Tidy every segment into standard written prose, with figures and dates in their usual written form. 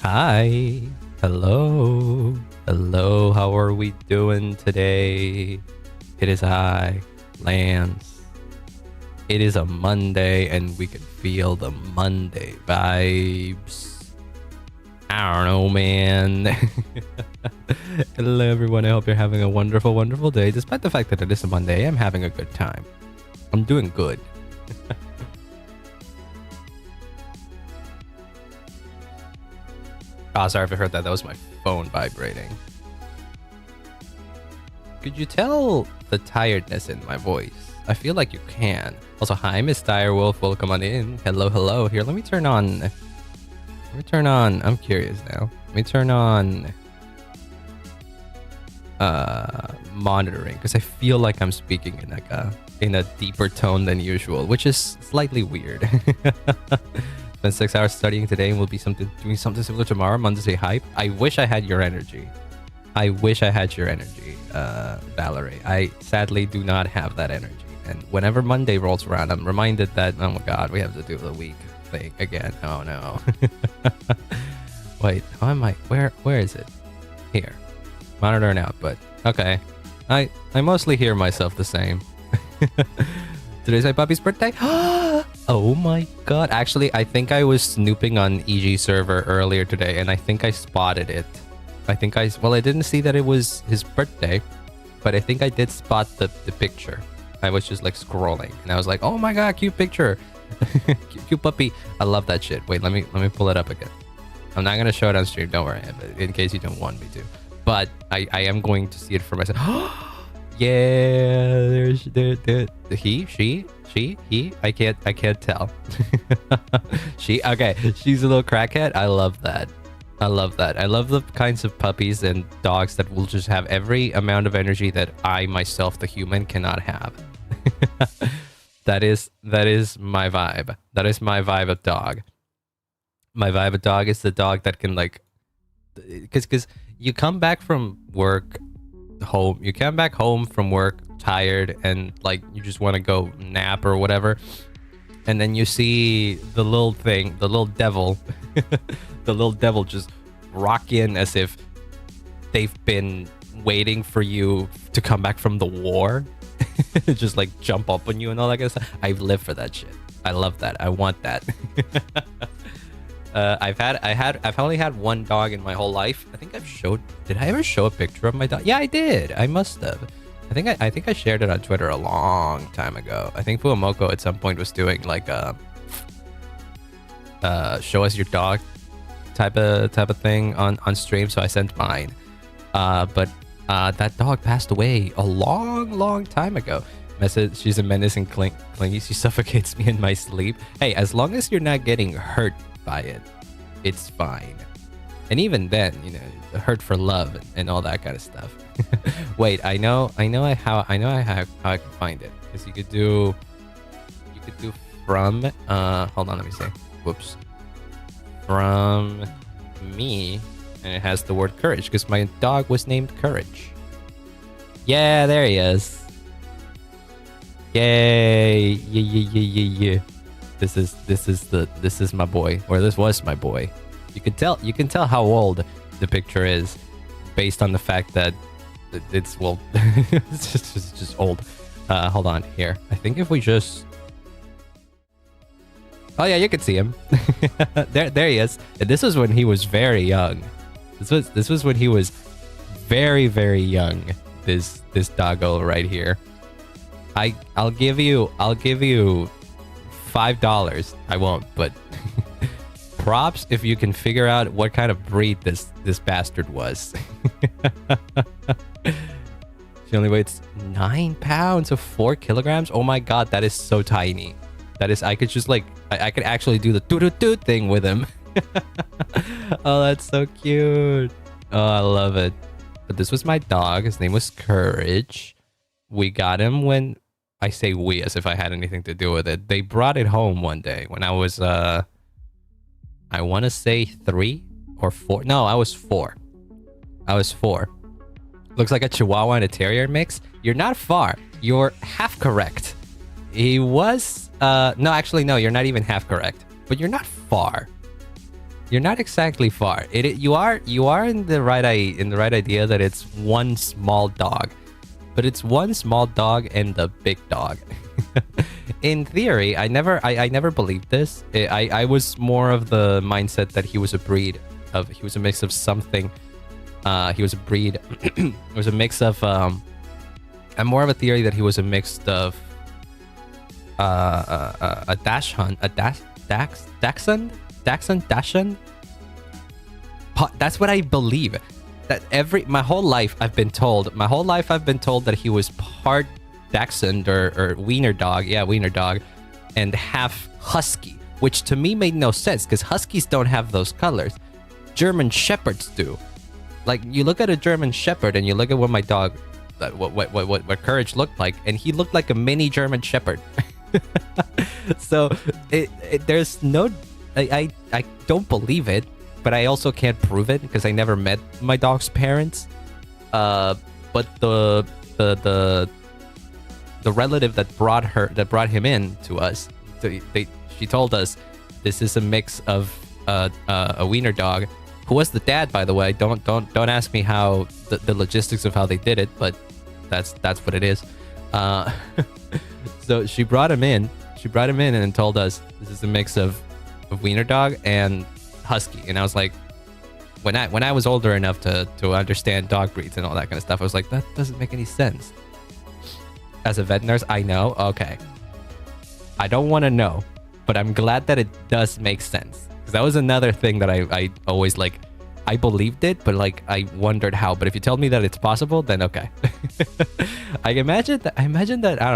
Hi. Hello. Hello. How are we doing today? It is I, Lance. It is a Monday and we can feel the Monday vibes. I don't know, man. Hello, everyone. I hope you're having a wonderful, wonderful day. Despite the fact that it is a Monday, I'm having a good time. I'm doing good. Oh, sorry if I heard that. That was my phone vibrating. Could you tell the tiredness in my voice? I feel like you can. Also, hi, Miss Direwolf. Welcome on in. Hello, hello. Here, let me turn on. I'm curious now. Let me turn on monitoring, because I feel like I'm speaking in a deeper tone than usual, which is slightly weird. Spent 6 hours studying today and we'll be doing something similar tomorrow. Monday hype. I wish I had your energy. Valerie. I sadly do not have that energy. And whenever Monday rolls around, I'm reminded that, oh my god, we have to do the week thing again. Oh no. Wait, how am I? Where is it? Here. Monitor and output. Okay. I mostly hear myself the same. Today's my puppy's birthday. Oh my god. Actually, I think I was snooping on EG server earlier today and I think I spotted it. Well, I didn't see that it was his birthday, but I think I did spot the picture. I was just like scrolling and I was like, oh my god, cute picture. cute puppy. I love that shit. Wait, let me pull it up again. I'm not gonna show it on stream, don't worry, in case you don't want me to. But I am going to see it for myself. Yeah, there's he. I can't tell. Okay, she's a little crackhead. I love that. I love the kinds of puppies and dogs that will just have every amount of energy that I myself, the human, cannot have. That is my vibe. That is my vibe of dog. My vibe of dog is the dog that can, like, because you come back from work home, you come back home from work tired and like you just want to go nap or whatever, and then you see the little thing, the little devil, the little devil just rock in as if they've been waiting for you to come back from the war. Just like jump up on you and all that kind of stuff. I live for that shit. I love that. I want that. I've only had one dog in my whole life. I think did I ever show a picture of my dog? Yeah, I did. I must have. I think I shared it on Twitter a long time ago. I think Fuamoko at some point was doing like a show us your dog type of thing on stream, so I sent mine. But that dog passed away a long time ago. Message, she's a menace and clingy. She suffocates me in my sleep. Hey, as long as you're not getting hurt by it, it's fine. And even then, you know, hurt for love and all that kind of stuff. Wait, I know how I can find it. Because you could do from hold on, let me see. Whoops. From me, and it has the word courage because my dog was named Courage. Yeah, there he is. Yay! Yeah. This is my boy, or this was my boy. You can tell how old the picture is based on the fact that it's it's just old. Hold on here. I think if we just oh yeah, you can see him. there he is. And this was when he was very young. This was when he was very young. This doggo right here. I'll give you $5. I won't, but props if you can figure out what kind of breed this bastard was. She only weighs 9 pounds of 4 kilograms. Oh my god, that is so tiny. That is, I could just like I could actually do the doo thing with him. Oh, that's so cute. Oh, I love it. But this was my dog. His name was Courage. We got him when I say we as if I had anything to do with it. They brought it home one day when I was I want to say 3 or 4. No, I was 4. Looks like a Chihuahua and a Terrier mix. You're not far. You're half correct. He was no, actually no, you're not even half correct. But you're not far. You're not exactly far. You are in the right idea that it's one small dog. But it's one small dog and the big dog. In theory, I never believed this. I was more of the mindset that he was a mix of something. He was a breed. It was a mix of I'm more of a theory that he was a mix of a Dachshund. That's what I believe. That my whole life I've been told that he was part Dachshund or wiener dog, and half husky, which to me made no sense because huskies don't have those colors. German shepherds do. Like, you look at a German shepherd and you look at what my dog, what Courage looked like, and he looked like a mini German shepherd. So there's no, I don't believe it. But I also can't prove it because I never met my dog's parents. But the relative that brought him in to us, she told us this is a mix of a wiener dog, who was the dad, by the way. Don't ask me how the logistics of how they did it, but that's what it is. So she brought him in and told us this is a mix of wiener dog and husky. And I was like, when I was older enough to understand dog breeds and all that kind of stuff, I was like, that doesn't make any sense. As a vet nurse, I know. Okay, I don't want to know, but I'm glad that it does make sense, because that was another thing that I always like. I believed it, but like I wondered how. But if you tell me that it's possible, then okay. I imagine that I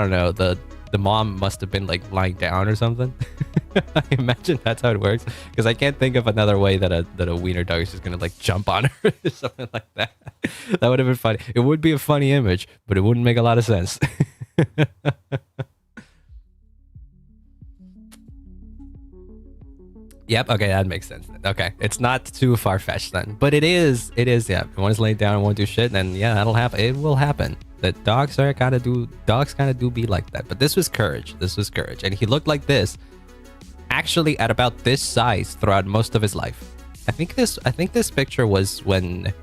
don't know, the mom must have been like lying down or something. I imagine that's how it works, because I can't think of another way that a wiener dog is just gonna like jump on her or something like that. That would have been funny. It would be a funny image, but it wouldn't make a lot of sense. Yep, okay, that makes sense then. Okay, it's not too far-fetched then. But it is, yeah. If one is laying down and won't do shit, then yeah, that'll happen. It will happen. That dogs kind of do be like that. But this was Courage. And he looked like this actually at about this size throughout most of his life. I think this picture was when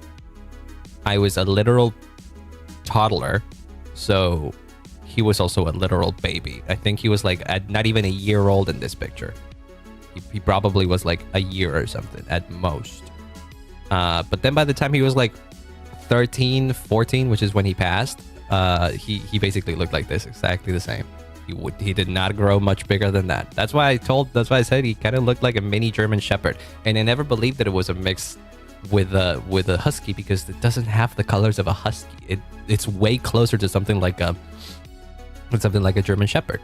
I was a literal toddler, so he was also a literal baby. I think he was like not even a year old in this picture. He probably was like a year or something at most. But then by the time he was like 13, 14, which is when he passed, he basically looked like this, exactly the same. He did not grow much bigger than that. That's why I said he kind of looked like a mini German Shepherd, and I never believed that it was a mix with a husky, because it doesn't have the colors of a husky. It's way closer to something like a German Shepherd.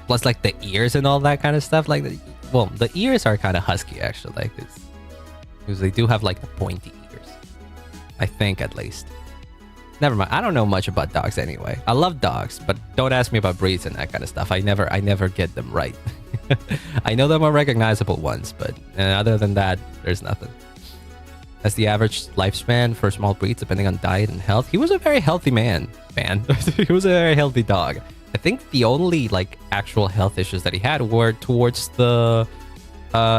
Plus, like the ears and all that kind of stuff. Like, the ears are kind of husky actually, like this, because they do have like the pointy ears. I think, at least. Never mind. I don't know much about dogs anyway. I love dogs, but don't ask me about breeds and that kind of stuff. I never get them right. I know the more recognizable ones, but other than that, there's nothing. That's the average lifespan for small breeds, depending on diet and health. He was a very healthy man. He was a very healthy dog. I think the only like actual health issues that he had were towards the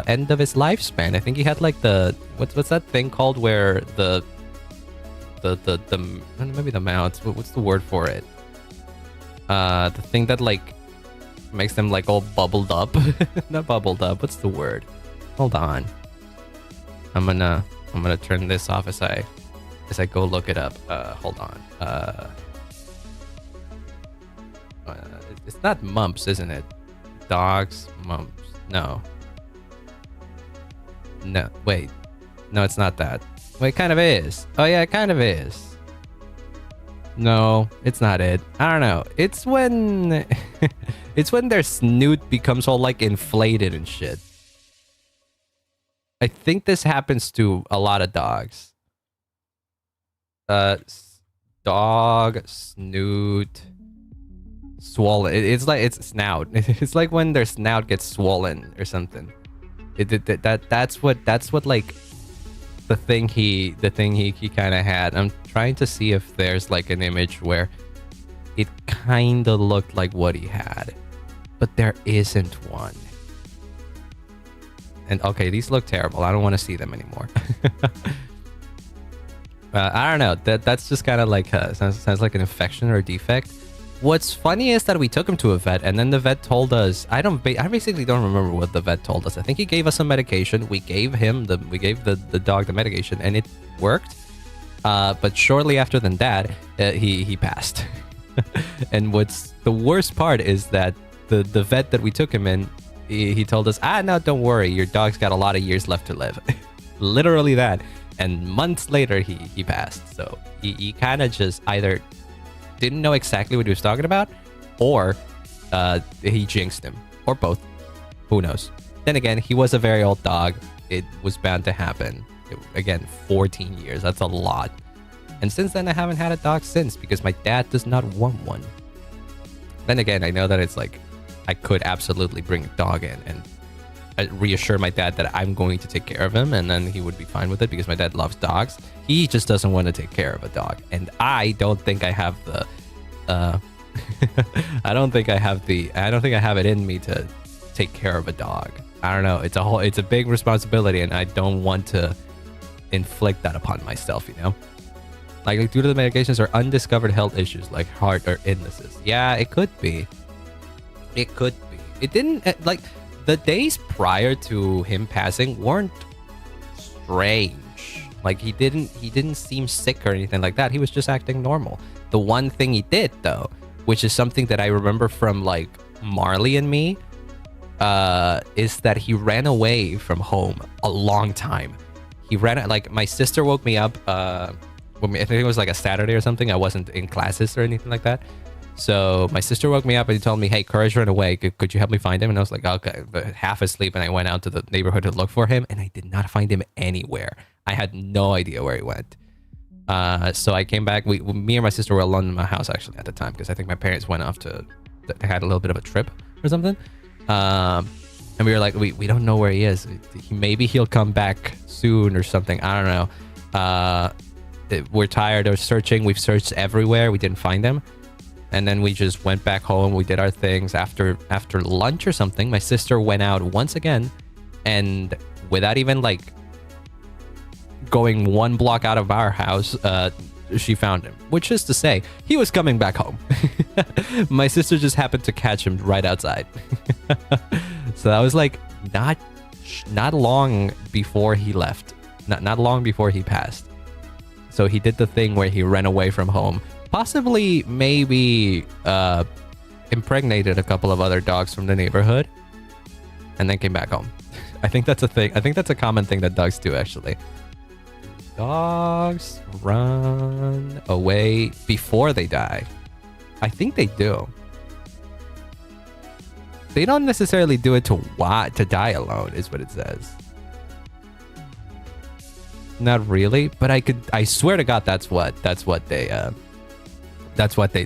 end of his lifespan. I think he had like the what's that thing called where the maybe the mounts. What's the word for it? The thing that like makes them like all bubbled up. Not bubbled up. What's the word? Hold on. I'm gonna turn this off as I go look it up. Hold on. It's not mumps, isn't it? Dogs, mumps. No. Wait. No, it's not that. Well, it kind of is. Oh yeah, it kind of is. No, it's not it. I don't know. It's when it's when their snoot becomes all like inflated and shit. I think this happens to a lot of dogs. Dog snoot swollen. It's like it's snout. It's like when their snout gets swollen or something. That's what like the thing he kind of had. I'm trying to see if there's like an image where it kind of looked like what he had, but there isn't one. And okay, these look terrible. I don't want to see them anymore. I don't know. That's just kind of like sounds like an infection or a defect. What's funny is that we took him to a vet, and then the vet told us, I basically don't remember what the vet told us. I think he gave us some medication. We gave the dog the medication, and it worked. But shortly after than that, he passed. And what's the worst part is that the vet that we took him in, he told us, no, don't worry, your dog's got a lot of years left to live. Literally that. And months later, he passed. So he kind of just either didn't know exactly what he was talking about, or he jinxed him, or both. Who knows? Then again, he was a very old dog. It was bound to happen. Again, 14 years. That's a lot. And since then, I haven't had a dog since, because my dad does not want one. Then again, I know that it's like, I could absolutely bring a dog in and reassure my dad that I'm going to take care of him, and then he would be fine with it, because my dad loves dogs. He just doesn't want to take care of a dog, and I don't think I have the I don't think I have it in me to take care of a dog. I don't know. It's a big responsibility, and I don't want to inflict that upon myself, you know? Like due to the medications or undiscovered health issues like heart or illnesses. Yeah, it could be. It could be. It didn't like the days prior to him passing weren't strange. Like he didn't seem sick or anything like that. He was just acting normal. The one thing he did though, which is something that I remember from like Marley and me, is that he ran away from home a long time. He ran, like my sister woke me up, I think it was like a Saturday or something. I wasn't in classes or anything like that. So my sister woke me up and he told me, hey, Courage ran away. Could you help me find him? And I was like, okay, but half asleep. And I went out to the neighborhood to look for him, and I did not find him anywhere. I had no idea where he went. So I came back. Me and my sister were alone in my house actually at the time, because I think my parents went off they had a little bit of a trip or something. And we were like, we don't know where he is. Maybe he'll come back soon or something. I don't know. We're tired of searching. We've searched everywhere. We didn't find him. And then we just went back home. We did our things after lunch or something. My sister went out once again, and without even like going one block out of our house, she found him. Which is to say, he was coming back home. My sister just happened to catch him right outside. So that was like not long before he left. Not long before he passed. So he did the thing where he ran away from home. Possibly, maybe impregnated a couple of other dogs from the neighborhood. And then came back home. I think that's a thing. I think that's a common thing that dogs do, actually. Dogs run away before they die. I think they do. They don't necessarily do it to die alone, is what it says. Not really, but I swear to God, that's what he did. That's what he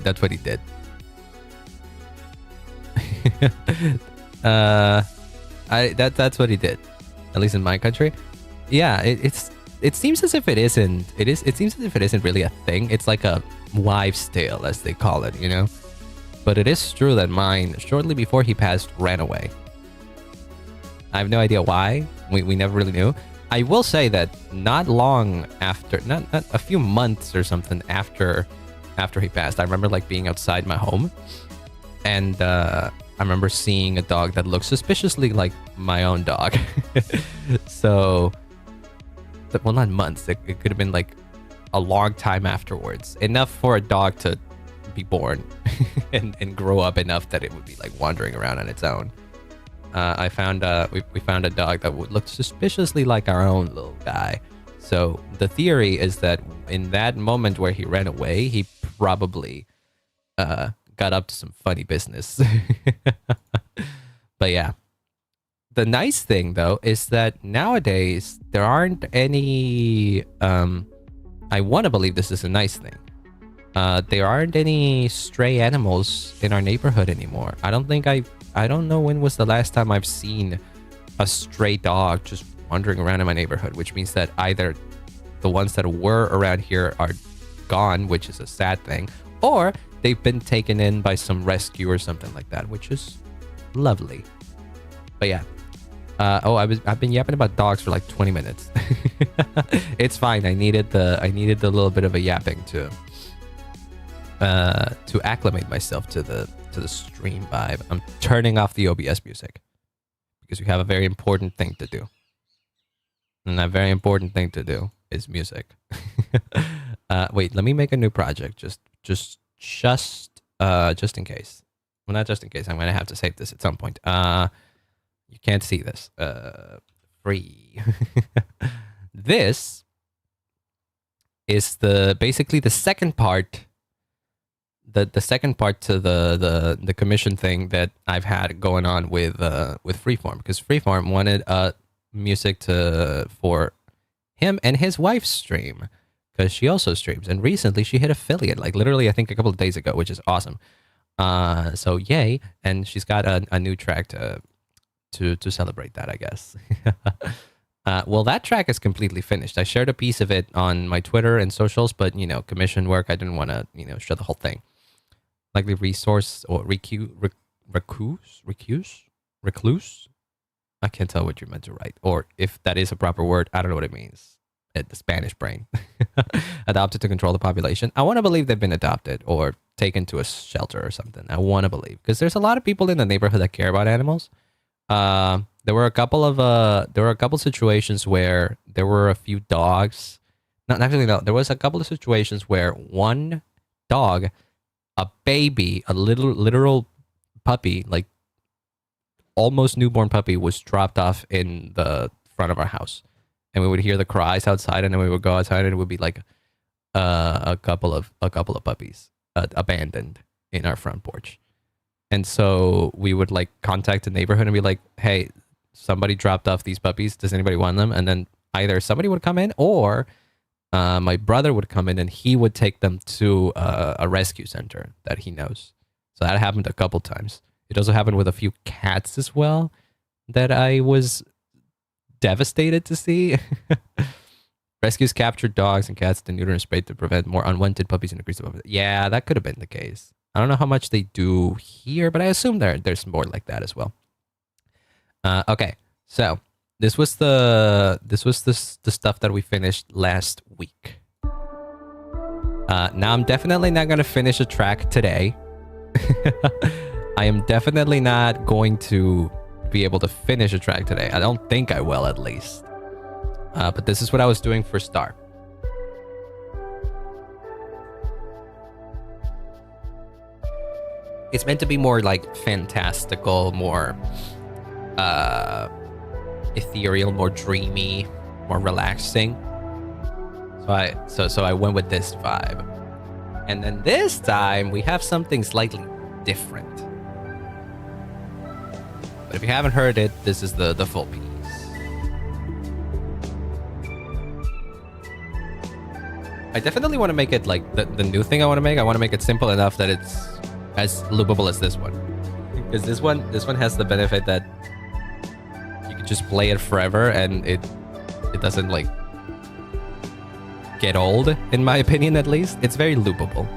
did. At least in my country. Yeah, it seems as if it isn't. It seems as if it isn't really a thing. It's like a wives' tale, as they call it, you know. But it is true that mine, shortly before he passed, ran away. I have no idea why. We never really knew. I will say that not long after, not a few months or something after he passed, I remember like being outside my home, and I remember seeing a dog that looked suspiciously like my own dog. So, well, not months. It could have been like a long time afterwards. Enough for a dog to be born and grow up enough that it would be like wandering around on its own. I found we found a dog that would look suspiciously like our own little guy. So the theory is that in that moment where he ran away, he probably got up to some funny business. But yeah. The nice thing, though, is that nowadays there aren't any... I want to believe this is a nice thing. There aren't any stray animals in our neighborhood anymore. I don't know when was the last time I've seen a stray dog just wandering around in my neighborhood, which means that either the ones that were around here are gone, which is a sad thing, or they've been taken in by some rescue or something like that, which is lovely. But yeah. I've been yapping about dogs for like 20 minutes. It's fine. I needed the little bit of a yapping to acclimate myself to the stream vibe. I'm turning off the OBS music because we have a very important thing to do. And that very important thing to do is music. Wait, let me make a new project just in case. Well, not just in case. I'm gonna have to save this at some point. You can't see this. Free. This is basically the second part. The second part to the commission thing that I've had going on with Freeform, because Freeform wanted music for him and his wife's stream, because she also streams, and recently she hit affiliate, like literally I think a couple of days ago, which is awesome. So yay, and she's got a new track to celebrate that, I guess. Well, that track is completely finished. I shared a piece of it on my Twitter and socials, but commission work, I didn't want to share the whole thing. Like the resource or recluse. I can't tell what you're meant to write, or if that is a proper word. I don't know what it means. The Spanish brain. Adopted to control the population. I want to believe they've been adopted or taken to a shelter or something. I want to believe, because there's a lot of people in the neighborhood that care about animals. There were a couple situations where there were a few dogs. Not actually, no. There was a couple of situations where one dog, a baby, a literal puppy, like almost newborn puppy, was dropped off in the front of our house, and we would hear the cries outside, and then we would go outside, and it would be like a couple of puppies abandoned in our front porch. And so we would like contact the neighborhood and be like, hey, somebody dropped off these puppies. Does anybody want them? And then either somebody would come in, or my brother would come in and he would take them to a rescue center that he knows. So that happened a couple times. It also happened with a few cats as well that I was devastated to see. Rescues captured dogs and cats to neuter and spray to prevent more unwanted puppies and increase the population. Yeah, that could have been the case. I don't know how much they do here, but I assume there's more like that as well. Okay, so this was the stuff that we finished last week. Now I'm definitely not gonna finish a track today. I am definitely not going to be able to finish a track today. I don't think I will, at least. But this is what I was doing for Star. It's meant to be more like fantastical, more ethereal, more dreamy, more relaxing. So I went with this vibe. And then this time we have something slightly different. But if you haven't heard it, this is the full piece. I definitely want to make it like the new thing I want to make it simple enough that it's as loopable as this one. Because this one has the benefit that you can just play it forever and it doesn't like get old, in my opinion at least. It's very loopable.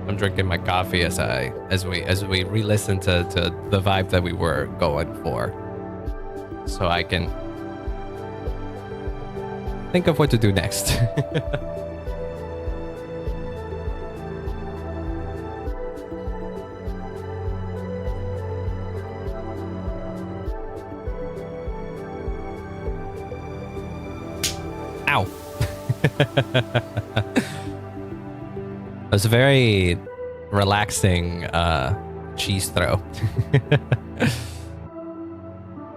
I'm drinking my coffee as we re-listen to the vibe that we were going for, so I can think of what to do next. Ow. It was a very relaxing cheese throw.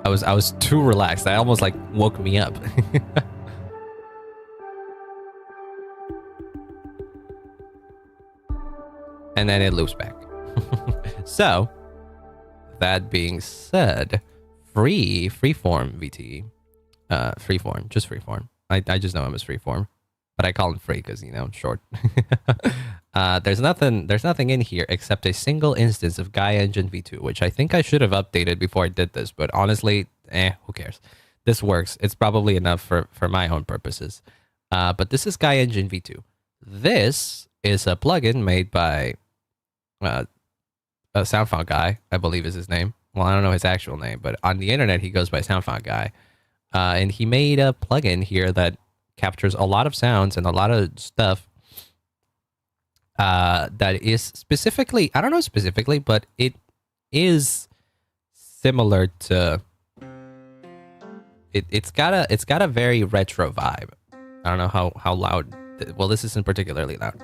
I was too relaxed. I almost like woke me up. And then it loops back. So, that being said, freeform VT. Freeform, just freeform. I just know him as freeform. But I call him free because, you know, short. There's nothing in here except a single instance of Gaia Engine v2, which I think I should have updated before I did this, but honestly, who cares? This works. It's probably enough for my own purposes. But this is Gaia Engine v2. This is a plugin made by a SoundFont guy, I believe is his name. Well, I don't know his actual name, but on the internet he goes by SoundFont guy. And he made a plugin here that captures a lot of sounds and a lot of stuff that is specifically, I don't know specifically, but it is similar to it's got a very retro vibe. I don't know how loud, well, this isn't particularly loud.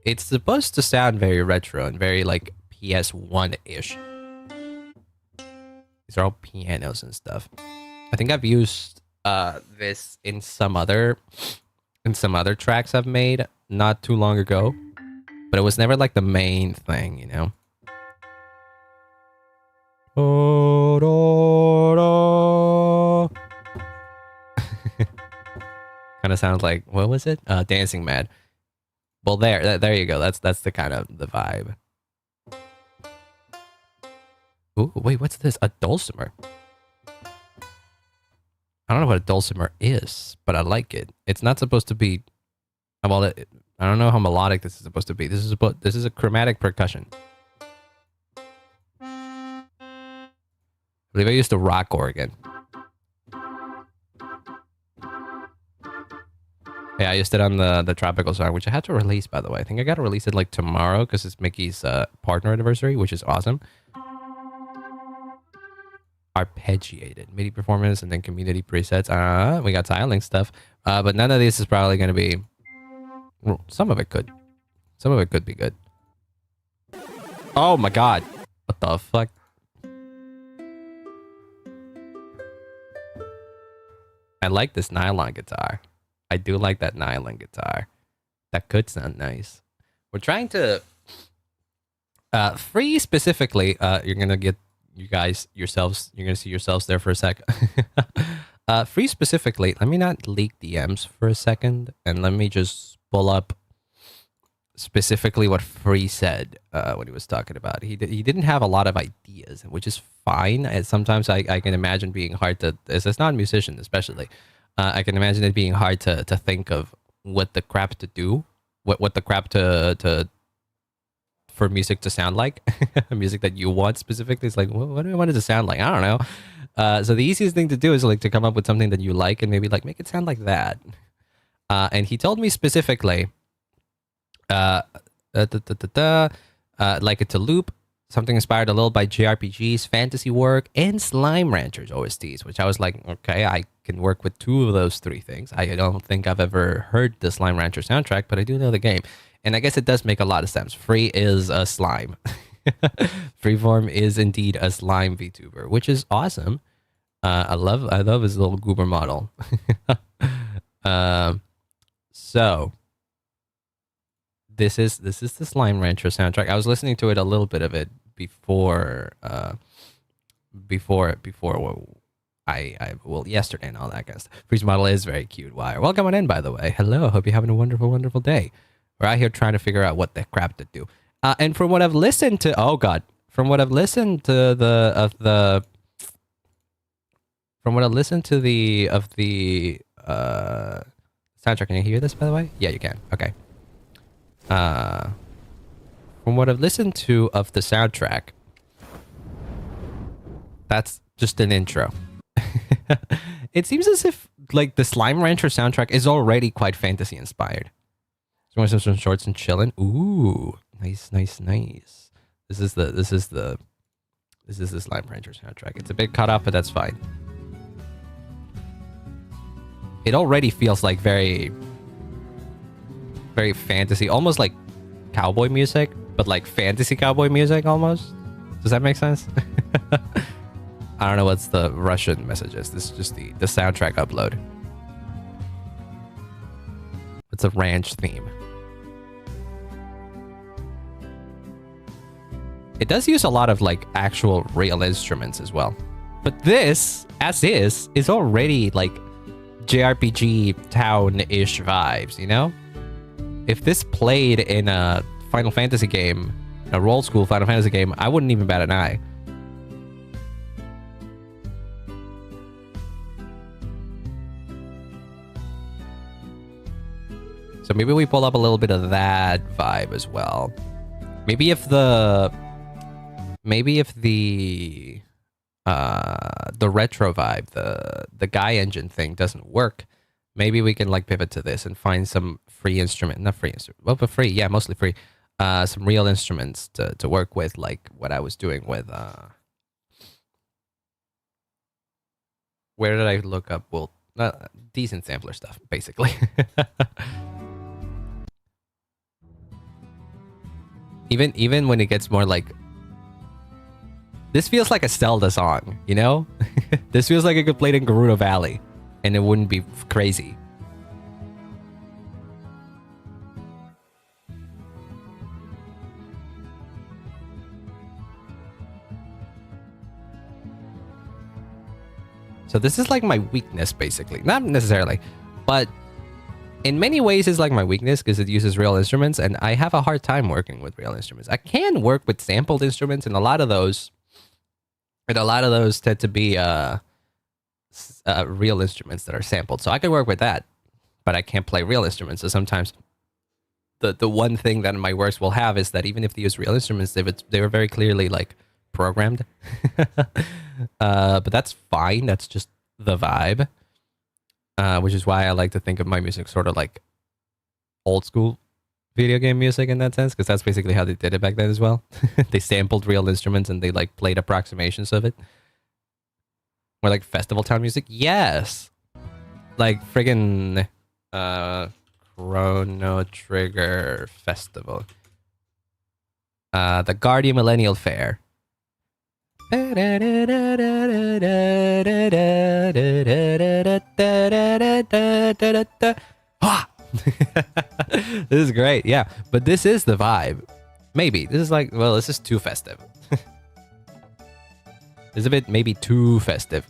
It's supposed to sound very retro and very like PS1-ish. These are all pianos and stuff. I think I've used this in some other tracks I've made not too long ago, but it was never like the main thing, you know. Kind of sounds like, what was it? Dancing Mad. Well, there you go. That's the kind of the vibe. Ooh, wait, what's this? A dulcimer. I don't know what a dulcimer is, but I like it. It's not supposed to be. Well, I don't know how melodic this is supposed to be. This is a chromatic percussion. I believe I used a rock organ. Yeah, I used it on the Tropical song, which I had to release, by the way. I think I got to release it like tomorrow because it's Mickey's partner anniversary, which is awesome. Arpeggiated MIDI performance and then community presets. We got tiling stuff, but none of this is probably going to be. Well, some of it could be good. Oh my god! What the fuck? I like this nylon guitar. I do like that nylon guitar. That could sound nice. We're trying to free specifically. You're gonna get you guys yourselves. You're gonna see yourselves there for a sec. Free specifically. Let me not leak DMs for a second, and let me just pull up specifically what Free said when he was talking about. He didn't have a lot of ideas, which is fine. And sometimes I can imagine being hard to, as a non-musician especially, I can imagine it being hard to think of what the crap to do, what the crap to for music to sound like, music that you want specifically. It's like, what do I want it to sound like? I don't know. So the easiest thing to do is like to come up with something that you like and maybe like make it sound like that. And he told me specifically, like it to loop, something inspired a little by JRPGs, fantasy work, and Slime Ranchers OSTs, which I was like, okay, I can work with 2 of those 3 things. I don't think I've ever heard the Slime Rancher soundtrack, but I do know the game. And I guess it does make a lot of sense. Free is a slime. Freeform is indeed a slime VTuber, which is awesome. I love his little goober model. So this is the Slime Rancher soundtrack. I was listening to it a little bit of it before yesterday and all that kind of stuff. Free's model is very cute. Wire, welcome on in, by the way. Hello, hope you're having a wonderful, wonderful day. We're out here trying to figure out what the crap to do. And from what I've listened to, from what I've listened to the soundtrack. Can you hear this, by the way? Yeah, you can. Okay. From what I've listened to of the soundtrack, that's just an intro. It seems as if like the Slime Rancher soundtrack is already quite fantasy inspired. So want some shorts and chillin'. Ooh, nice. This is the Slime Rancher soundtrack. It's a bit cut off, but that's fine. It already feels like very fantasy, almost like cowboy music, but like fantasy cowboy music almost. Does that make sense? I don't know what's the Russian messages. This is just the soundtrack upload. It's a ranch theme. It does use a lot of like actual real instruments as well. But this, as is already like JRPG Town-ish vibes, you know? If this played in a Final Fantasy game, a roll school Final Fantasy game, I wouldn't even bat an eye. So maybe we pull up a little bit of that vibe as well. Maybe if the retro vibe, the Guy engine thing doesn't work, maybe we can like pivot to this and find some free instrument, not free instrument, well, but free, yeah, mostly free, some real instruments to work with, like what I was doing with, where did I look up? Well, decent sampler stuff, basically. Even when it gets more like, this feels like a Zelda song, you know? This feels like it could play in Gerudo Valley, and it wouldn't be crazy. So this is like my weakness, basically. Not necessarily, but in many ways it's like my weakness because it uses real instruments, and I have a hard time working with real instruments. I can work with sampled instruments, and a lot of those tend to be real instruments that are sampled. So I can work with that, but I can't play real instruments. So sometimes the one thing that my works will have is that even if they use real instruments, they were very clearly like programmed. But that's fine. That's just the vibe. Which is why I like to think of my music sort of like old school video game music in that sense, because that's basically how they did it back then as well. They sampled real instruments and they like played approximations of it. Or like festival town music. Yes. Like friggin' Chrono Trigger Festival. The Guardian Millennial Fair. Ah! This is great. Yeah, but this is the vibe. Maybe this is like, well, this is too festive. It's a bit maybe too festive.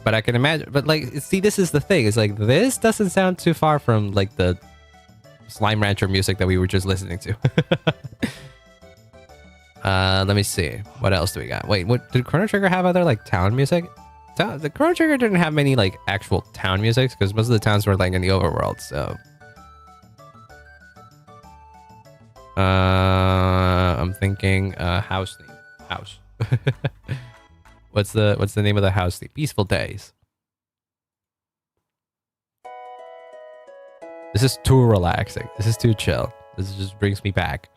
But I can imagine. But like, see, this is the thing. It's like this doesn't sound too far from like the Slime Rancher music that we were just listening to. Let me see. What else do we got? Wait, what did Chrono Trigger have other like town music? The Chrono Trigger didn't have many like actual town music because most of the towns were like in the overworld. So, I'm thinking house theme. House. What's the name of the house theme? Peaceful Days. This is too relaxing. This is too chill. This just brings me back.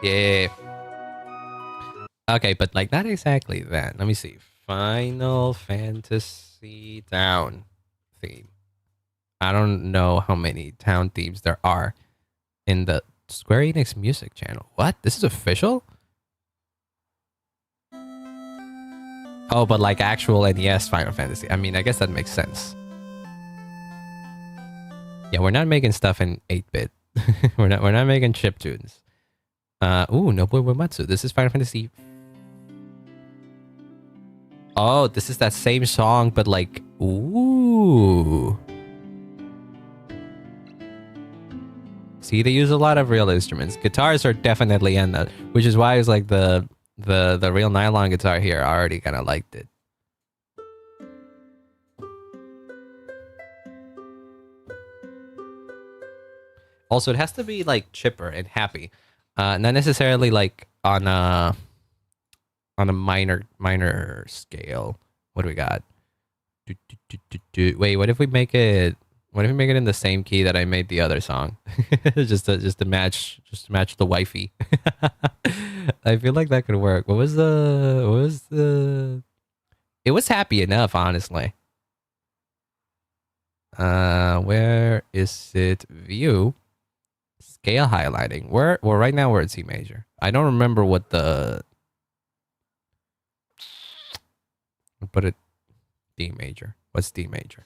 Yeah. Okay, but like not exactly that. Let me see. Final Fantasy Town theme. I don't know how many town themes there are in the Square Enix music channel. What? This is official? Oh, but like actual NES Final Fantasy. I mean, I guess that makes sense. Yeah, we're not making stuff in 8-bit. we're not making chiptunes. Ooh, Nobuo Uematsu. This is Final Fantasy. Oh, this is that same song, but like, ooh. See, they use a lot of real instruments. Guitars are definitely in that, which is why it's like the real nylon guitar here. I already kind of liked it. Also, it has to be like chipper and happy, not necessarily like on a minor scale. What do we got? Wait, what if we make it? What if we make it in the same key that I made the other song? just to match the wifey. I feel like that could work. What was the? It was happy enough, honestly. Where is it? View. Scale highlighting. Well, right now we're at C major. I don't remember what the. I'll put it D major. What's D major?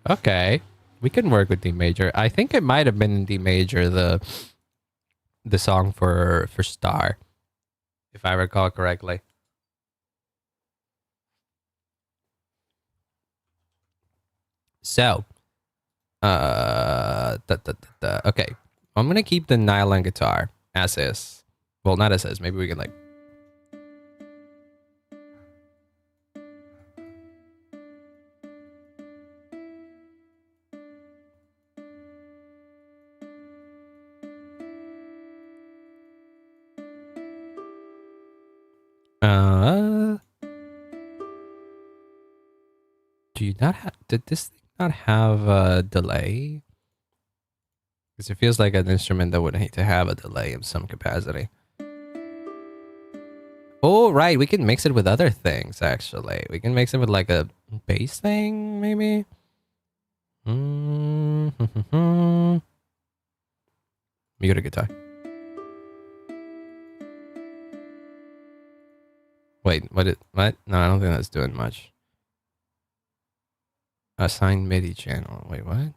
Okay, we can work with D major. I think it might have been in D major the song for Star, if I recall correctly. So, okay, I'm gonna keep the nylon guitar as is. Well, not as is. Maybe we can like. Do you not have? Did this thing not have a delay? Because it feels like an instrument that would need to have a delay in some capacity. Oh, right. We can mix it with other things, actually. We can mix it with like a bass thing, maybe? Mm-hmm. You got a guitar. Wait, what? No, I don't think that's doing much. Assign MIDI channel. Wait, what?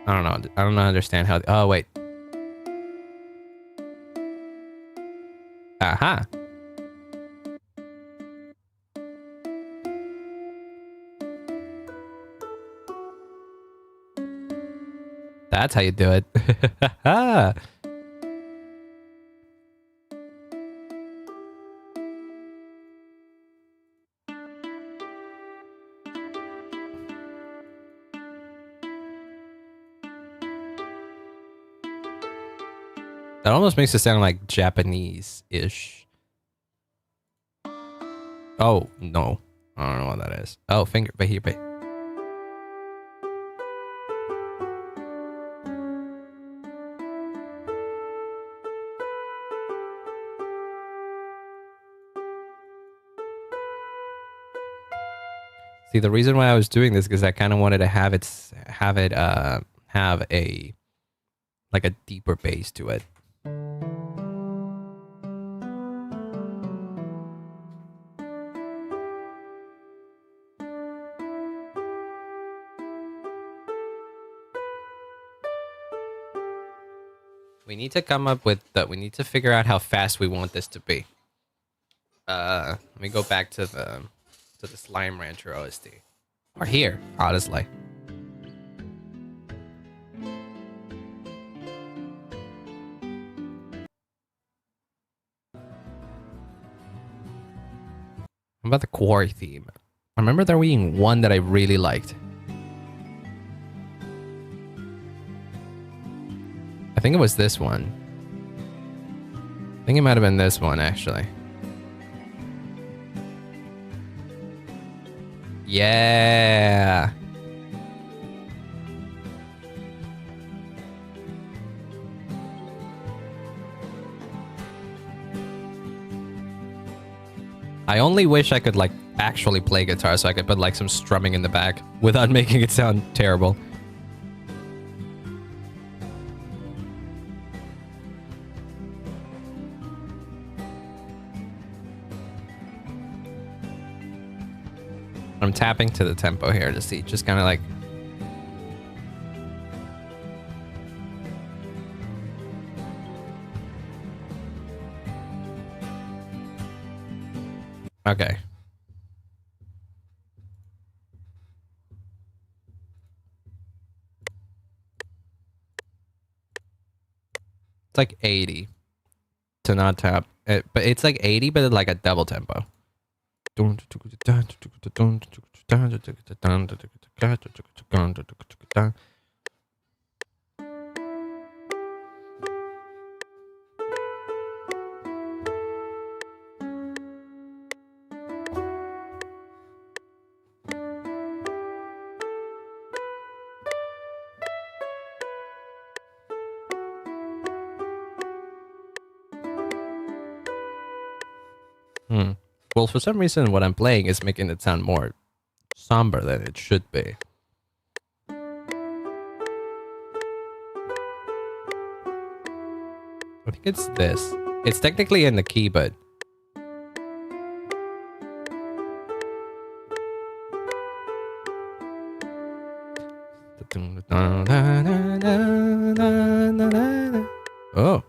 I don't know. I don't understand how. Oh, wait. Aha. That's how you do it. That almost makes it sound like Japanese-ish. Oh, no. I don't know what that is. Oh, finger. But here, but. See, the reason why I was doing this is because I kind of wanted to have a like a deeper bass to it. We need to come up with that. We need to figure out how fast we want this to be. Let me go back to the Slime Rancher OST. Or here, honestly. What about the quarry theme? I remember there being one that I really liked. I think it was this one. I think it might have been this one, actually. Yeah. I only wish I could, like, actually play guitar so I could put, like, some strumming in the back without making it sound terrible. I'm tapping to the tempo here to see, just kind of like... Okay. It's like 80 to not tap. But it's like 80, but it's like a double tempo. Well, for some reason, what I'm playing is making it sound more somber than it should be. I think it's this. It's technically in the key, but... Oh.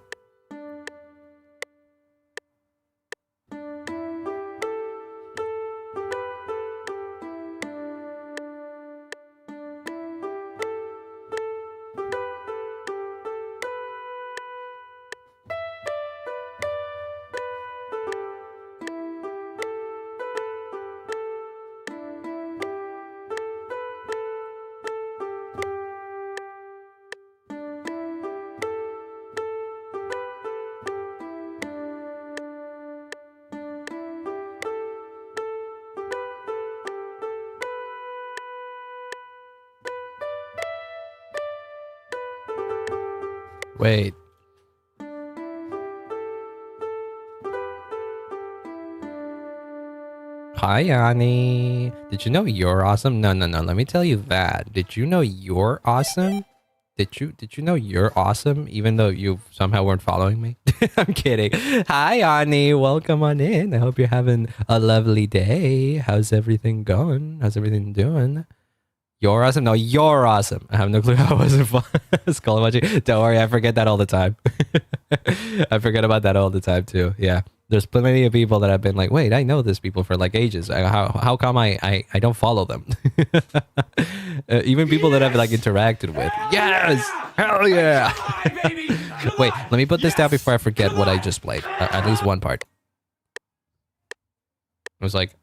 Wait. Hi, Annie. Did you know you're awesome? No. Let me tell you that. Did you know you're awesome? Did you know you're awesome even though you somehow weren't following me? I'm kidding. Hi, Annie. Welcome on in. I hope you're having a lovely day. How's everything going? How's everything doing? You're awesome? No, you're awesome. I have no clue how I wasn't skull emoji. Don't worry, I forget that all the time. I forget about that all the time too. Yeah. There's plenty of people that have been like, wait, I know these people for like ages. How come I don't follow them? Even people that I've like interacted with. Yes! Hell yeah! Wait, let me put this down before I forget what I just played. At least one part. It was like...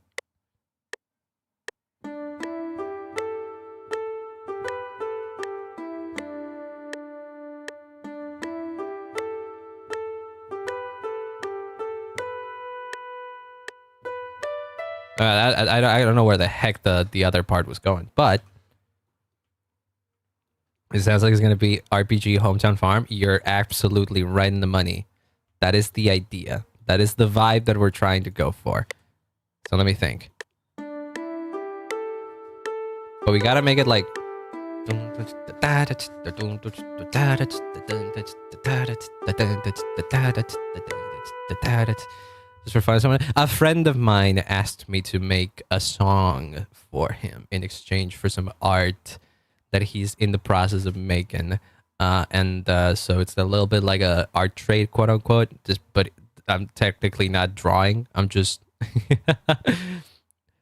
I don't know where the heck the other part was going, but it sounds like it's gonna be RPG Hometown Farm. You're absolutely right in the money. That is the idea. That is the vibe that we're trying to go for. So let me think. But we gotta make it like. Just for fun, a friend of mine asked me to make a song for him in exchange for some art that he's in the process of making. So it's a little bit like a art trade, quote unquote. But I'm technically not drawing. I'm just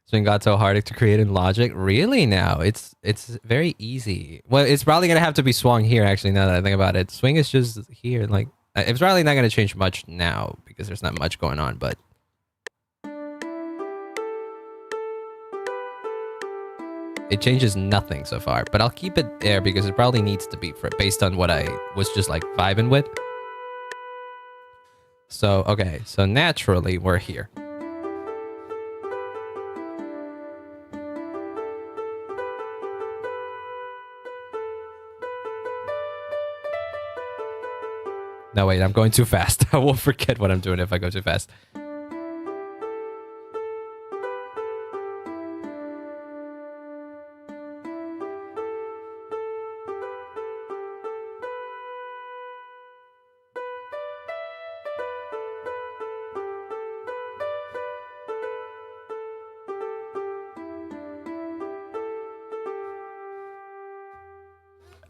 Swing got so hard to create in Logic. Really now? It's very easy. Well, it's probably gonna have to be swung here. Actually, now that I think about it, Swing is just here. Like it's probably not gonna change much now because there's not much going on. But it changes nothing so far. But I'll keep it there because it probably needs to be for based on what I was just like vibing with. So okay, so naturally we're here. No, wait, I'm going too fast. I will forget what I'm doing if I go too fast.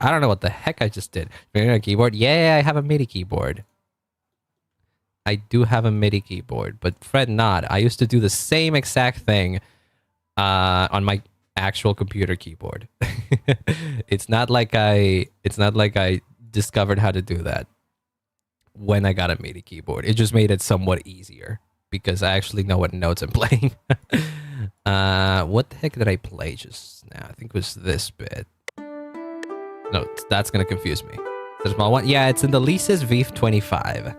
I don't know what the heck I just did. A keyboard? Yeah, I have a MIDI keyboard. I do have a MIDI keyboard, but fret not. I used to do the same exact thing on my actual computer keyboard. It's not like I discovered how to do that when I got a MIDI keyboard. It just made it somewhat easier because I actually know what notes I'm playing. What the heck did I play just now? I think it was this bit. No, that's gonna confuse me. The small one? Yeah, it's in the Lisa's VF25.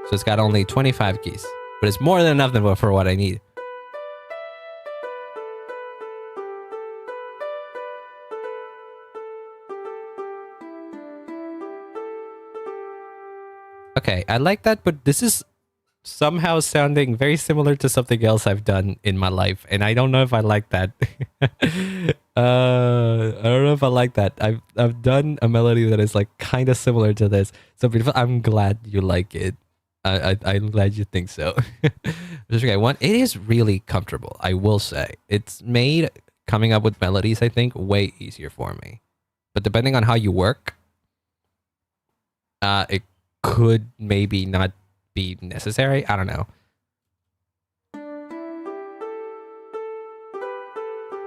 So it's got only 25 keys. But it's more than enough for what I need. Okay, I like that, but this is somehow sounding very similar to something else I've done in my life, and I don't know if I like that. I don't know if I like that. I've done a melody that is like kind of similar to this. So beautiful. I'm glad you like it. I'm glad you think so. Okay, it is really comfortable. I will say it's made coming up with melodies, I think, way easier for me. But depending on how you work, it could maybe not be necessary. I don't know.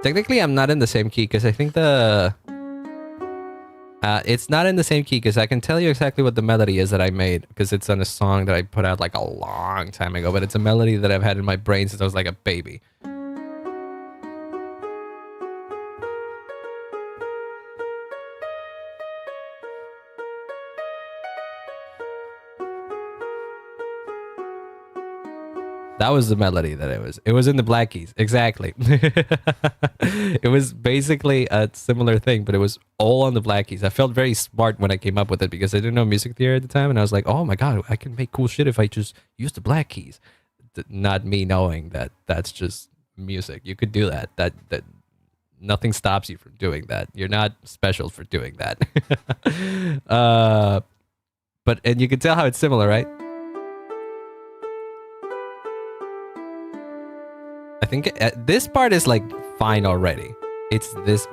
Technically, I'm not in the same key because I think it's not in the same key because I can tell you exactly what the melody is that I made because it's on a song that I put out like a long time ago, but it's a melody that I've had in my brain since I was like a baby. That was the melody that it was. It was in the Black Keys. Exactly. It was basically a similar thing, but it was all on the Black Keys. I felt very smart when I came up with it because I didn't know music theory at the time. And I was like, oh my God, I can make cool shit if I just use the Black Keys. Not me knowing that that's just music. You could do that. That nothing stops you from doing that. You're not special for doing that. And you can tell how it's similar, right? I think this part is like fine already. It's this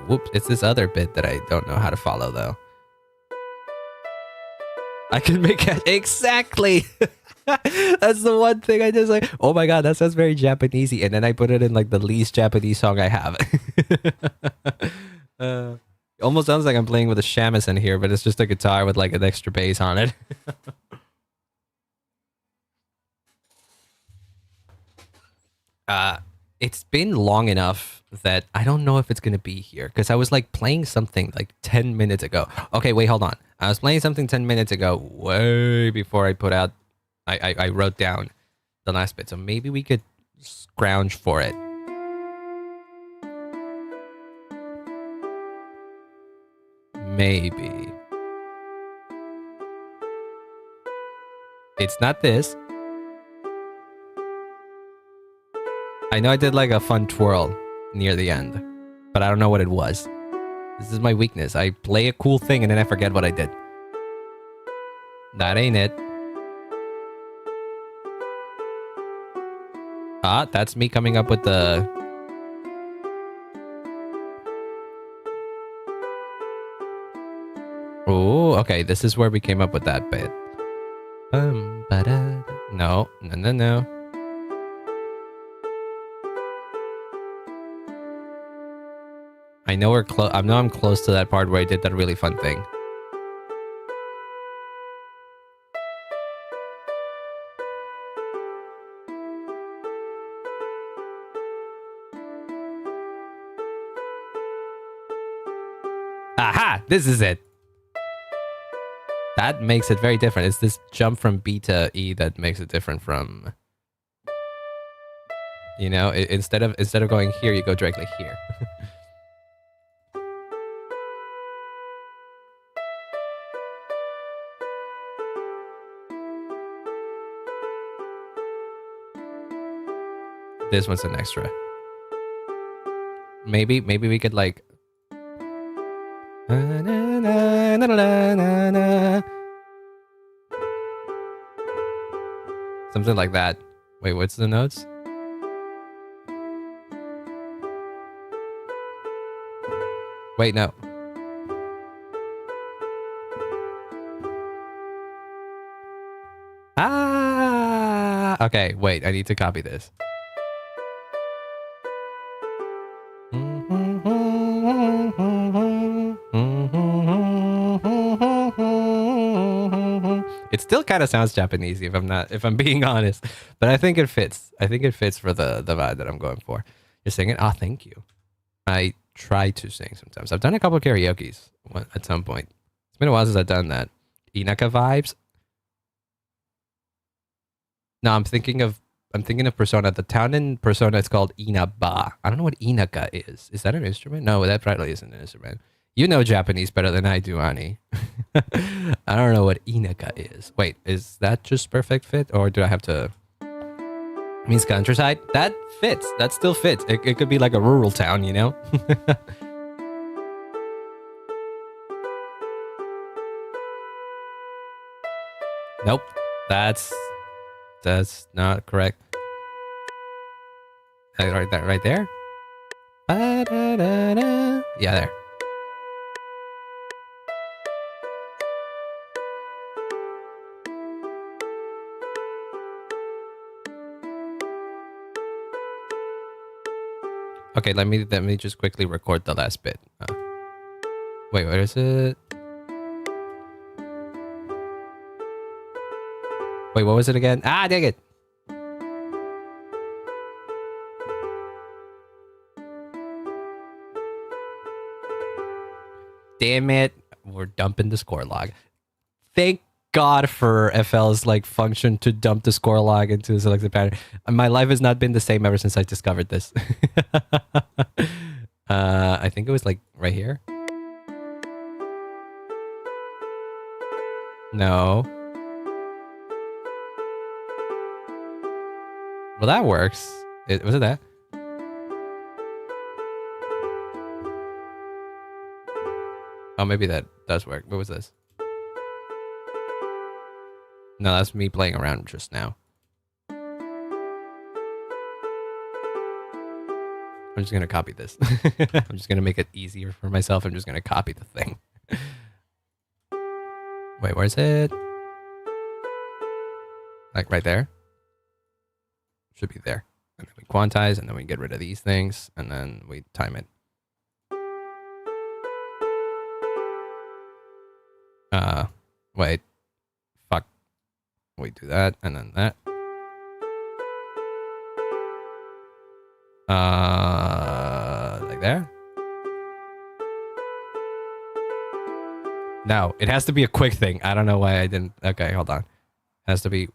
other bit that I don't know how to follow though. I can make it exactly. That's the one thing I just like. Oh my God, that sounds very Japanesey, and then I put it in like the least Japanese song I have. Almost sounds like I'm playing with a shamisen here, but it's just a guitar with like an extra bass on it. It's been long enough that I don't know if it's going to be here because I was like playing something like 10 minutes ago. Okay, wait, hold on. I was playing something 10 minutes ago way before I put out, I wrote down the last bit. So maybe we could scrounge for it. Maybe. It's not this. I know I did like a fun twirl near the end, but I don't know what it was. This is my weakness. I play a cool thing and then I forget what I did. That ain't it. Ah, that's me coming up with the... Oh, okay. This is where we came up with that bit. No. I know we're close. I know I'm close to that part where I did that really fun thing. Aha! This is it. That makes it very different. It's this jump from B to E that makes it different from... You know, instead of going here, you go directly here. This one's an extra. Maybe we could like... Something like that. Wait, what's the notes? Wait, no. Ah! Okay, wait, I need to copy this. It still kind of sounds Japanese if I'm being honest, but I think it fits. I think it fits for the vibe that I'm going for. You're singing? Ah, thank you. I try to sing sometimes. I've done a couple of karaoke's at some point. It's been a while since I've done that. Inaka vibes. No, I'm thinking of Persona. The town in Persona is called Inaba. I don't know what Inaka is. Is that an instrument? No, that probably isn't an instrument. You know Japanese better than I do, Ani. I don't know what Inaka is. Wait, is that just perfect fit? Or do I have to... Means countryside? That fits. That still fits. It could be like a rural town, you know? Nope. That's not correct. Right there? Yeah, there. Okay, let me just quickly record the last bit. Wait, where is it? Wait, what was it again? Ah, dang it! Damn it! We're dumping the score log. Thank God for FL's like function to dump the score log into a selected pattern. My life has not been the same ever since I discovered this. I think it was like right here. No. Well, that works. Was it that? Oh, maybe that does work. What was this? No, that's me playing around just now. I'm just going to copy this. I'm just going to make it easier for myself. I'm just going to copy the thing. Wait, where's it? Like right there? Should be there. And then we quantize, and then we get rid of these things, and then we time it. Wait. Fuck. We do that, and then that. Like there? No, it has to be a quick thing. I don't know why I didn't. Okay, hold on. It has to be.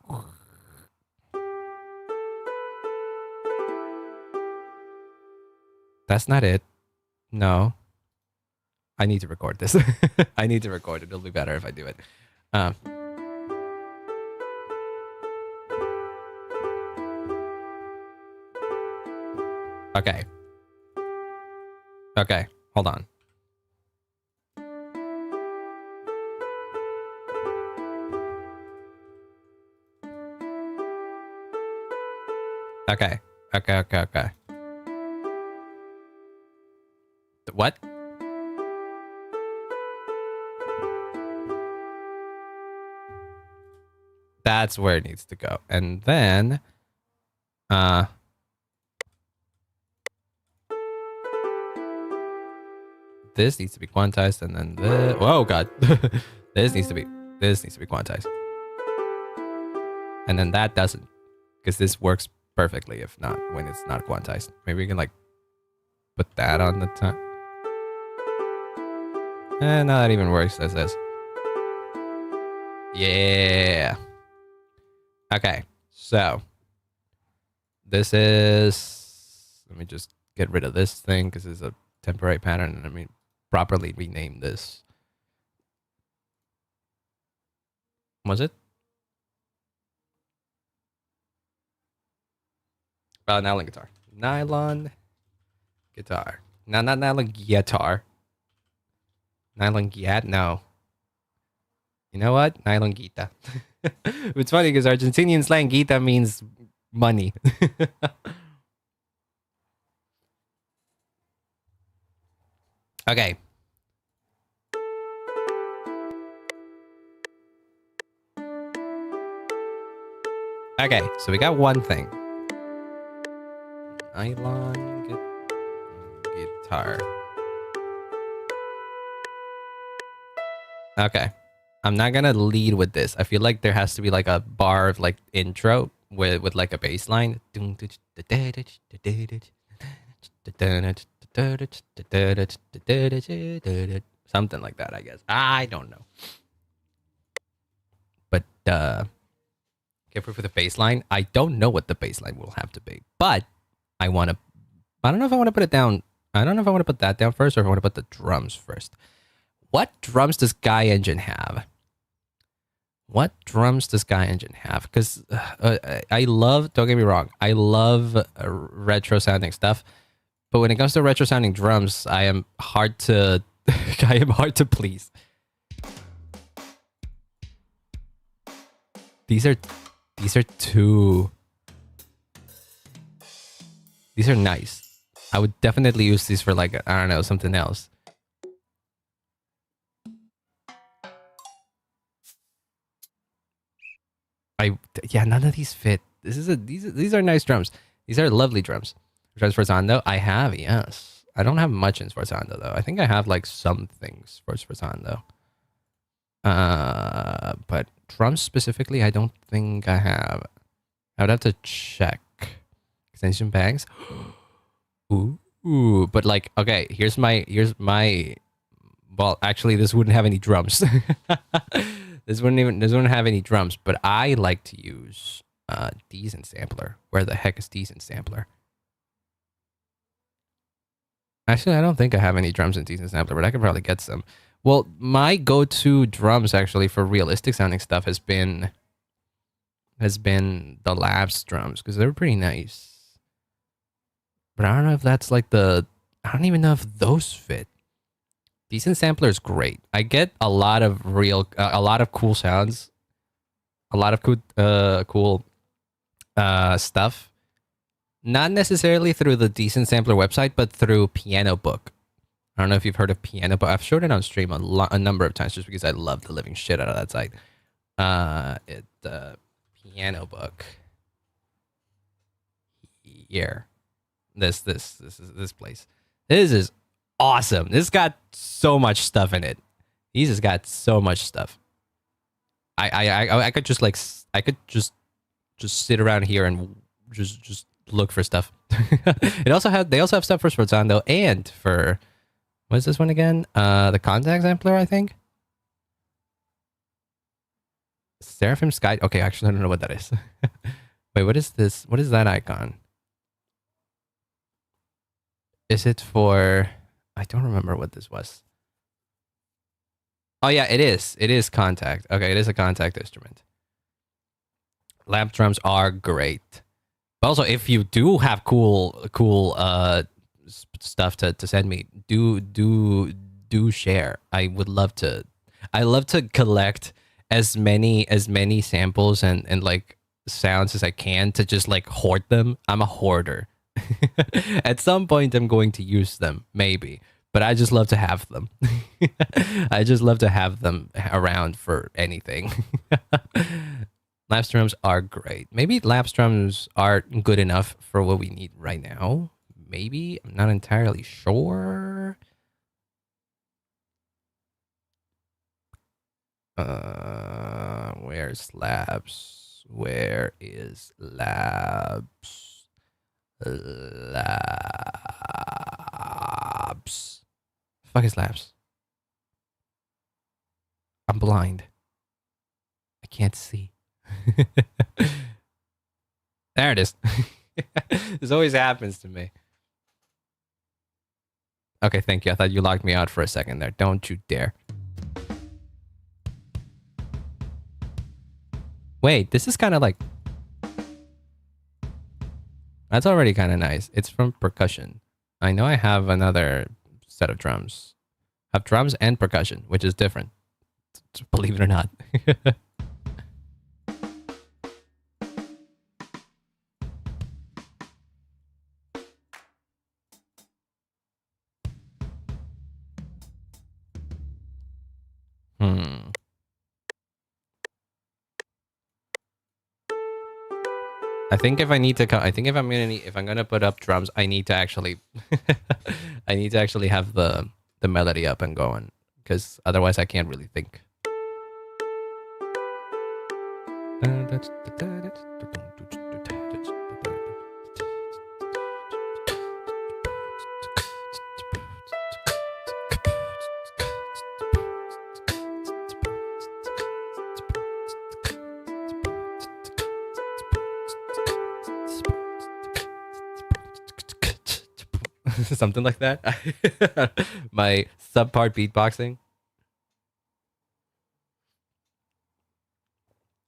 That's not it. No. I need to record this. I need to record it. It'll be better if I do it. Okay. Okay. Hold on. Okay. Okay. What? That's where it needs to go. And then this needs to be quantized, and then the whoa god. this needs to be quantized. And then that doesn't, because this works perfectly if not when it's not quantized. Maybe we can like put that on the top. No, that even works as this. Yeah. Okay, so this is, let me just get rid of this thing because it's a temporary pattern, and I mean properly rename this. Was it? Nylon guitar. Nylon guitar. No, not nylon guitar. Nylon giat? No. You know what? Nylon gita. It's funny because Argentinian slang gita means money. Okay. Okay, so we got one thing. Nylon guitar. Okay. I'm not gonna lead with this. I feel like there has to be like a bar of like intro with like a bass line. Something like that, I guess. I don't know. But careful for the bass line. I don't know what the bass line will have to be. But I don't know if I want to put it down. I don't know if I want to put that down first or if I want to put the drums first. What drums does Guy Engine have? What drums does Guy Engine have? Because I love, don't get me wrong, I love retro sounding stuff. But when it comes to retro sounding drums, I am hard to please. These are nice. I would definitely use these for like, I don't know, something else. Yeah, none of these fit. These are nice drums. These are lovely drums. Sforzando, I have, yes. I don't have much in Sforzando though. I think I have like some things for Sforzando. But drums specifically, I don't think I have. I would have to check. Extension bangs. Ooh, but like, okay, here's my well, actually this wouldn't have any drums. This wouldn't have any drums, but I like to use Decent Sampler. Where the heck is Decent Sampler? Actually, I don't think I have any drums in Decent Sampler, but I could probably get some. Well, my go-to drums actually for realistic sounding stuff has been the Labs drums because they're pretty nice. But I don't know if that's like I don't even know if those fit. Decent Sampler is great. I get a lot of cool sounds, a lot of cool stuff. Not necessarily through the Decent Sampler website, but through Piano Book. I don't know if you've heard of Piano Book. I've showed it on stream a number of times just because I love the living shit out of that site. Piano Book. Here, this place. This is awesome. This got so much stuff in it. He's just got so much stuff. I could just like just sit around here and just look for stuff. They also have stuff for Sforzando and for what is this one again? The Contact Sampler, I think. Seraphim Sky. Okay, actually I don't know what that is. Wait, what is this? What is that icon? Is it for? I don't remember what this was. Oh yeah, it is. It is contact. Okay, it is a contact instrument. Lap drums are great. But also, if you do have cool stuff to send me, do share. I would love to. I love to collect as many samples and like sounds as I can to just like hoard them. I'm a hoarder. At some point, I'm going to use them, maybe, but I just love to have them. I just love to have them around for anything. Lap drums are great. Maybe lap drums are good enough for what we need right now. Maybe. I'm not entirely sure. Where's labs? Where is labs? Labs. Fuck is labs? I'm blind. I can't see. There it is. This always happens to me. Okay, thank you. I thought you locked me out for a second there. Don't you dare. Wait, this is kind of like... That's already kind of nice. It's from percussion. I know I have another set of drums. I have drums and percussion, which is different. Believe it or not. I think if I need to, I think if I'm gonna put up drums, I need to actually, I need to actually have the melody up and going, because otherwise I can't really think. Something like that. My subpart beatboxing.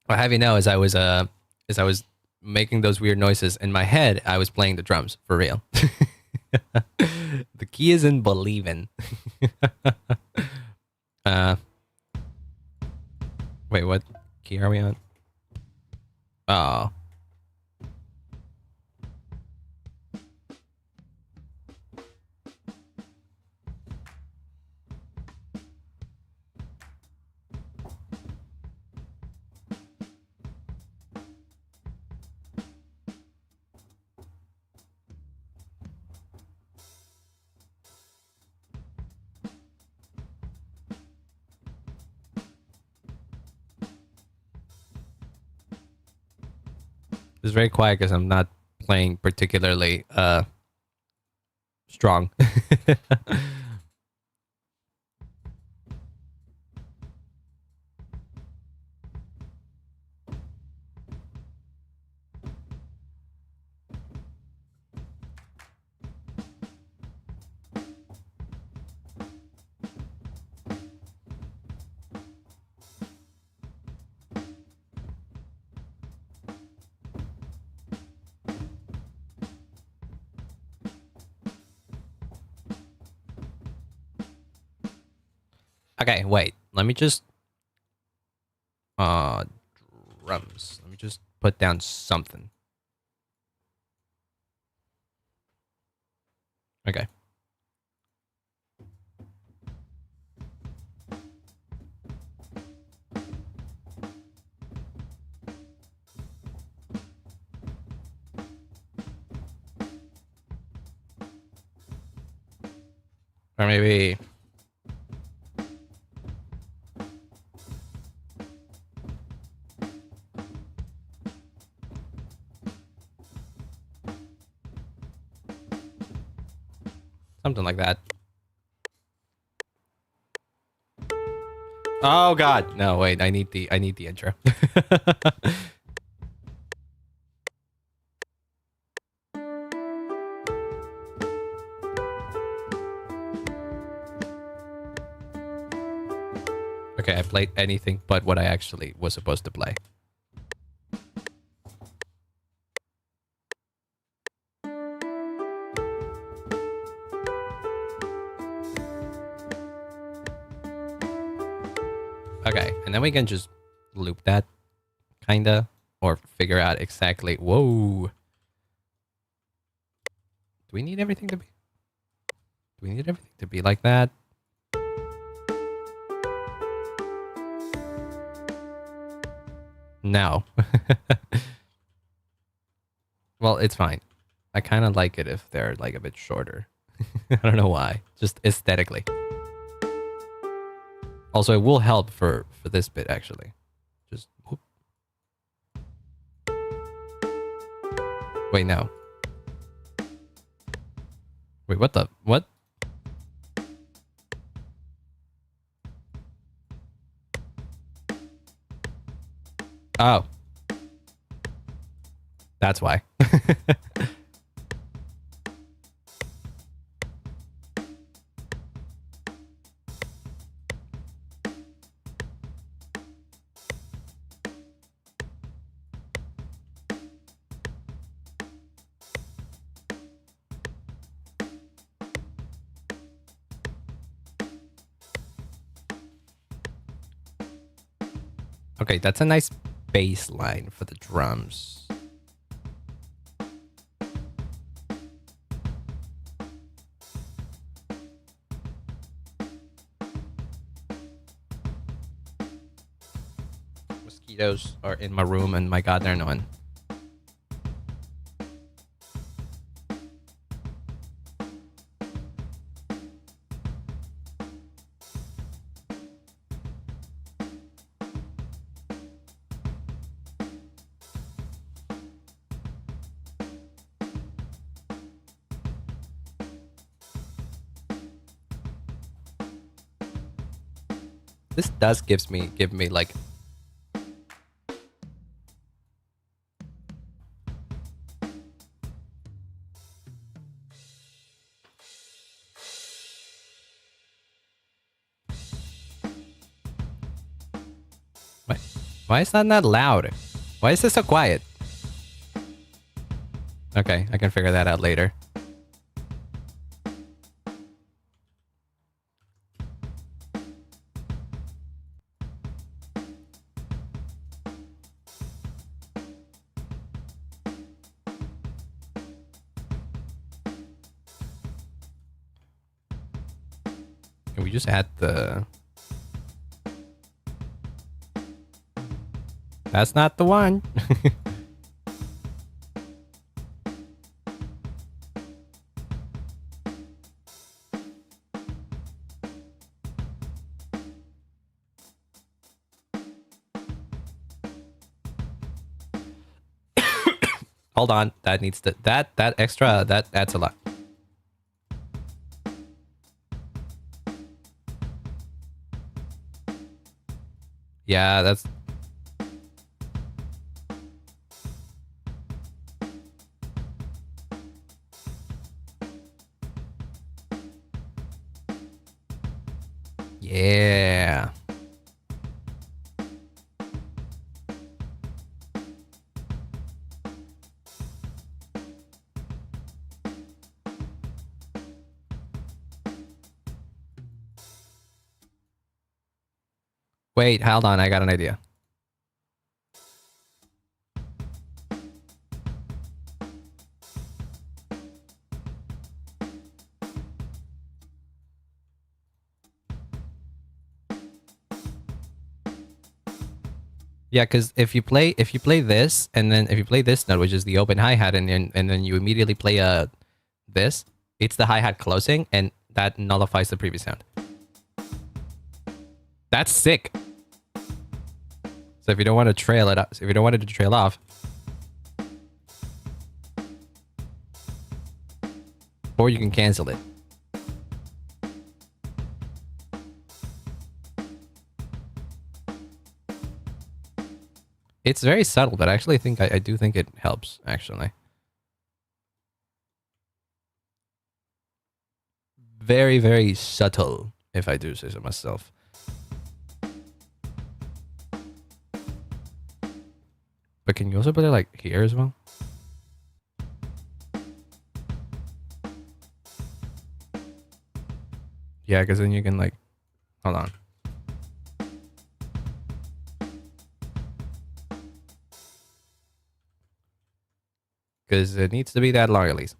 What have you know, as I was making those weird noises in my head, I was playing the drums for real. The key is in believing. Wait, what key are we on? Oh. It's very quiet because I'm not playing particularly strong. Okay, wait. Let me just drums. Let me just put down something. Okay. Or maybe something like that. Oh god. No, wait. I need the intro. Okay, I played anything but what I actually was supposed to play. Okay, and then we can just loop that, kinda, or figure out exactly. Whoa. Do we need everything to be? Do we need everything to be like that? No. Well, it's fine. I kind of like it if they're like a bit shorter. I don't know why. Just aesthetically. Also, it will help for this bit actually. Just whoop. Wait, no. Wait, what? Oh. That's why. Okay, that's a nice bass line for the drums. Mosquitoes are in my room, and my god, they're annoying. This does give me like why is that not loud? Why is this so quiet? Okay, I can figure that out later. Can we just add the... That's not the one. Hold on, that needs to that extra that adds a lot. Yeah, that's... Yeah. Wait, hold on, I got an idea. Yeah, because if you play this, and then if you play this note, which is the open hi-hat, and then you immediately play this, it's the hi-hat closing, and that nullifies the previous sound. That's sick. So if you don't want to trail it up, if you don't want it to trail off, or you can cancel it. It's very subtle, but I actually think I do think it helps, actually. Very, very subtle, if I do say so myself. But can you also put it like here as well? Yeah, because then you can like, hold on. Because it needs to be that long at least.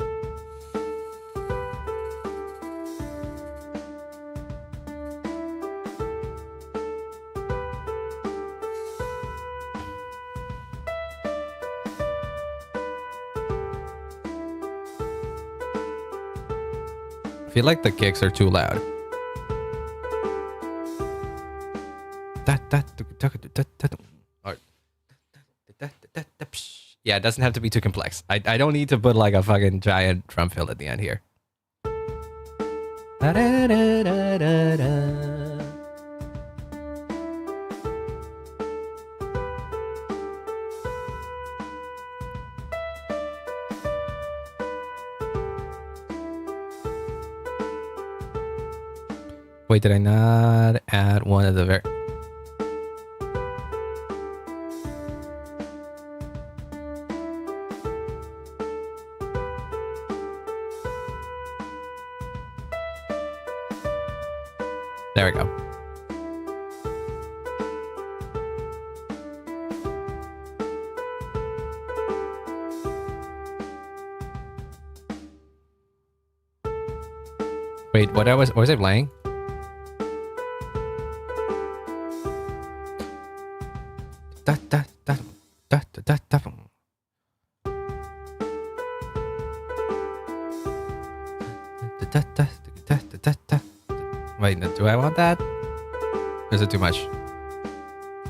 I feel like the kicks are too loud. Yeah, it doesn't have to be too complex. I don't need to put like a fucking giant drum fill at the end here. Wait, did I not add one of the very... There we go. Wait, what was I playing? Da, da, da, da, da, da, da. Da, da, da, da, da, da. Wait, do I want that? Or is it too much?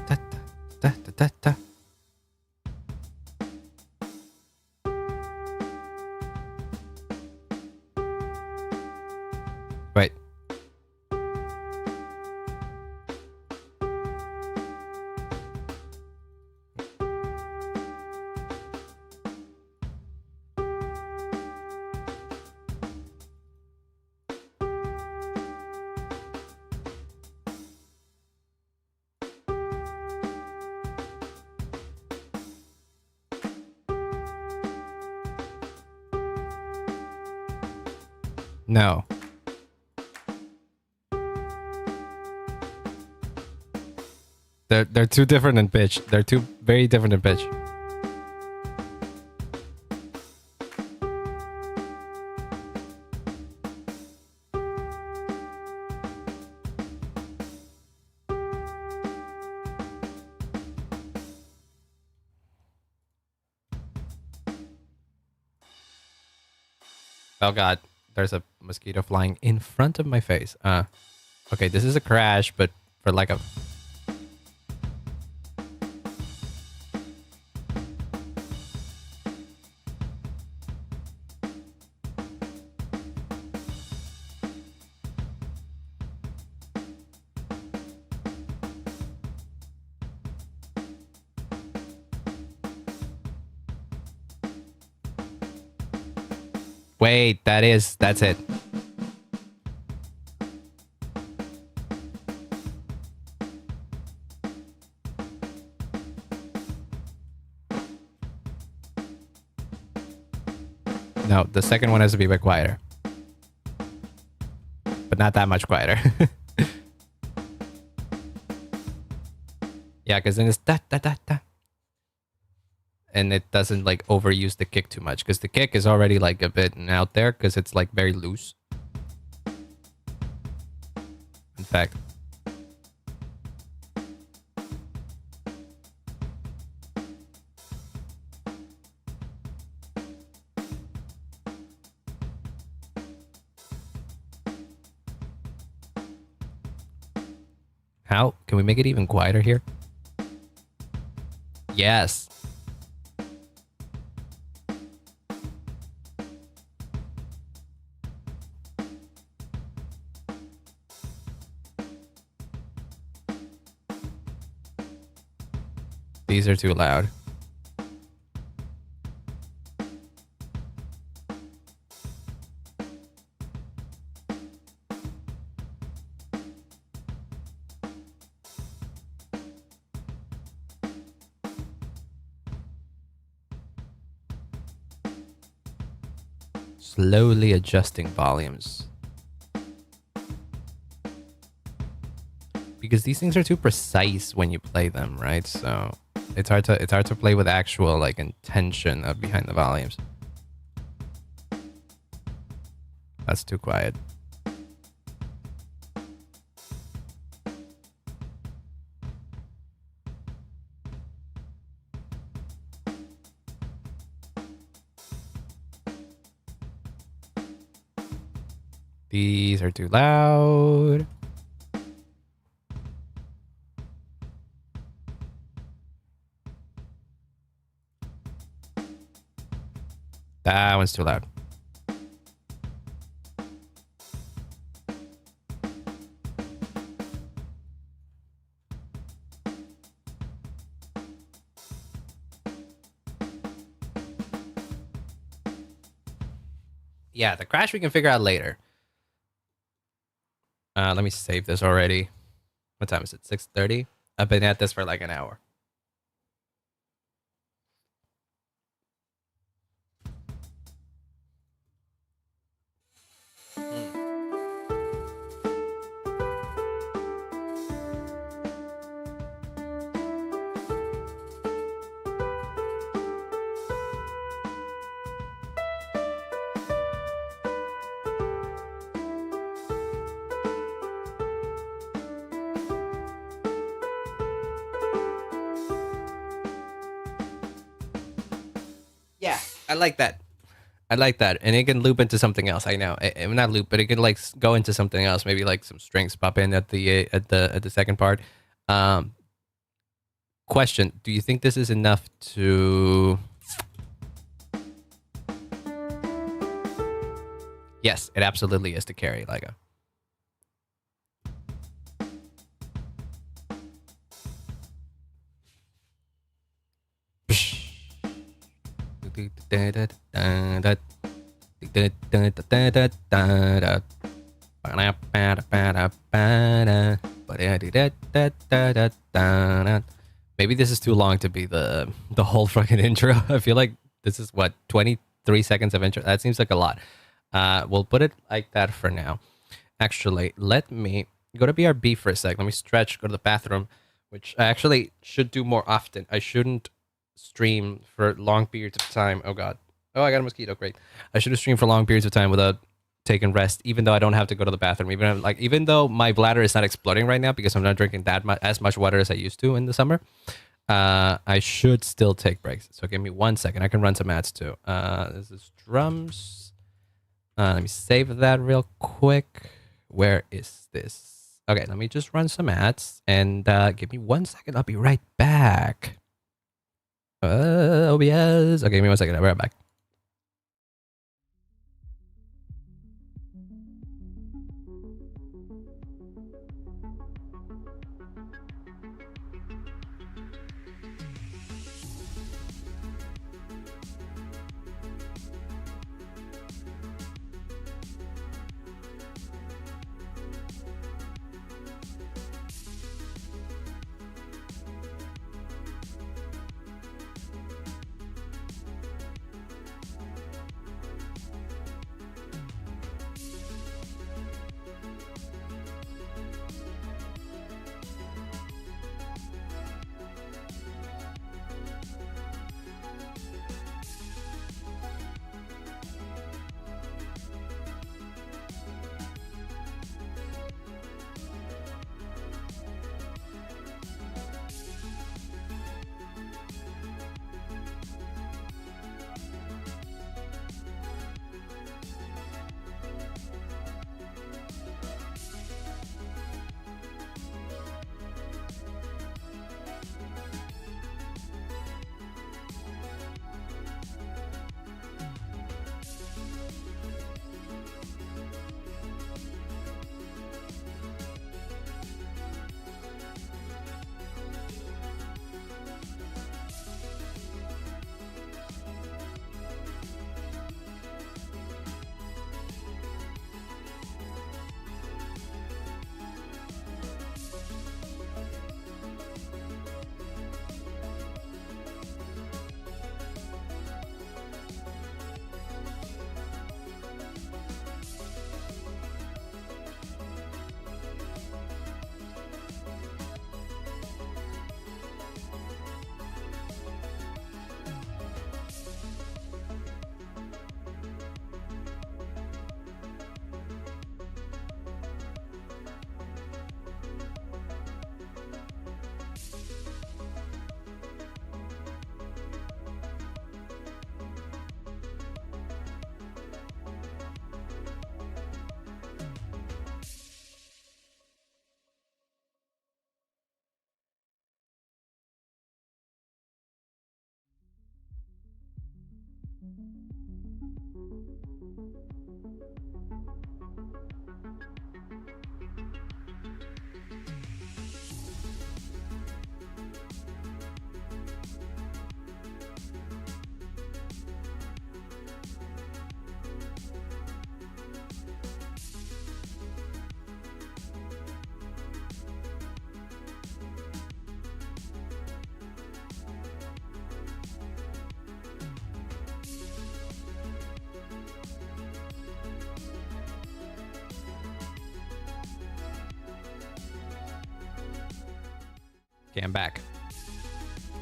Da, da, da, da, da. Wait. No. They're too different in pitch. They're two very different in pitch. Oh god, there's a mosquito flying in front of my face. Okay, this is a crash, but for like a... Wait, that's it. No, the second one has to be a bit quieter. But not that much quieter. Yeah, because then it's da da da da. And it doesn't like overuse the kick too much, because the kick is already like a bit out there because it's like very loose. In fact, how can we make it even quieter here? Yes. These are too loud. Slowly adjusting volumes. Because these things are too precise when you play them, right? So it's hard to play with actual like intention of behind the volumes. That's too quiet. These are too loud. That one's too loud. Yeah, the crash we can figure out later. Let me save this already. What time is it? 6:30? I've been at this for like an hour. Yeah, I like that. I like that, and it can loop into something else. I know, not loop, but it can like go into something else. Maybe like some strings pop in at the second part. Question: do you think this is enough to? Yes, it absolutely is to carry Lego. Maybe this is too long to be the whole fucking intro. I feel like this is what 23 seconds of intro. That seems like a lot. We'll put it like that for now. Actually, let me go to BRB for a sec. Let me stretch, go to the bathroom, which I actually should do more often. I shouldn't stream for long periods of time. Oh god. Oh, I got a mosquito. Great. I should have streamed for long periods of time without taking rest, even though I don't have to go to the bathroom. Even though my bladder is not exploding right now because I'm not drinking as much water as I used to in the summer. I should still take breaks. So give me 1 second. I can run some ads too. This is drums. Let me save that real quick. Where is this? Okay, let me just run some ads and give me 1 second. I'll be right back. OBS. Okay, give me 1 second. I'll be right back. Okay, I'm back.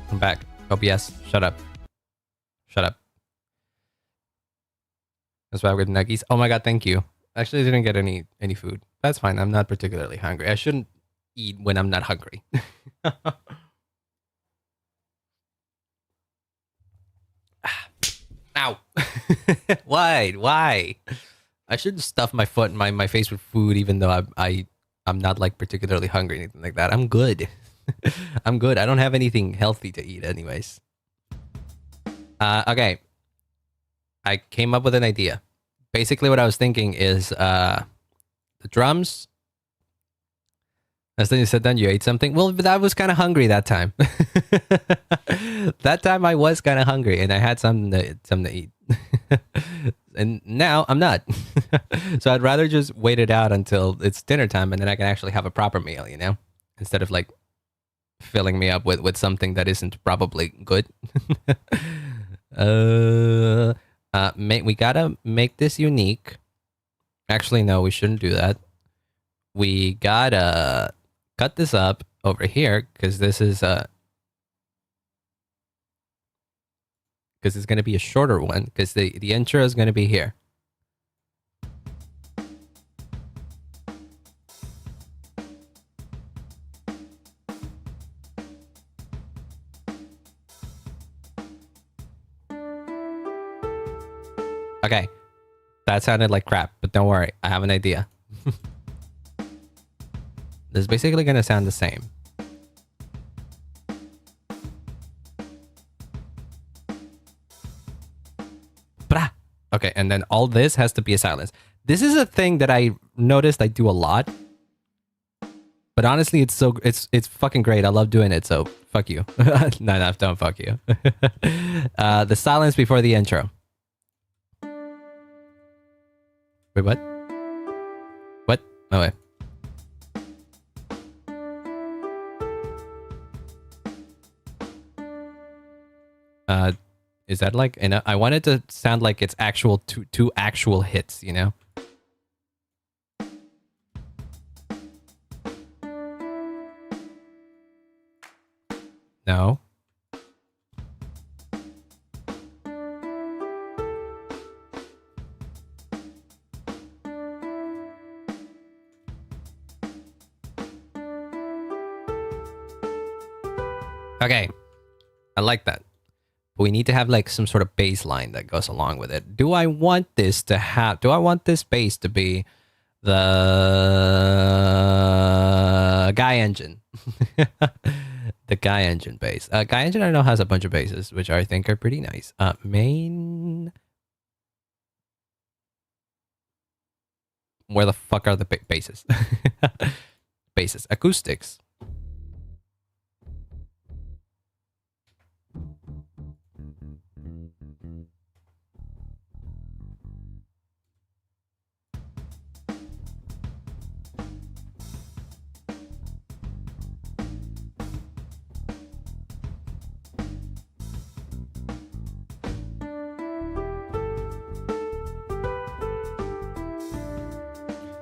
I'm back. OBS, shut up. Shut up. That's why I with nuggies. Oh my god, thank you. Actually, I didn't get any food. That's fine. I'm not particularly hungry. I shouldn't eat when I'm not hungry. Ow. Why? Why? I shouldn't stuff my foot and my face with food even though I'm not like particularly hungry or anything like that. I'm good. I'm good. I don't have anything healthy to eat anyways. Okay. I came up with an idea. Basically what I was thinking is the drums. As then you said then you ate something. Well, but I was kind of hungry that time. That time I was kind of hungry and I had something to eat. And now I'm not. So I'd rather just wait it out until it's dinner time and then I can actually have a proper meal, you know? Instead of like filling me up with something that isn't probably good. We gotta make this unique. Actually, no, we shouldn't do that. We gotta cut this up over here because this is because it's gonna be a shorter one because the intro is gonna be here. Okay, that sounded like crap, but don't worry, I have an idea. This is basically gonna sound the same. Blah. Okay, and then all this has to be a silence. This is a thing that I noticed I do a lot. But honestly, it's fucking great. I love doing it, so fuck you. No, don't fuck you. The silence before the intro. Wait, what? What? Oh, wait. Is that like... And I want it to sound like it's actual two actual hits, you know? No. Okay. I like that. But we need to have like some sort of bass line that goes along with it. Do I want this bass to be the Guy Engine? The Guy Engine bass. Guy Engine I know has a bunch of basses, which I think are pretty nice. Main... Where the fuck are the basses? Basses. Acoustics.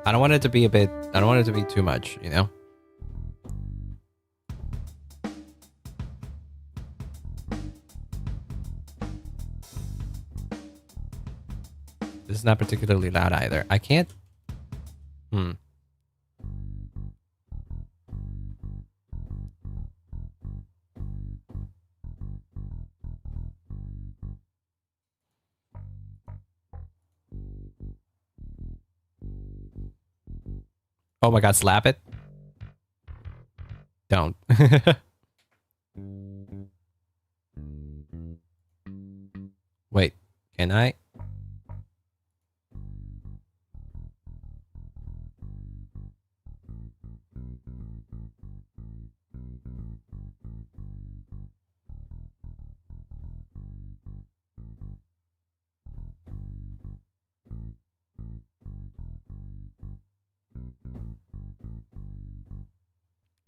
I don't want it to be too much, you know? This is not particularly loud either. I can't... Oh my god, slap it. Don't. Wait, can I?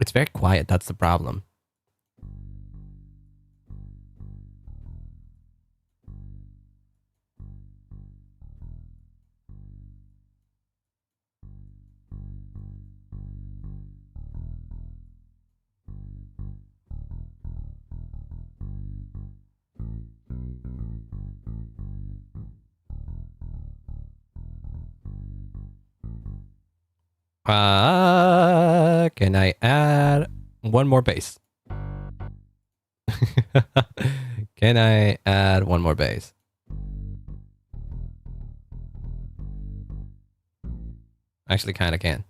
It's very quiet, that's the problem. Can I add one more bass? Can I add one more bass? Actually, kind of can.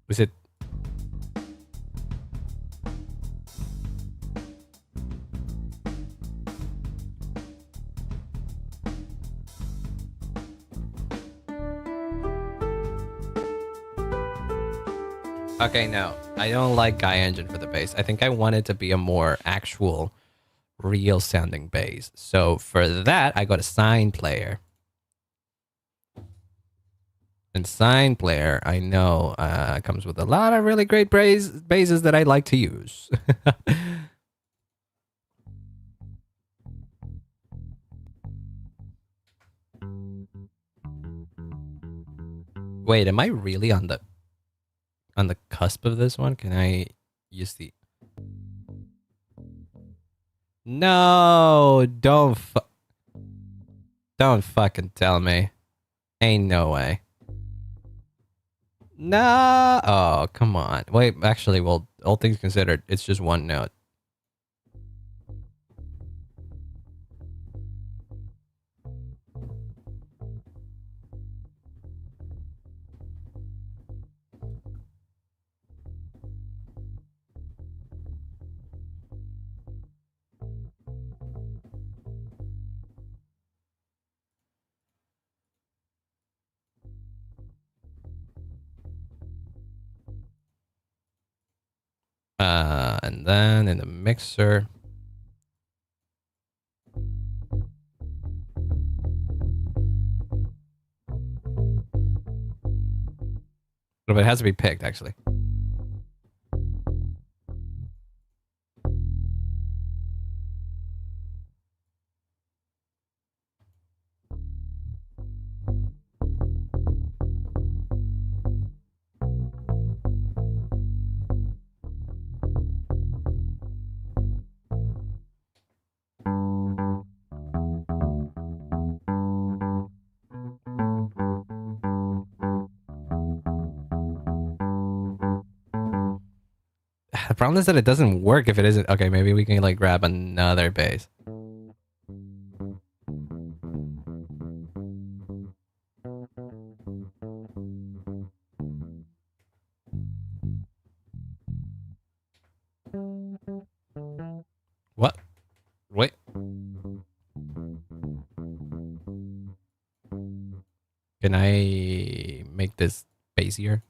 Is it? Okay, no. I don't like Guy Engine for the bass. I think I want it to be a more actual, real sounding bass. So for that, I got a Sign Player. And Sign Player, I know, comes with a lot of really great basses that I like to use. Wait, am I really on the cusp of this one? Can I use the... No, don't fucking tell me. Ain't no way. No. Oh, come on. Wait, actually, well, all things considered, it's just one note. And then in the mixer. But it has to be picked, actually. The problem is that it doesn't work if it isn't. Okay, maybe we can like grab another bass. What? Wait. Can I make this bassier?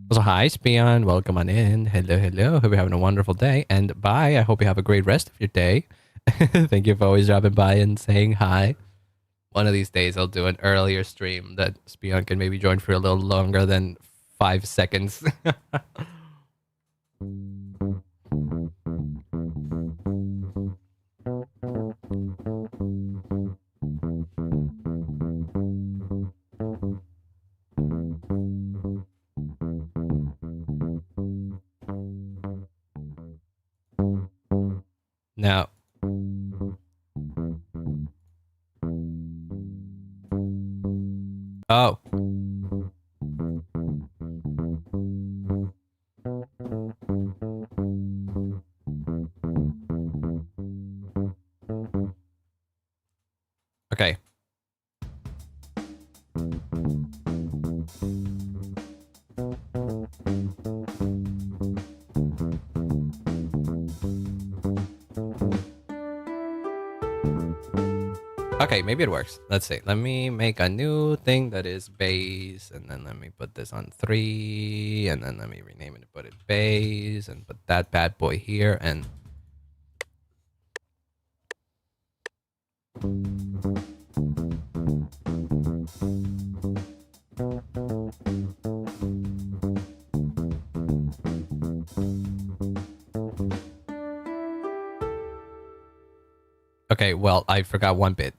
Also, hi, Spion. Welcome on in. Hello, hello. Hope you're having a wonderful day. And bye. I hope you have a great rest of your day. Thank you for always dropping by and saying hi. One of these days, I'll do an earlier stream that Spion can maybe join for a little longer than 5 seconds. Now, oh. Okay. Okay, maybe it works. Let's see. Let me make a new thing that is bass, and then let me put this on 3, and then let me rename it and put it bass, and put that bad boy here, and... Okay, well, I forgot one bit.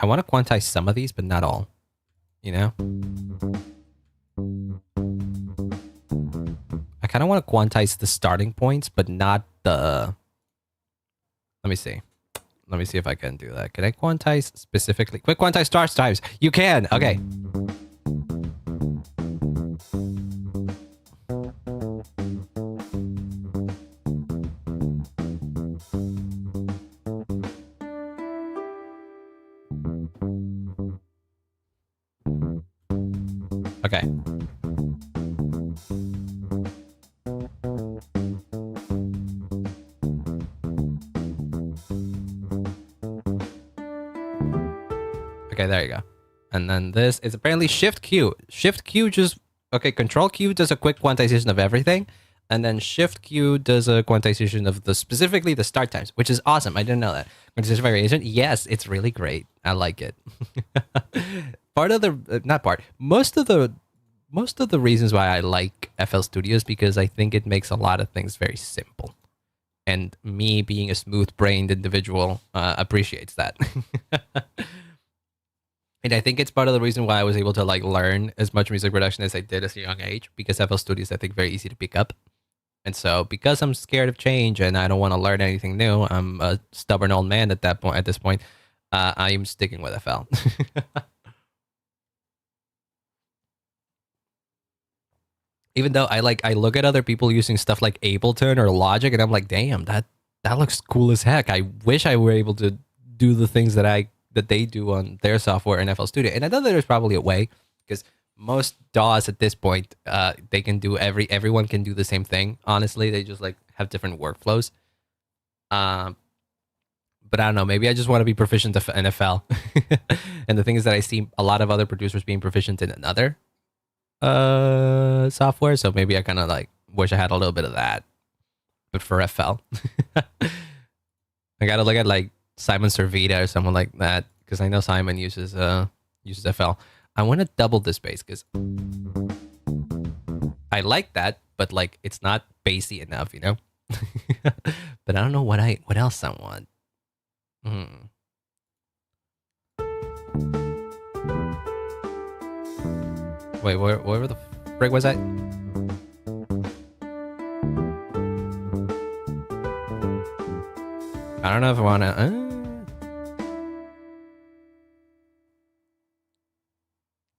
I want to quantize some of these, but not all. You know? I kind of want to quantize the starting points, but not the... Let me see. Let me see if I can do that. Can I quantize specifically? Quick quantize start times. You can. Okay. Okay. Okay, there you go. And then this is apparently Shift Q. Shift Q just... Okay, Control Q does a quick quantization of everything. And then Shift Q does a quantization of specifically the start times, which is awesome. I didn't know that. Quantization variation, yes, it's really great. I like it. Part of the... not part. Most of the reasons why I like FL Studio is because I think it makes a lot of things very simple. And me being a smooth-brained individual appreciates that. And I think it's part of the reason why I was able to like learn as much music production as I did at a young age, because FL Studio is, I think, very easy to pick up. And so because I'm scared of change and I don't want to learn anything new, I'm a stubborn old man at that point. At this point, I am sticking with FL. Even though I look at other people using stuff like Ableton or Logic, and I'm like, damn, that looks cool as heck. I wish I were able to do the things that they do on their software in FL Studio. And I know that there's probably a way, because most DAWs at this point, they can do everyone can do the same thing. Honestly, they just like have different workflows. But I don't know. Maybe I just want to be proficient in FL. And the thing is that I see a lot of other producers being proficient in another software. So maybe I kind of like wish I had a little bit of that, but for FL. I gotta look at like Simon Servita or someone like that, because I know Simon uses FL. I want to double this bass because I like that, but like it's not bassy enough, you know. But I don't know what else I want. Wait, where the frig was that? I don't know if I want to...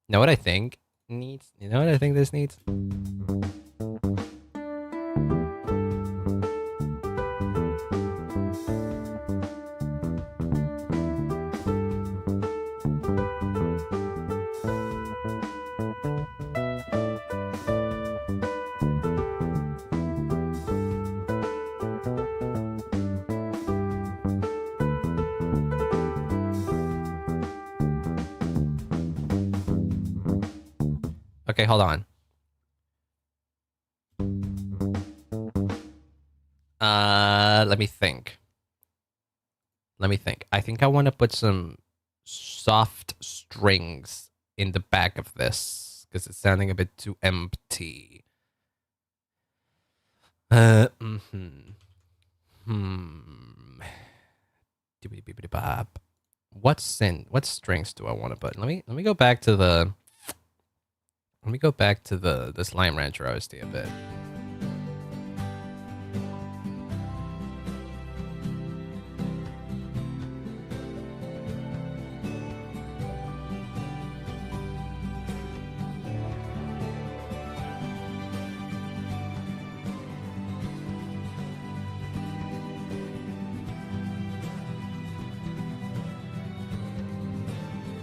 know what I think needs? You know what I think this needs? Okay, hold on. Let me think. I think I want to put some soft strings in the back of this because it's sounding a bit too empty. What strings do I want to put? Let me go back to the Slime Rancher OST a bit.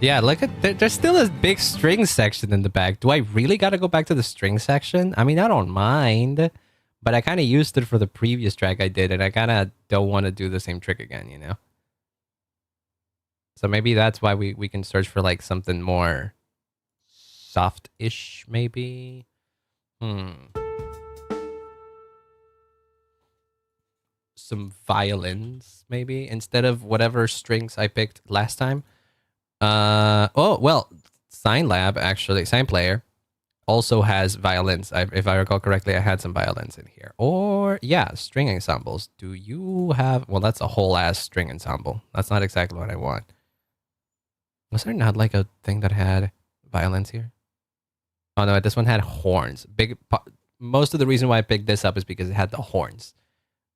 Yeah, look at there's still a big string section in the back. Do I really got to go back to the string section? I mean, I don't mind, but I kind of used it for the previous track I did, and I kind of don't want to do the same trick again, you know? So maybe that's why we can search for like something more soft-ish, maybe? Some violins, maybe, instead of whatever strings I picked last time. Oh, well, Sign Player also has violins. If I recall correctly, I had some violins in here. Or, yeah, string ensembles. Do you have... Well, that's a whole ass string ensemble. That's not exactly what I want. Was there not like a thing that had violins here? Oh no, this one had horns. Most of the reason why I picked this up is because it had the horns.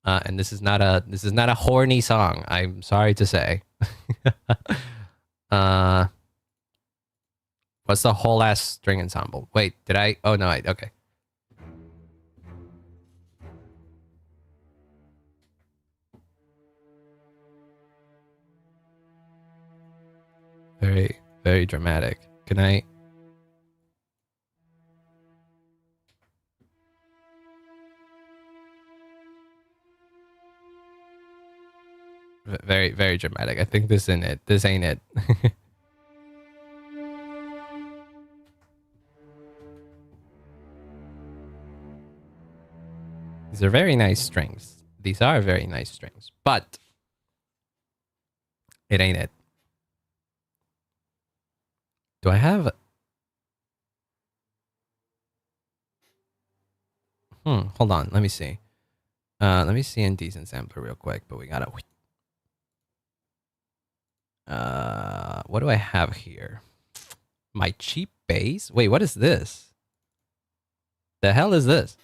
And this is not a horny song. I'm sorry to say. uh, what's the whole ass string ensemble? Wait, did I? Oh no, okay. Very, very dramatic. Can I? Very, very dramatic. I think this ain't it. This ain't it. These are very nice strings. These are very nice strings, but it ain't it. Do I have? Hold on. Let me see. Let me see in decent sampler real quick. But we gotta. What do I have here? My cheap bass? Wait, what is this? The hell is this?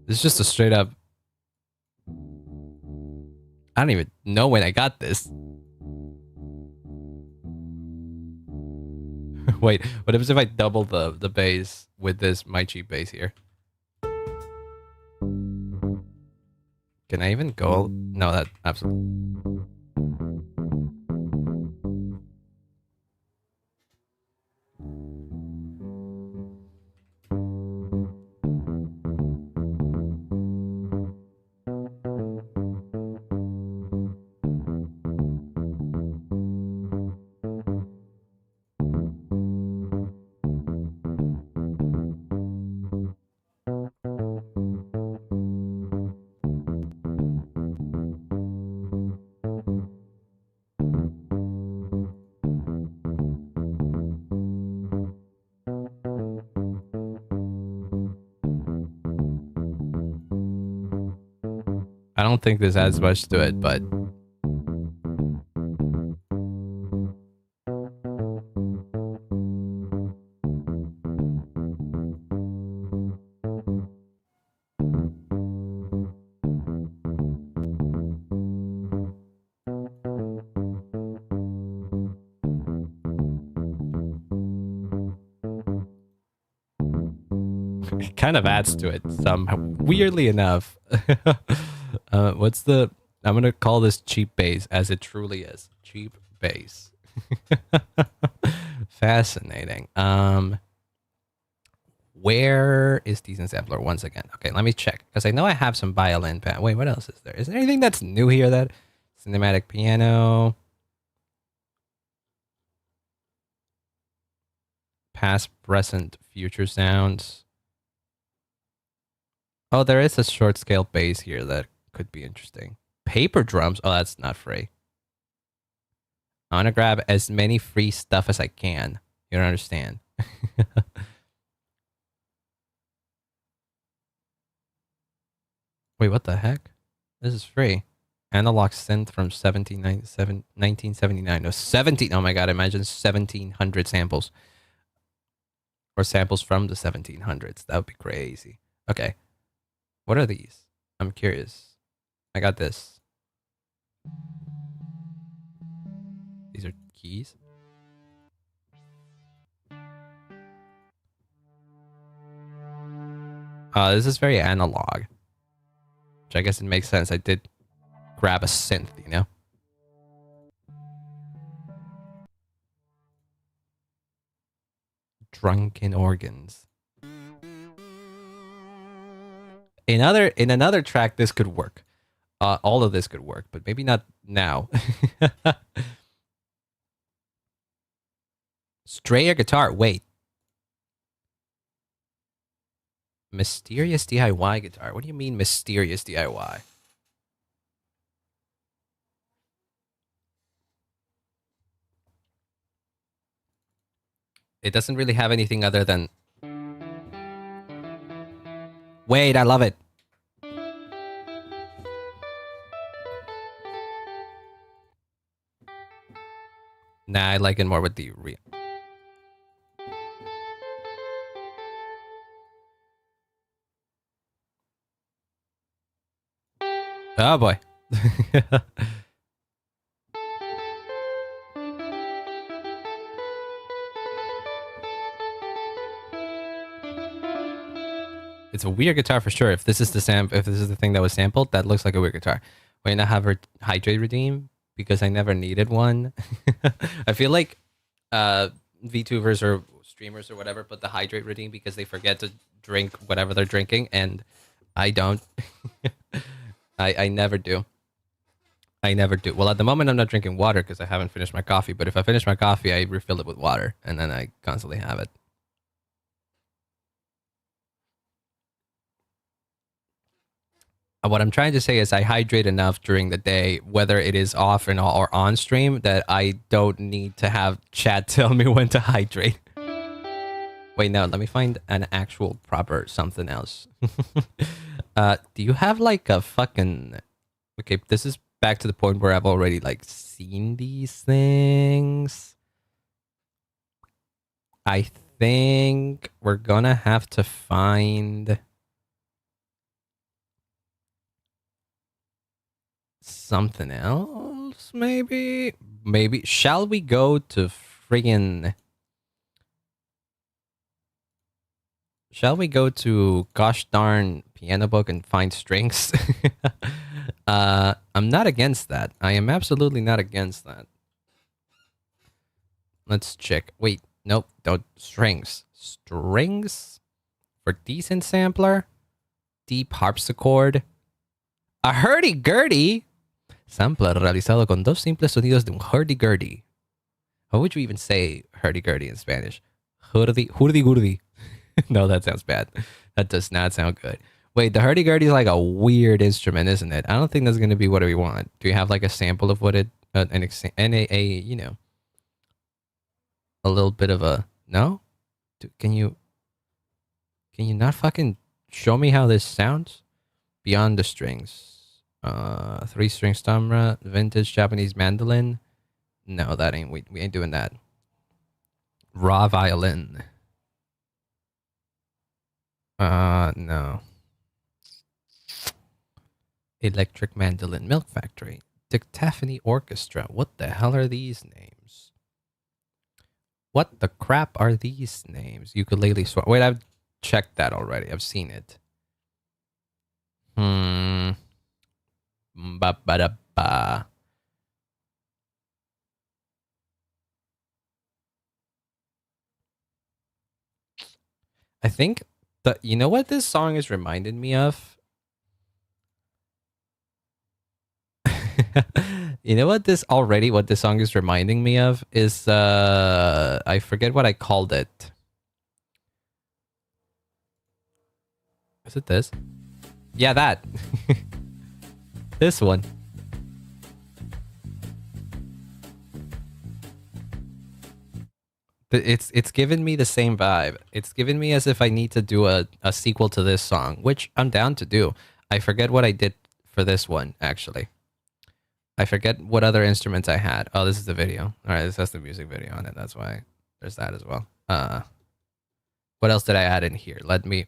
This is just a straight up. I don't even know when I got this. Wait, what happens if I double the bass with this my cheap bass here? Can I even go? No, that absolutely. I don't think this adds much to it, but it kind of adds to it somehow. Weirdly enough. What's the? I'm gonna call this cheap bass as it truly is. Cheap bass. Fascinating. Where is decent sampler once again? Okay, let me check because I know I have some violin pad. Wait, what else is there? Is there anything that's new here? That cinematic piano, past, present, future sounds. Oh, there is a short scale bass here that could be interesting. Paper drums. Oh, that's not free. I want to grab as many free stuff as I can. You don't understand. Wait, what the heck? This is free. Analog synth from 1979. No, 17. Oh my god, imagine 1700 samples. Or samples from the 1700s. That would be crazy. Okay. What are these? I'm curious. I got this. These are keys. This is very analog. Which I guess it makes sense. I did grab a synth, you know? Drunken organs. In another track, this could work. All of this could work, but maybe not now. Stray air guitar. Wait. Mysterious DIY guitar. What do you mean mysterious DIY? It doesn't really have anything other than... Wait, I love it. Nah, I like it more with the real. Oh boy. It's a weird guitar for sure. If this is the if this is the thing that was sampled, that looks like a weird guitar. Wait, I have a hydrate redeem because I never needed one. I feel like VTubers or streamers or whatever put the hydrate redeem because they forget to drink whatever they're drinking, and I don't. I never do. I never do. Well, at the moment, I'm not drinking water because I haven't finished my coffee. But if I finish my coffee, I refill it with water, and then I constantly have it. What I'm trying to say is I hydrate enough during the day, whether it is off and or on stream, that I don't need to have chat tell me when to hydrate. Wait, no, let me find an actual proper something else. Do you have like a fucking... Okay, this is back to the point where I've already like seen these things. I think we're gonna have to find... something else, maybe? Maybe. Shall we go to friggin... Shall we go to gosh darn piano book and find strings? I'm not against that. I am absolutely not against that. Let's check. Wait, nope, don't. Strings. Strings? For decent sampler? Deep harpsichord? A hurdy-gurdy? Sampler realizado con dos simples sonidos de un hurdy-gurdy. How would you even say hurdy-gurdy in Spanish? Hurdy-gurdy. No, that sounds bad. That does not sound good. Wait, the hurdy-gurdy is like a weird instrument, isn't it? I don't think that's going to be what we want. Do you have like a sample of what it... you know... A little bit of a... No? Can you not fucking show me how this sounds? Beyond the strings. 3-string stamra, vintage Japanese mandolin. No, that ain't... We ain't doing that. Raw violin. No. Electric mandolin, milk factory. Dictaphony orchestra. What the hell are these names? What the crap are these names? Ukulele swap. Wait, I've checked that already. I've seen it. Ba-ba-da-ba. I think that... You know what this song is reminded me of? You know what this song is reminding me of is I forget what I called it. Is it this? Yeah, that. This one. It's given me the same vibe. It's given me as if I need to do a sequel to this song, which I'm down to do. I forget what I did for this one, actually. I forget what other instruments I had. Oh, this is the video. All right, this has the music video on it. That's why there's that as well. What else did I add in here? Let me...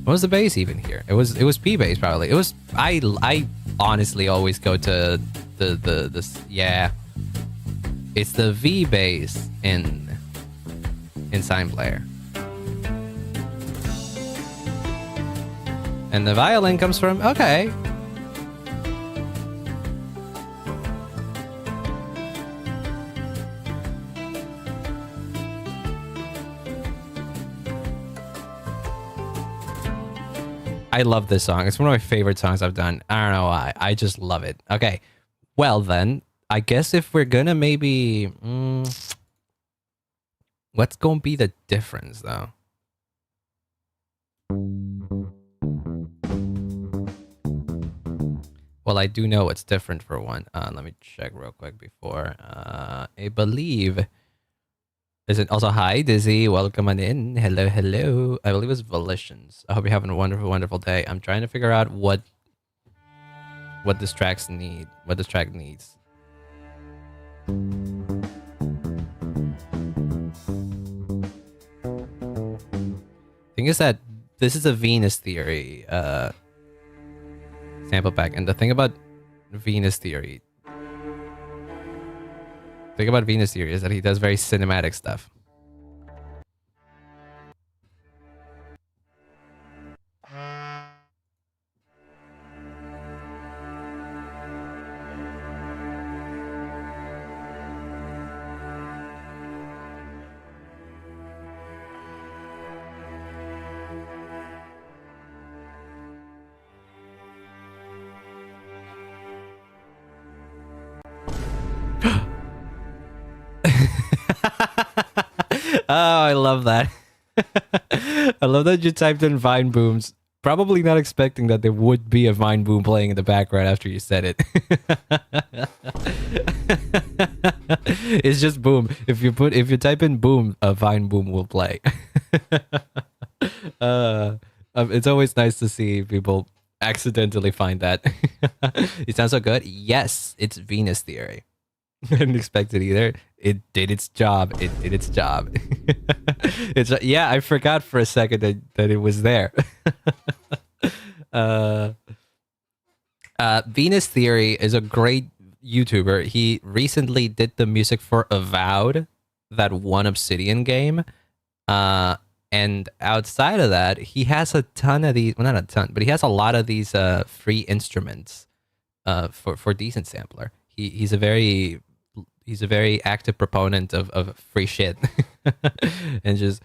What was the bass even here? It was P bass probably. It was... I honestly always go to the yeah. It's the V bass in Sign Player. And the violin comes from... Okay. I love this song. It's one of my favorite songs I've done. I don't know why. I just love it. Okay. Well, then, I guess if we're gonna maybe... what's gonna be the difference, though? Well, I do know what's different for one. Let me check real quick before. I believe Is it also hi Dizzy? Welcome on in. Hello, hello. I believe it's Volitions. I hope you're having a wonderful, wonderful day. I'm trying to figure out what this tracks need. What this track needs. Thing is that this is a Venus Theory sample pack, and the thing about Venus Theory is that he does very cinematic stuff. Oh, I love that. I love that you typed in Vine Booms. Probably not expecting that there would be a Vine Boom playing in the background after you said it. It's just boom. If you type in boom, a Vine Boom will play. It's always nice to see people accidentally find that. It sounds so good. Yes, it's Venus Theory. I didn't expect it either. It did its job. Yeah, I forgot for a second that it was there. Venus Theory is a great YouTuber. He recently did the music for Avowed, that one Obsidian game. And outside of that, he has a ton of these. Well, not a ton, but he has a lot of these free instruments for Decent Sampler. He's a very active proponent of free shit and just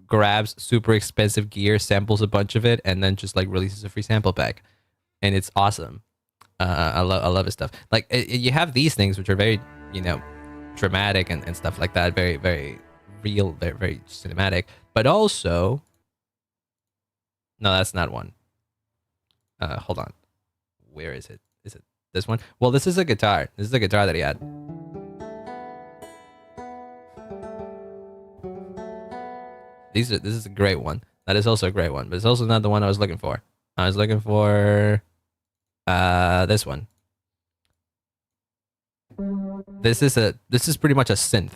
grabs super expensive gear, samples a bunch of it, and then just like releases a free sample pack, and it's awesome. I love his stuff. Like you have these things which are very dramatic and stuff like that, very very real, very very cinematic, but also no, that's not one. Hold on, where is it? Is it this one? Well, this is a guitar. This is a guitar that he had. This is a great one. That is also a great one, but it's also not the one I was looking for. I was looking for this one. This is pretty much a synth.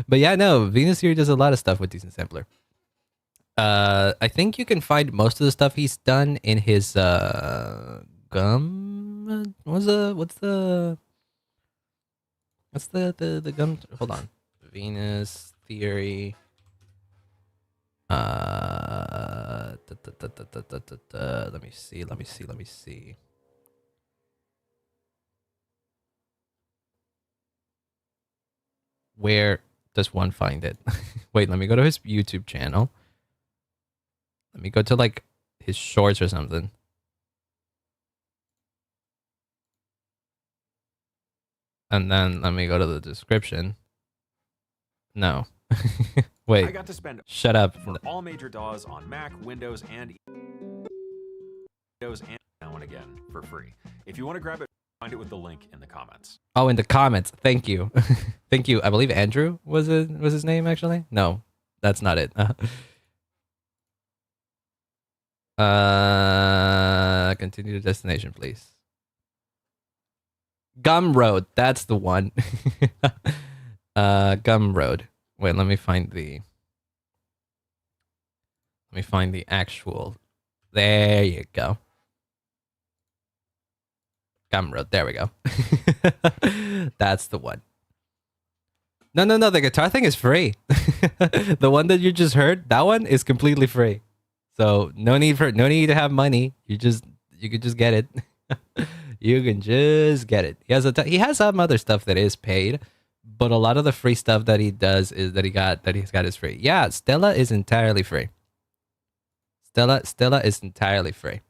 But yeah, no, Venus Theory does a lot of stuff with Decent Sampler. I think you can find most of the stuff he's done in his gum. What's the gum? Hold on, Venus Theory. Let me see. Where does one find it? Wait, let me go to his YouTube channel. Let me go to like his shorts or something. And then let me go to the description. No. Wait. I got to spend shut up. For all major DAWs on Mac, Windows, and now and again for free. If you want to grab it, find it with the link in the comments. Oh, in the comments. Thank you. Thank you. I believe Andrew was his name actually? No. That's not it. Continue to destination, please. Gumroad, that's the one. Gumroad. Wait, let me find the actual. There you go. Gumroad. There we go. That's the one. No, the guitar thing is free. The one that you just heard, that one is completely free. So no need to have money. You could just get it. You can just get it. He has some other stuff that is paid, but a lot of the free stuff that he does is that he's got is free. Yeah, Stella is entirely free. Stella is entirely free.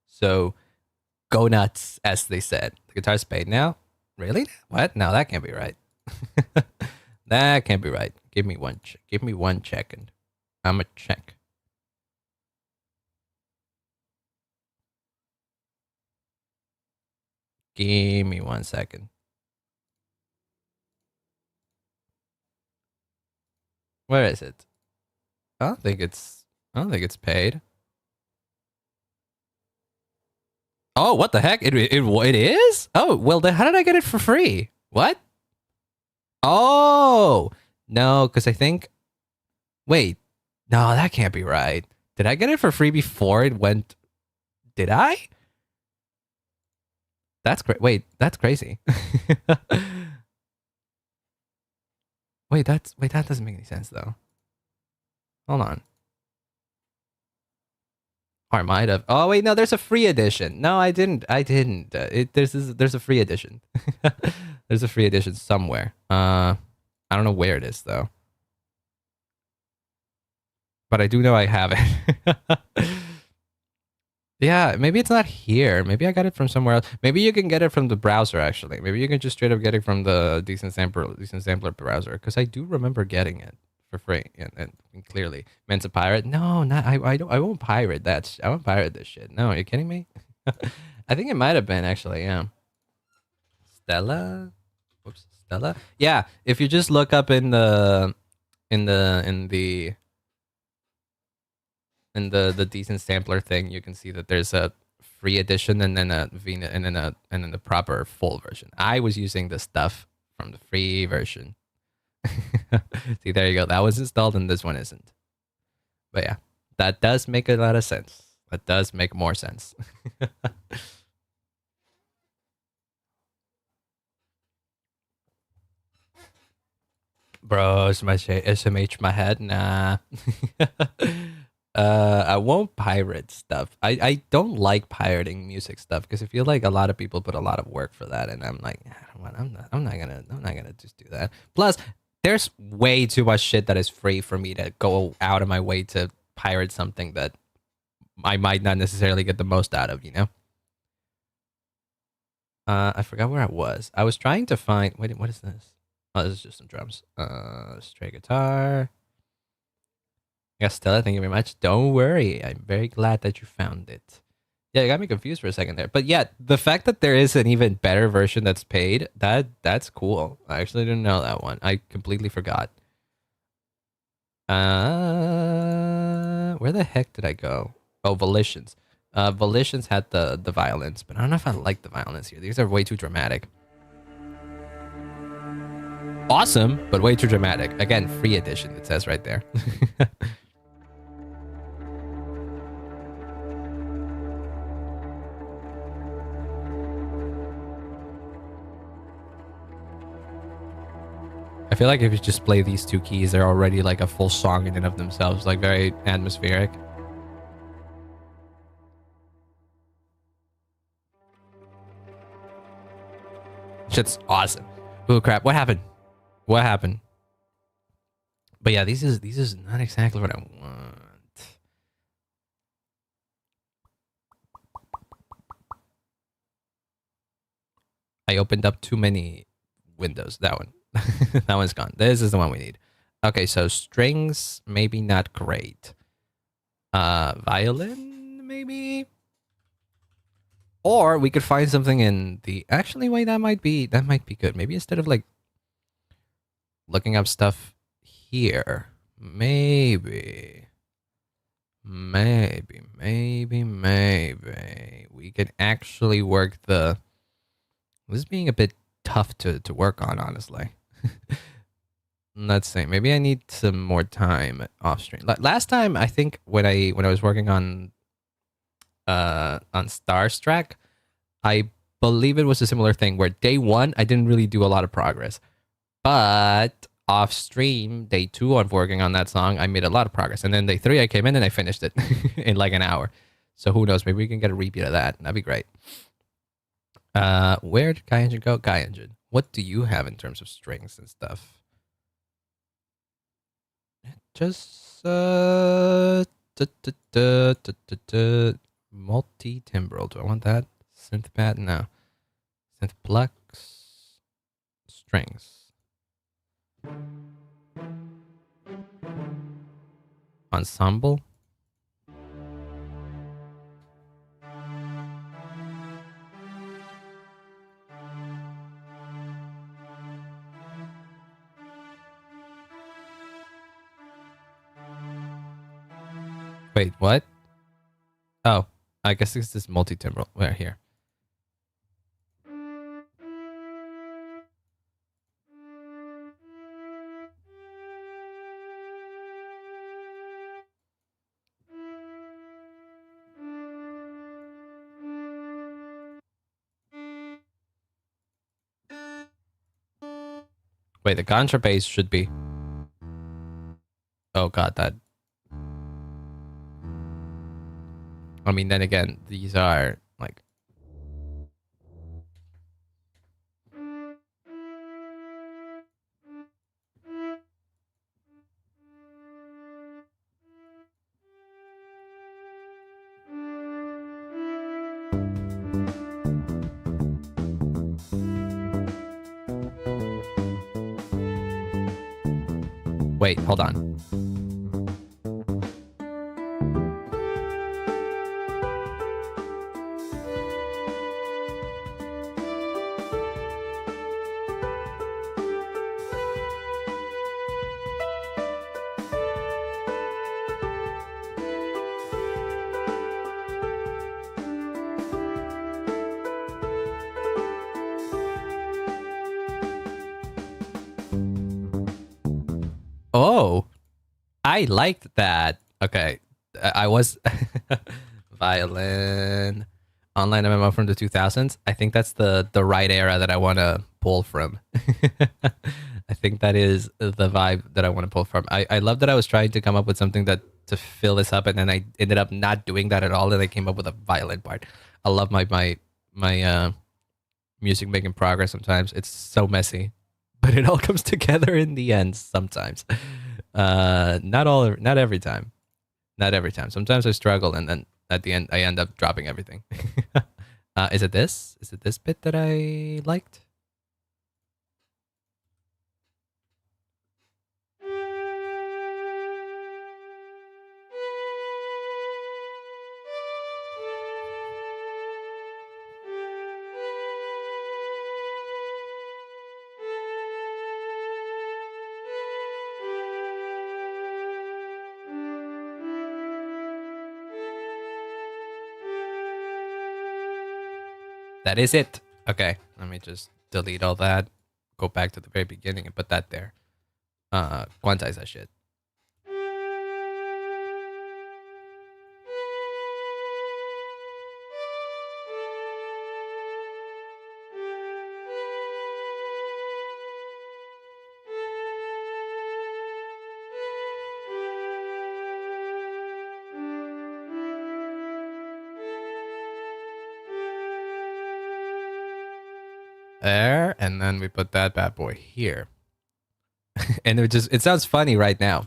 So go nuts, as they said. The guitar's paid now. Really? What? No, that can't be right. That can't be right. Give me one. Give me 1 second. I'm a check. Give me 1 second. Where is it? I don't think it's. I don't think it's paid. Oh, what the heck? It is? Oh, well, then how did I get it for free? What? Oh, no, because I think. Wait, no, that can't be right. Did I get it for free before it went? Did I? That's great. Wait, that's crazy. wait, that doesn't make any sense though. Hold on. Or I might have. Oh wait, no, there's a free edition. No, I didn't. There's a free edition. there's a free edition somewhere. I don't know where it is though. But I do know I have it. Yeah, maybe it's not here. Maybe I got it from somewhere else. Maybe you can get it from the browser actually. Maybe you can just straight up get it from the decent sampler browser. Because I do remember getting it for free and clearly meant to pirate. No, not I won't pirate that. I won't pirate this shit. No, are you kidding me? I think it might have been actually. Yeah. Stella. Whoops, Stella. Yeah, if you just look up in the the decent sampler thing, you can see that there's a free edition and then a and then the proper full version. I was using the stuff from the free version. See, there you go. That was installed and this one isn't. But yeah, that does make a lot of sense. That does make more sense. Bro, SMH my head? Nah. I won't pirate stuff. I don't like pirating music stuff because I feel like a lot of people put a lot of work for that, and I'm like, I'm not gonna just do that. Plus, there's way too much shit that is free for me to go out of my way to pirate something that I might not necessarily get the most out of, you know? I forgot where I was. I was trying to find. Wait, what is this? Oh, this is just some drums. Stray guitar. Yes, Stella, thank you very much. Don't worry. I'm very glad that you found it. Yeah, you got me confused for a second there. But yeah, the fact that there is an even better version that's paid, that's cool. I actually didn't know that one. I completely forgot. Where the heck did I go? Oh, Volitions. Volitions had the violins, but I don't know if I like the violins here. These are way too dramatic. Awesome, but way too dramatic. Again, free edition, it says right there. I feel like if you just play these two keys, they're already like a full song in and of themselves, like very atmospheric. Shit's awesome. Oh crap, what happened? What happened? But yeah, this is not exactly what I want. I opened up too many windows. That one. That one's gone. This is the one we need. Okay, so strings, maybe not great. Violin, maybe? Or we could find something in the... Actually, wait, that might be good. Maybe instead of like looking up stuff here, maybe we can actually work the... This is being a bit tough to work on, honestly. Let's see. Maybe I need some more time off stream. Last time, I think when I was working on Starstruck, I believe it was a similar thing where day one I didn't really do a lot of progress, but off stream day two of working on that song I made a lot of progress, and then day three I came in and I finished it in like an hour. So who knows? Maybe we can get a repeat of that. That'd be great. Where did Kai Engine go? Kai Engine. What do you have in terms of strings and stuff? Just multi-timbral. Do I want that? Synth pad? No. Synth plucks. Strings. Ensemble? Wait, what? Oh, I guess this is multi-timbral. Where here? Wait, the contra bass should be. Oh god, that. I mean, then again, these are like. Wait, hold on. Oh, I liked that. Okay, I was violin online MMO from the 2000s. I think that's the right era that I want to pull from. I think that is the vibe that I want to pull from. I love that I was trying to come up with something that to fill this up, and then I ended up not doing that at all, and I came up with a violin part. I love my music making progress. Sometimes it's so messy, but it all comes together in the end. Sometimes, not every time, not every time. Sometimes I struggle, and then at the end I end up dropping everything. Is it this? Is it this bit that I liked? That is it. Okay, let me just delete all that. Go back to the very beginning and put that there. Quantize that shit. There, and then we put that bad boy here. And it sounds funny right now.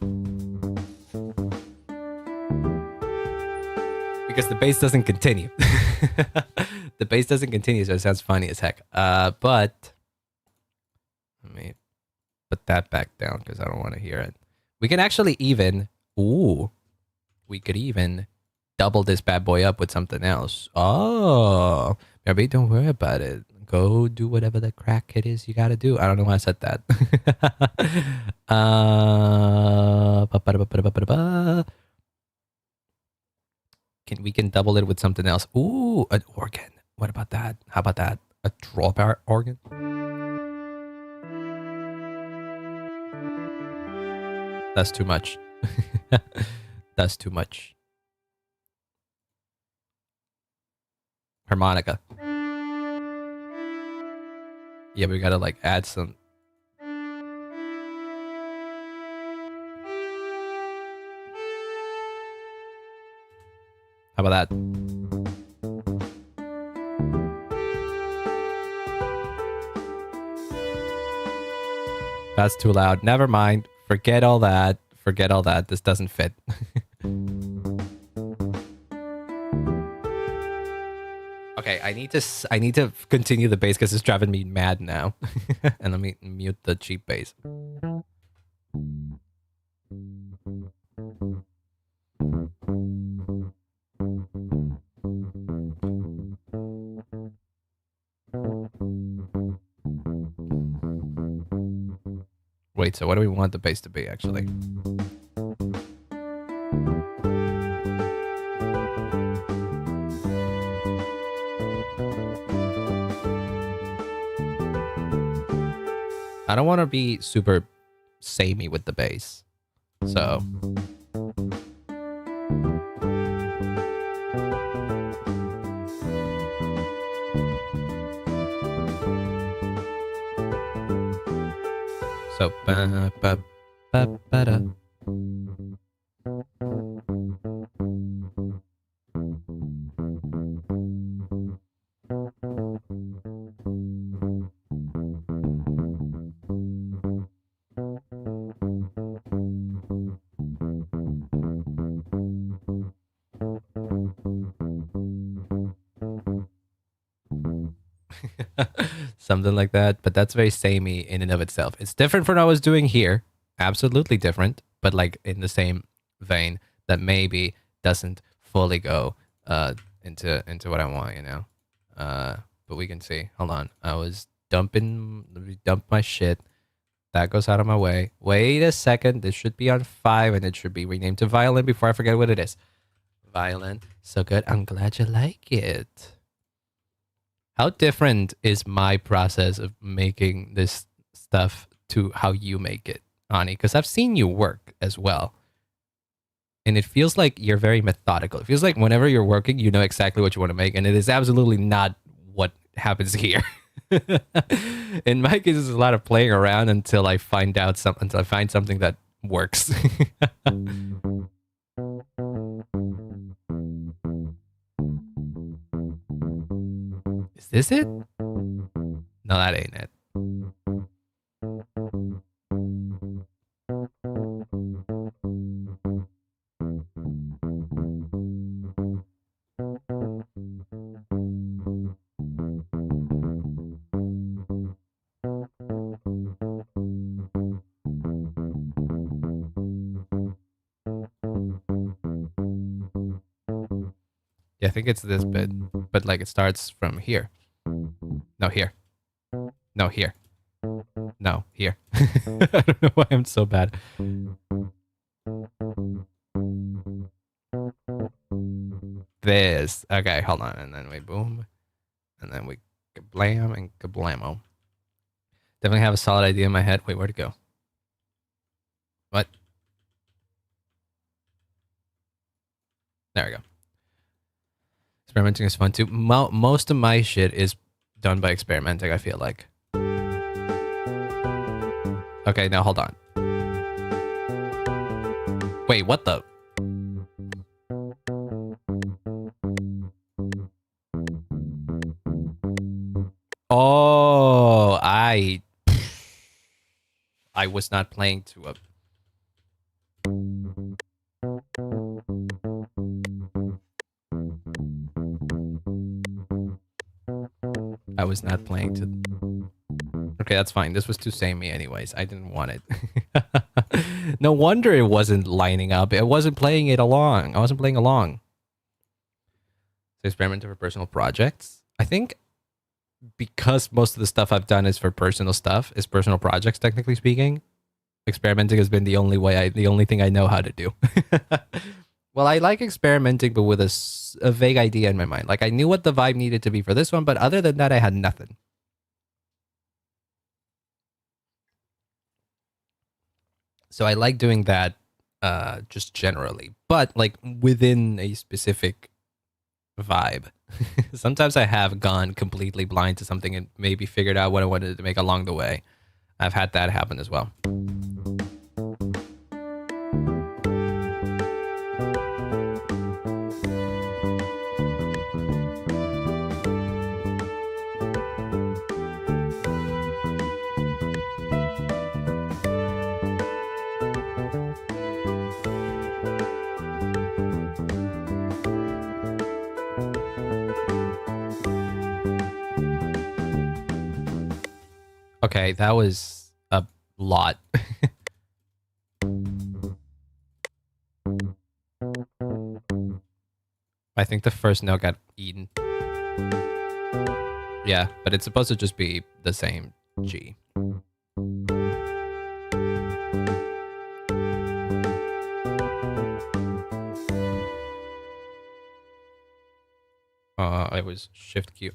Because the bass doesn't continue. The bass doesn't continue, so it sounds funny as heck. But let me put that back down because I don't want to hear it. We can actually even, we could even double this bad boy up with something else. Oh, maybe don't worry about it. Go do whatever the crackhead is you gotta do. I don't know why I said that. We can double it with something else. Ooh, an organ. What about that? How about that? A drawbar organ? That's too much. That's too much. Harmonica. Yeah, we gotta like add some. How about that? That's too loud. Never mind. Forget all that. Forget all that. This doesn't fit. Okay, I need to continue the bass because it's driving me mad now. And let me mute the cheap bass. Wait, so what do we want the bass to be, actually? I don't want to be super samey with the bass. So... So, ba ba ba ba da. Something like that, but that's very samey in and of itself. It's different from what I was doing here, absolutely different, but like in the same vein that maybe doesn't fully go into what I want, you know. But we can see. Hold on, I was dumped my shit. That goes out of my way. Wait a second, this should be on 5 and it should be renamed to violin before I forget what it is. Violin, so good. I'm glad you like it. How different is my process of making this stuff to how you make it, Ani? Because I've seen you work as well. And it feels like you're very methodical. It feels like whenever you're working, you know exactly what you want to make. And it is absolutely not what happens here. In my case, it's a lot of playing around until I find out something, until I find something that works. Is this it? No, that ain't it. Yeah, I think it's this bit, but like it starts from here. No, here. No, here. No, here. I don't know why I'm so bad. This. Okay, hold on. And then we boom. And then we kablam and kablamo. Definitely have a solid idea in my head. Wait, where'd it go? What? There we go. Experimenting is fun too. Most of my shit is done by experimenting, I feel like. Okay, now hold on. Wait, what the? Oh, I was not playing to a... I was not playing to... Okay, that's fine. This was too samey anyways. I didn't want it. No wonder it wasn't lining up. I wasn't playing it along. I wasn't playing along. So experimenting for personal projects. I think because most of the stuff I've done is for personal stuff, is personal projects, technically speaking, experimenting has been the only thing I know how to do. Well, I like experimenting, but with a vague idea in my mind. Like, I knew what the vibe needed to be for this one, but other than that, I had nothing. So I like doing that just generally, but like within a specific vibe. Sometimes I have gone completely blind to something and maybe figured out what I wanted to make along the way. I've had that happen as well. Okay, that was a lot. I think the first note got eaten. Yeah, but it's supposed to just be the same G. It was Shift Q.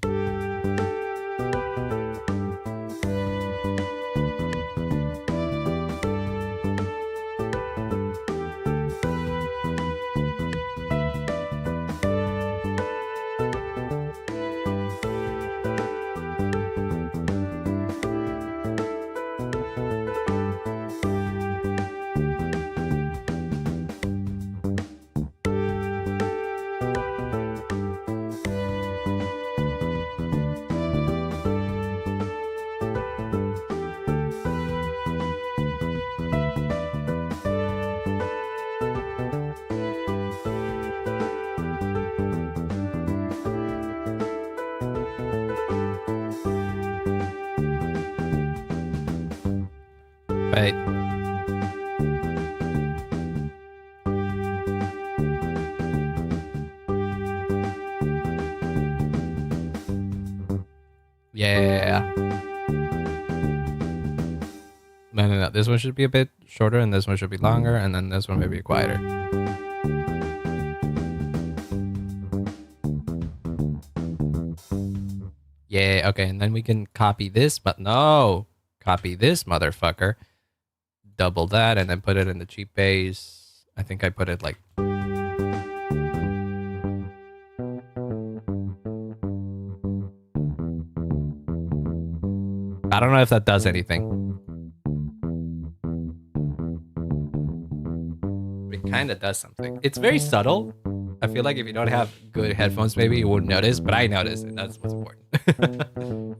Right. Yeah. No. This one should be a bit shorter, and this one should be longer, and then this one may be quieter. Yeah, okay, and then we can copy this, but no. Copy this motherfucker. Double that, and then put it in the cheap base. I think I put it like... I don't know if that does anything. It kind of does something. It's very subtle. I feel like if you don't have good headphones, maybe you wouldn't notice, but I noticed, and that's what's important.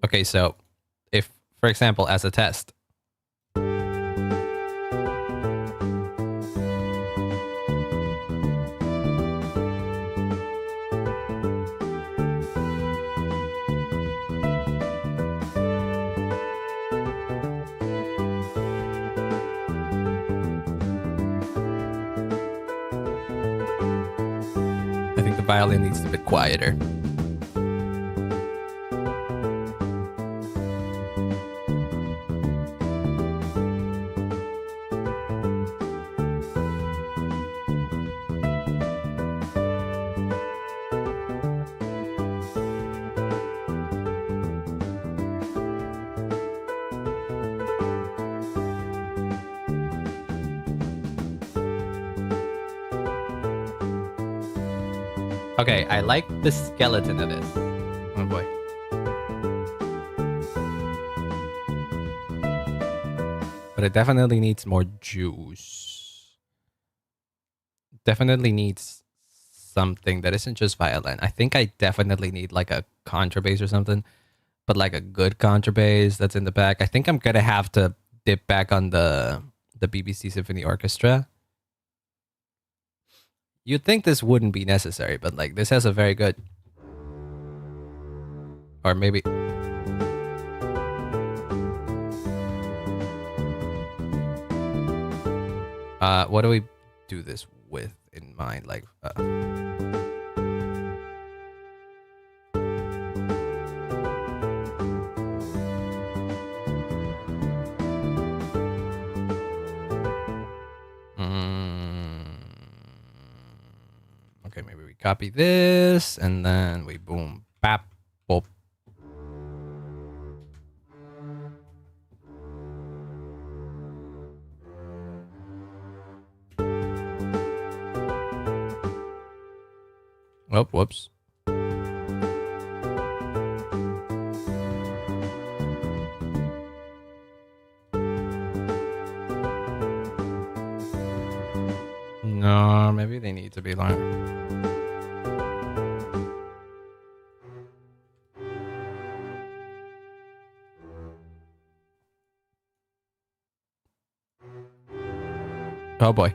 Okay, so if, for example, as a test, I think the violin needs to be quieter. Okay, I like the skeleton of this. Oh boy. But it definitely needs more juice. Definitely needs something that isn't just violin. I think I definitely need like a contrabass or something, but like a good contrabass that's in the back. I think I'm gonna have to dip back on the BBC Symphony Orchestra. You'd think this wouldn't be necessary, but like this has a very good, or maybe. What do we do this with in mind? Like, okay, maybe we copy this and then we boom, bap, boop. Oh, whoops. No, maybe they need to be longer. Oh boy.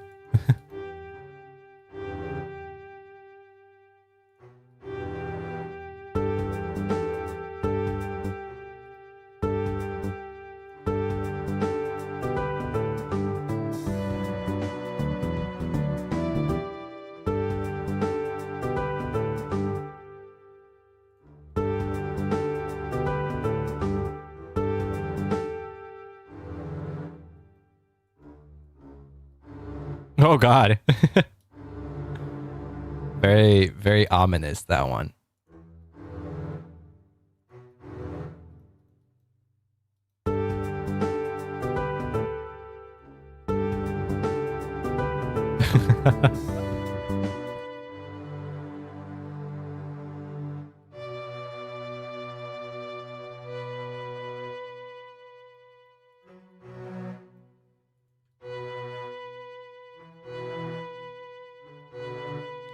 Oh god. Very, very ominous, that one.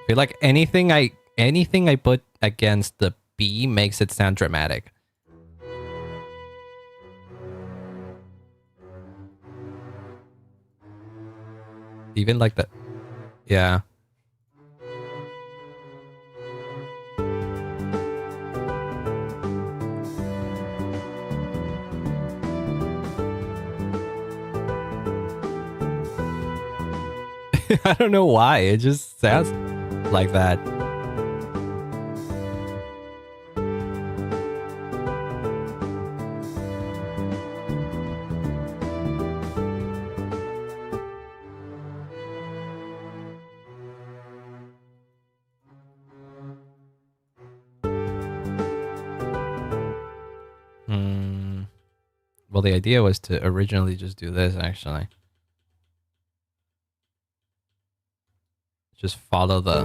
Feel like anything I put against the B makes it sound dramatic. Even like the yeah. I don't know why. It just sounds like that. Well, the idea was to originally just do this, actually. Just follow the...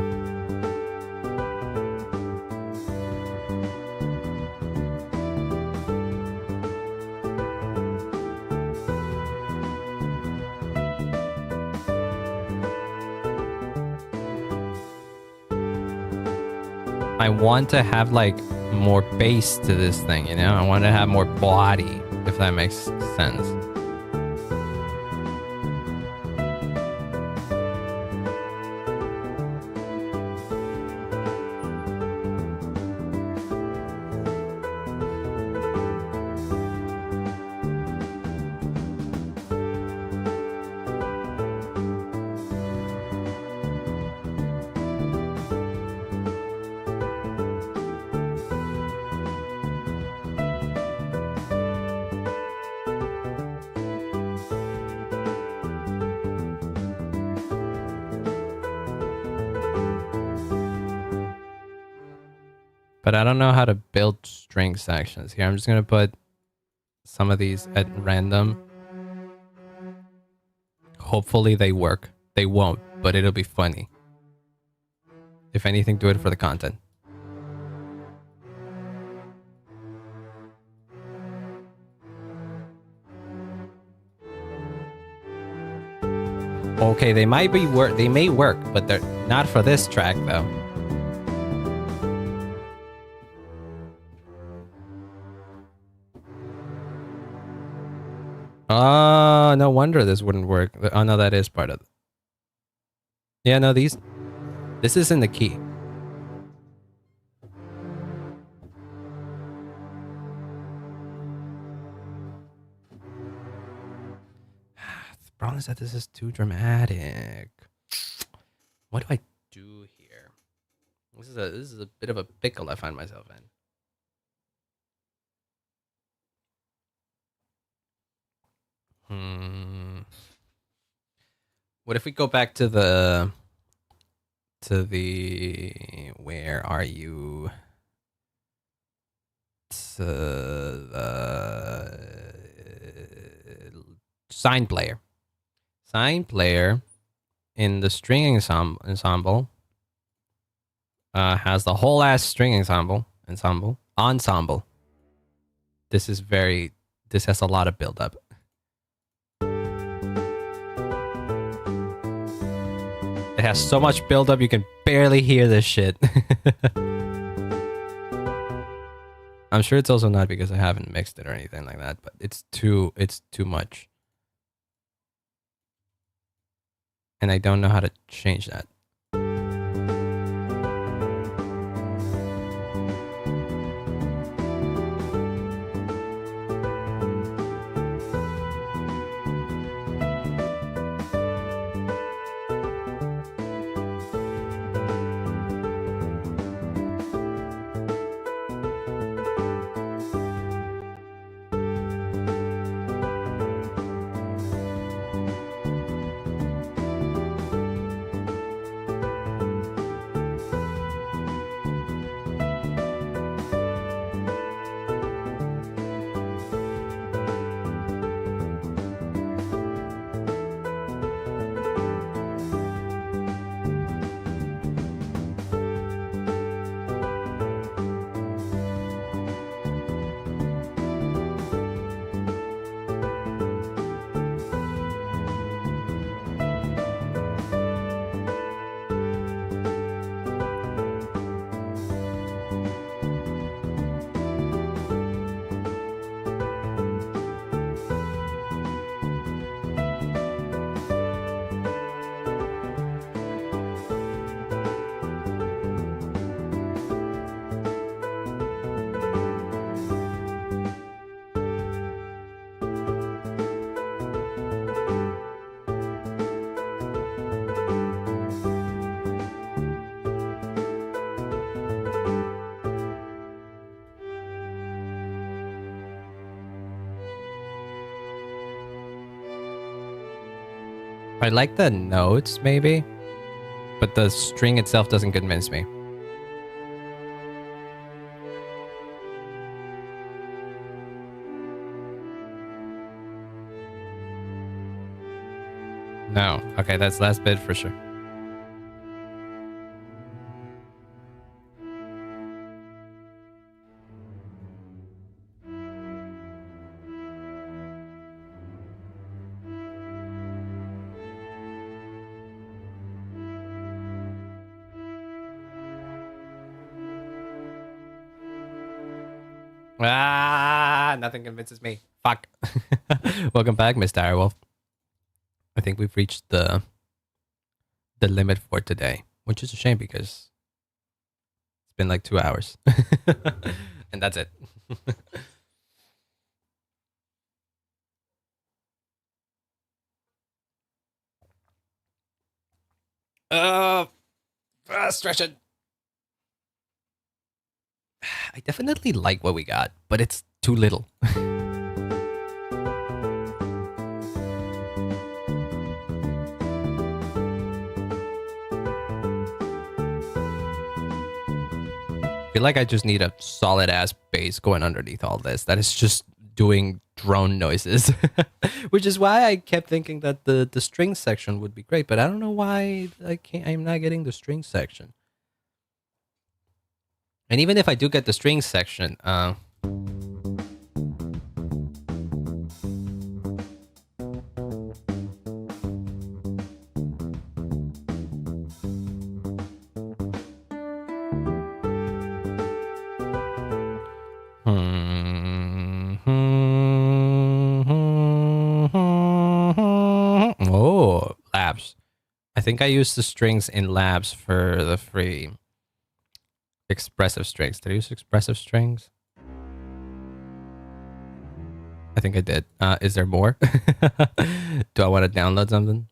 I want to have, like, more base to this thing, you know? I want to have more body, if that makes sense. But I don't know how to build string sections here. I'm just going to put some of these at random. Hopefully they work. They won't, but it'll be funny. If anything, do it for the content. Okay, they might be they may work, but they're not for this track though. Oh, no wonder this wouldn't work. Oh no, that is part of it. Yeah, no, this is in the key. The problem is that this is too dramatic. What do I do here? This is a bit of a pickle I find myself in. What if we go back to the where are you? To the sign player. Sign player in the string ensemble has the whole ass string ensemble. This has a lot of build up. It has so much buildup you can barely hear this shit. I'm sure it's also not because I haven't mixed it or anything like that, but it's too much. And I don't know how to change that. I like the notes, maybe, but the string itself doesn't convince me. No. Okay, that's last bit for sure. Ah, nothing convinces me. Fuck. Welcome back, Miss Direwolf. I think we've reached the limit for today, which is a shame because it's been like 2 hours. And that's it. Stretch it. I definitely like what we got, but it's too little. I feel like I just need a solid ass bass going underneath all this that is just doing drone noises. Which is why I kept thinking that the string section would be great, but I don't know why I'm not getting the string section. And even if I do get the string section, oh, labs. I think I used the strings in labs for the free expressive strings. Did I use expressive strings? I think I did. Is there more? Do I want to download something?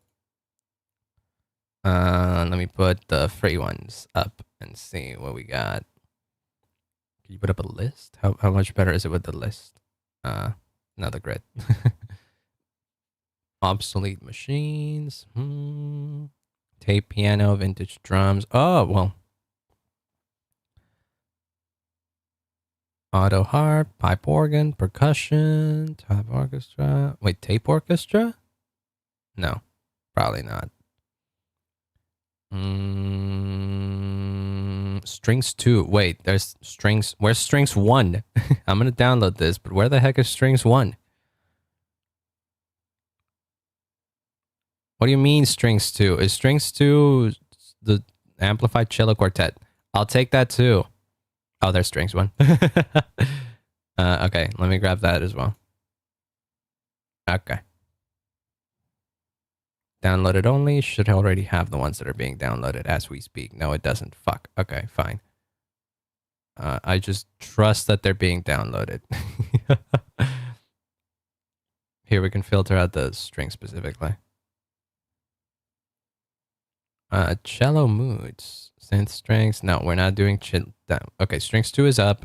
Let me put the free ones up and see what we got. Can you put up a list? How much better is it with the list? Another grid. Obsolete machines. Tape piano, vintage drums. Oh, well. Auto harp, pipe organ, percussion, type orchestra. Wait, tape orchestra? No, probably not. Strings 2. Wait, there's strings. Where's strings 1? I'm going to download this, but where the heck is strings 1? What do you mean strings 2? Is strings 2 the amplified cello quartet? I'll take that too. Oh, there's strings 1. Okay, let me grab that as well. Okay. Downloaded only. Should already have the ones that are being downloaded as we speak. No, it doesn't. Fuck. Okay, fine. I just trust that they're being downloaded. Here, we can filter out the string specifically. Cello moods. Synth strings. No, we're not doing okay, strings 2 is up.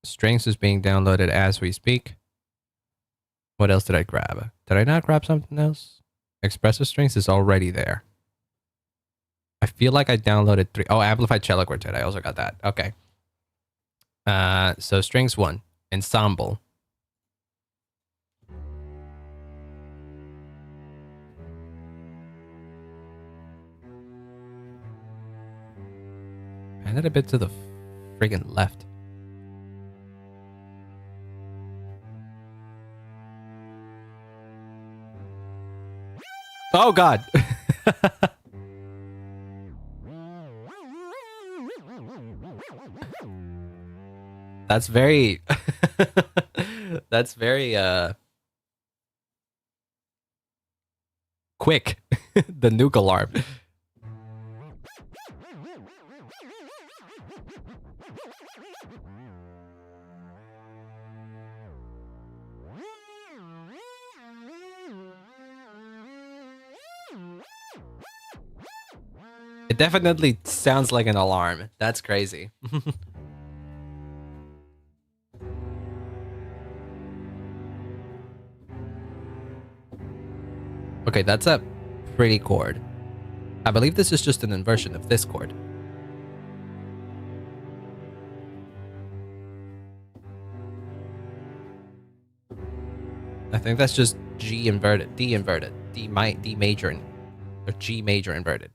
Strings is being downloaded as we speak. What else did I grab? Did I not grab something else? Expressive strings is already there. I feel like I downloaded 3. Oh, amplified cello quartet. I also got that. Okay. So strings 1. Ensemble. And it a bit to the friggin' left. Oh god. That's very that's very quick. The nuke alarm. It definitely sounds like an alarm. That's crazy. Okay, that's a pretty chord. I believe this is just an inversion of this chord. I think that's just G inverted, D inverted, D major, or G major inverted.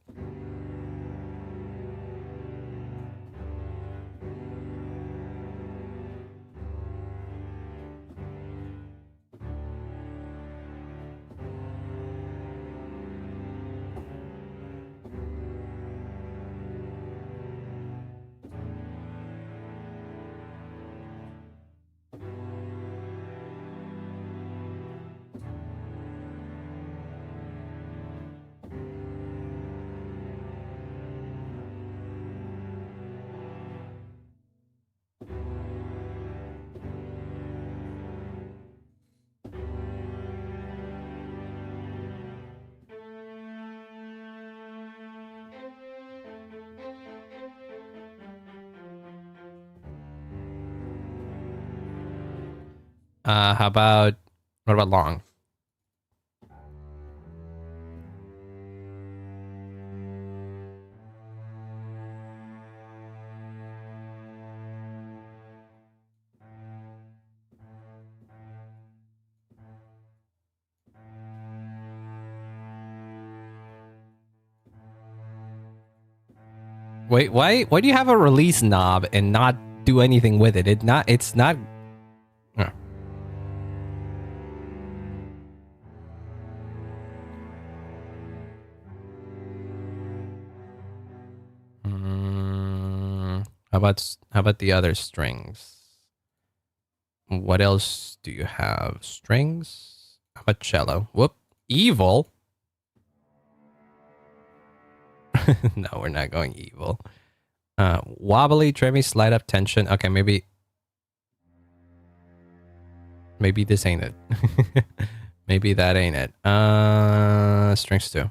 How about, what about long? Wait, why do you have a release knob and not do anything with it? It's not. Oh. How about the other strings? What else do you have? Strings? How about cello? Whoop. Evil? No, we're not going evil. Wobbly, tremmy, slide up, tension. Okay, maybe this ain't it. Maybe that ain't it. Strings too.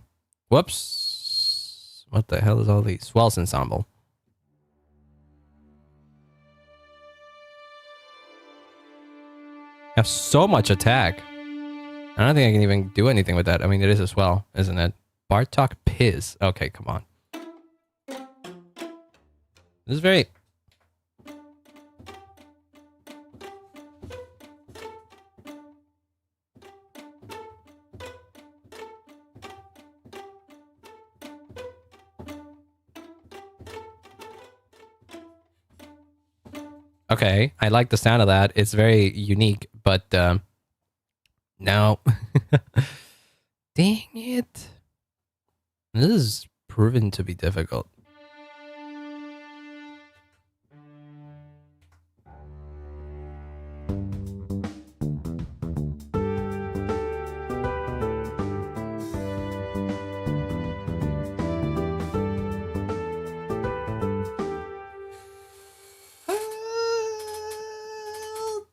Whoops. What the hell is all these? Swells ensemble. I have so much attack. I don't think I can even do anything with that. I mean, it is a swell, isn't it? Bartok Piz. Okay, come on. This is very... Okay, I like the sound of that. It's very unique, but no. Dang it. This is proven to be difficult.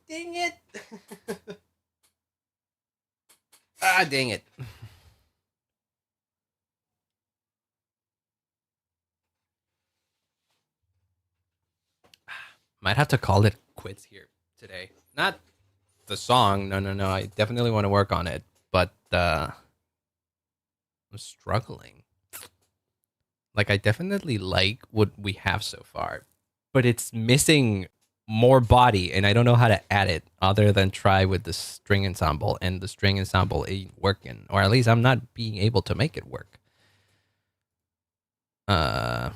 Dang it. Ah, dang it. Might have to call it quits here today. Not the song. No. I definitely want to work on it. But I'm struggling. Like, I definitely like what we have so far. But it's missing more body, and I don't know how to add it other than try with the string ensemble. And the string ensemble ain't working. Or at least I'm not being able to make it work. Because,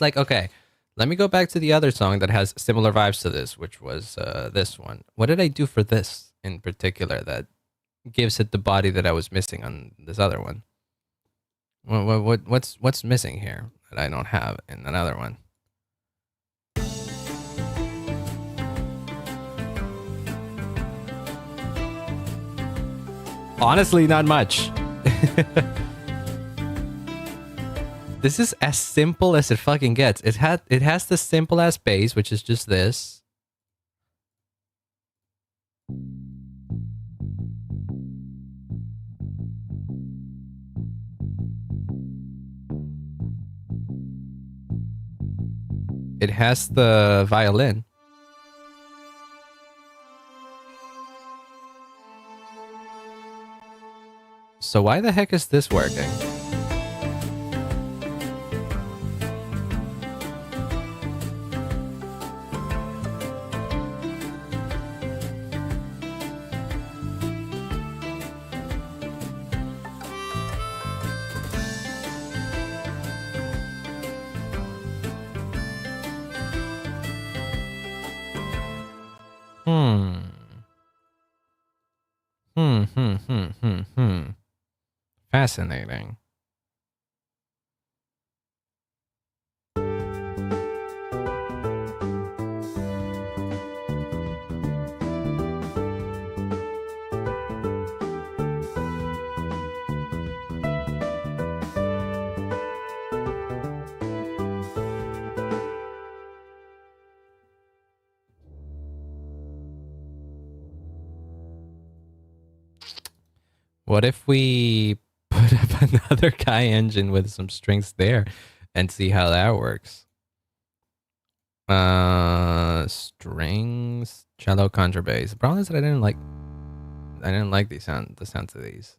like, okay... Let me go back to the other song that has similar vibes to this, which was this one. What did I do for this in particular that gives it the body that I was missing on this other one? What's missing here that I don't have in another one? Honestly, not much. This is as simple as it fucking gets. It has the simple ass bass, which is just this. It has the violin. So why the heck is this working? Fascinating. What if we put up another Kai engine with some strings there and see how that works? Strings, cello, contrabass. The problem is that I didn't like the sounds of these.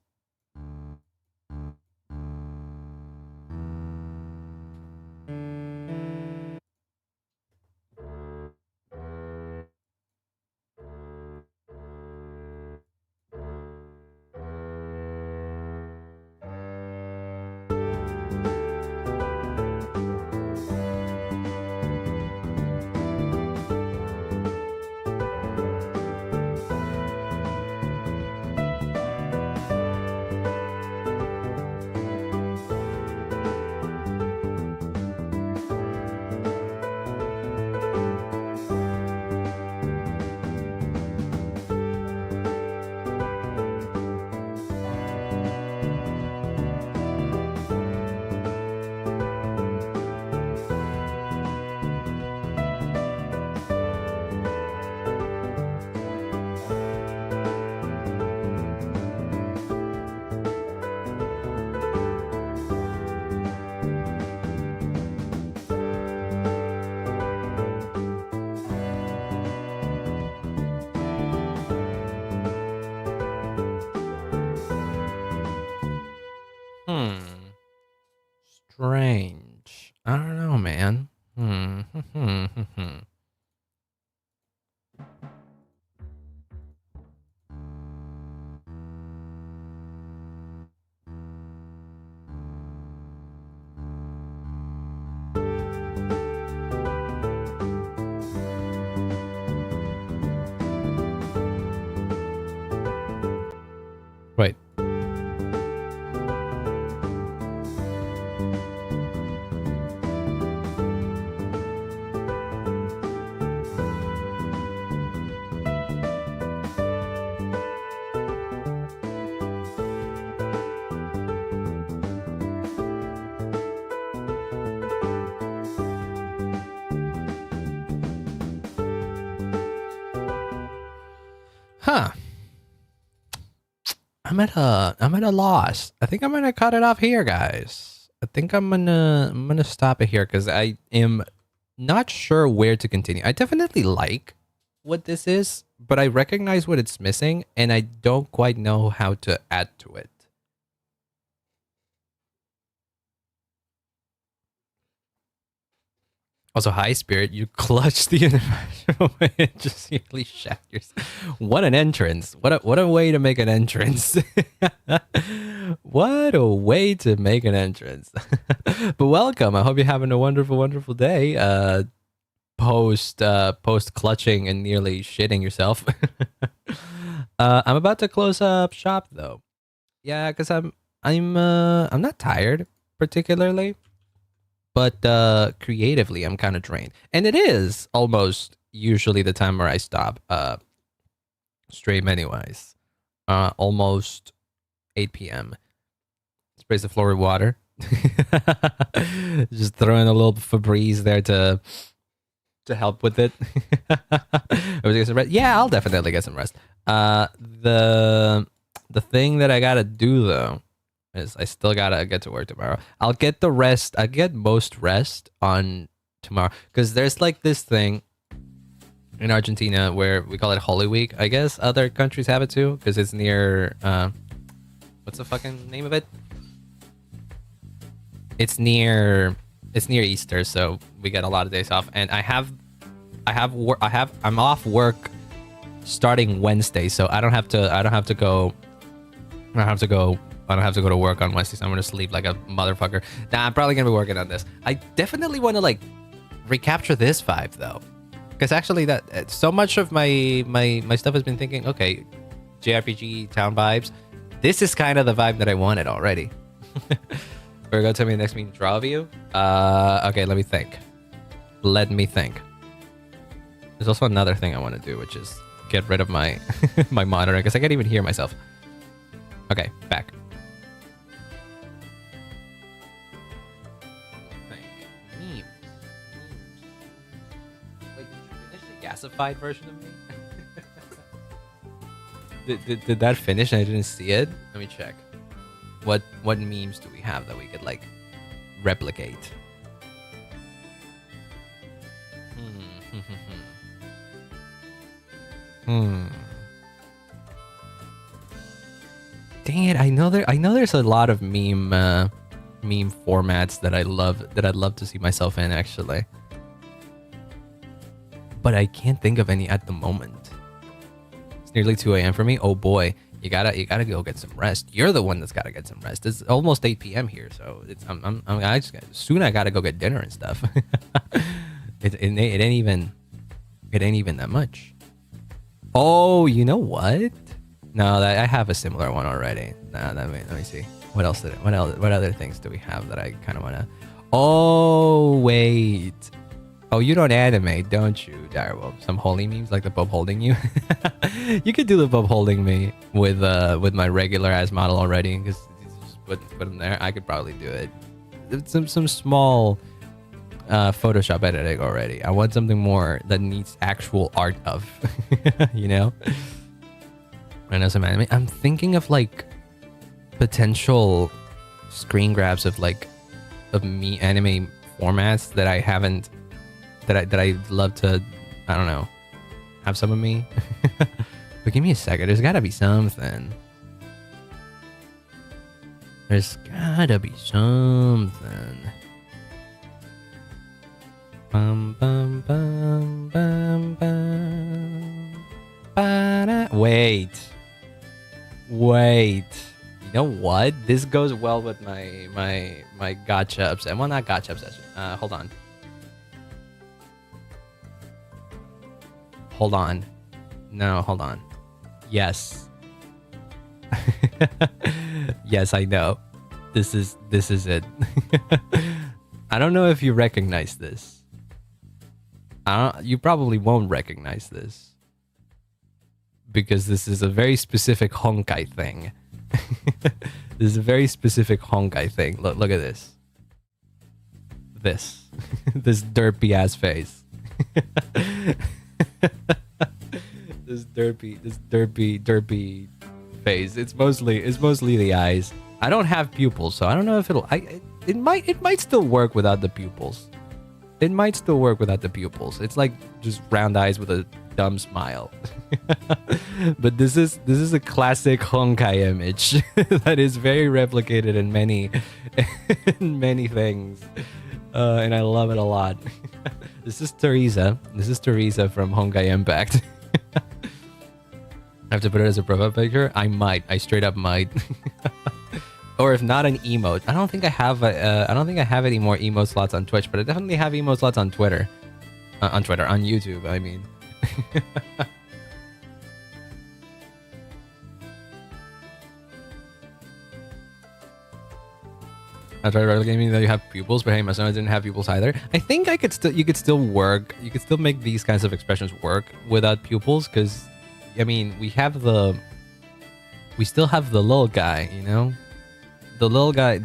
Strange. I don't know, man. Wait. Huh. I'm at a loss. I think I'm gonna cut it off here, guys. I think I'm gonna stop it here because I am not sure where to continue. I definitely like what this is, but I recognize what it's missing, and I don't quite know how to add to it. Also, hi, Spirit. You clutched the universal way and just nearly shat yourself. What an entrance. What a way to make an entrance. What a way to make an entrance. But welcome. I hope you're having a wonderful, wonderful day. Post clutching and nearly shitting yourself. I'm about to close up shop though. Yeah, because I'm not tired particularly. But creatively, I'm kind of drained. And it is almost usually the time where I stop stream anyways. Almost 8 p.m. Sprays the floor with water. Just throwing a little Febreze there to help with it. Get some rest? Yeah, I'll definitely get some rest. The thing that I gotta do though is I still gotta get to work tomorrow. I'll get the rest. I get most rest on tomorrow because there's like this thing in Argentina where we call it Holy Week. I guess other countries have it too because it's near What's the fucking name of it? It's near Easter, so we get a lot of days off, and I'm off work starting Wednesday, so I don't have to go to work on Wednesday, so I'm gonna sleep like a motherfucker. Nah, I'm probably gonna be working on this. I definitely want to like recapture this vibe though, because actually that so much of my stuff has been thinking, okay, JRPG Town vibes. This is kind of the vibe that I wanted already. We're gonna tell me the next meeting draw view. Okay, let me think. There's also another thing I want to do, which is get rid of my my monitor because I can't even hear myself. Okay, back. Memes. Wait, did you finish the gasified version of me? did that finish and I didn't see it? Let me check. What memes do we have that we could like replicate? Dang it! I know there's a lot of meme formats that I'd love to see myself in actually, but I can't think of any at the moment. It's nearly 2 a.m. for me. Oh boy, you gotta go get some rest. You're the one that's gotta get some rest. It's almost 8 p.m. here, so soon I gotta go get dinner and stuff. it ain't even that much. Oh, you know what? No, I have a similar one already. Nah, let me see. What other things do we have that I kind of want to... Oh, wait. Oh, you don't animate, don't you, Direwolf? Some holy memes like the bub holding you? You could do the bub holding me with my regular ass model already, because just put them there. I could probably do it. Some small Photoshop editing already. I want something more that needs actual art of, you know? I know some anime. I'm thinking of like potential screen grabs of me anime formats that I haven't, that I'd love to, I don't know, have some of me. But give me a second. There's gotta be something. There's gotta be something. Bum bum bum bum bum. Ba-da. Wait. You know what? This goes well with my gacha obsession. Well, not gacha obsession. Hold on. No, hold on. Yes. Yes, I know. This is it. I don't know if you recognize this. You probably won't recognize this, because this is a very specific honkai thing. This is a very specific honkai thing. Look at this. This derpy ass face. This derpy face. It's mostly the eyes. I don't have pupils, so I don't know if it might still work without the pupils. It's like just round eyes with a dumb smile. But this is a classic honkai image that is very replicated in many things, and I love it a lot. This is Teresa from Honkai Impact. I have to put it as a profile picture. I straight up might. Or if not, an emote. I don't think I have any more emote slots on Twitch, but I definitely have emote slots on Twitter. On YouTube, I mean. I tried replicating that you have pupils, but hey, my son didn't have pupils either. I think you could still make these kinds of expressions work without pupils, because I mean we still have the little guy, you know? The little guy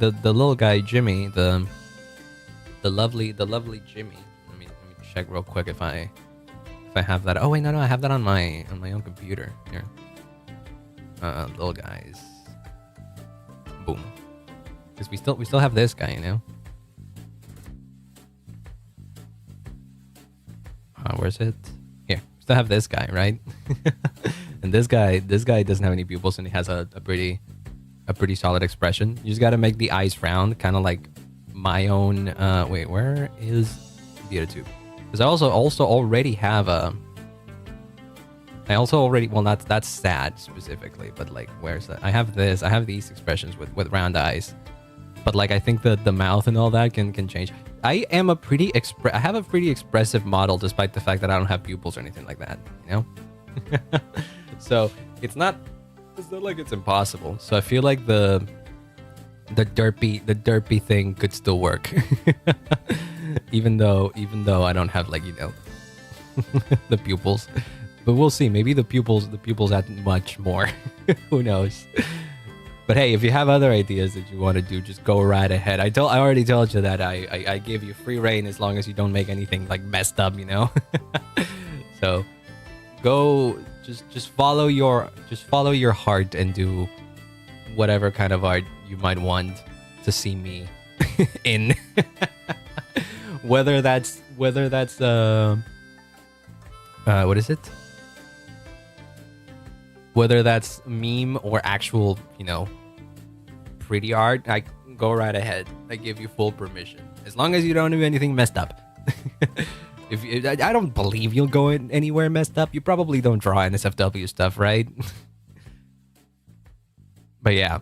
Jimmy, the lovely Jimmy. Let me check real quick if I have that. Oh wait, no, I have that on my own computer here. Little guys. Boom. Because we still have this guy, you know. Where's it? Here. We still have this guy, right? And this guy doesn't have any pupils, and he has a a pretty solid expression. You just got to make the eyes round, kind of like my own. Wait, where is VtubeR? Because I also already have a. I also already, well, that's sad specifically, but like, where's that? I have this. I have these expressions with round eyes, but like, I think that the mouth and all that can change. I am a pretty I have a pretty expressive model, despite the fact that I don't have pupils or anything like that. You know, so it's not like it's impossible. So I feel like the derpy thing could still work, even though I don't have, like, you know, the pupils. But we'll see. Maybe the pupils add much more. Who knows? But hey, if you have other ideas that you want to do, just go right ahead. I already told you that I give you free reign as long as you don't make anything like messed up, you know. So go, just follow your heart and do whatever kind of art you might want to see me in. whether that's what is it? Whether that's meme or actual, you know, pretty art, I go right ahead. I give you full permission, as long as you don't do anything messed up. I don't believe you'll go anywhere messed up. You probably don't draw NSFW stuff, right? But yeah.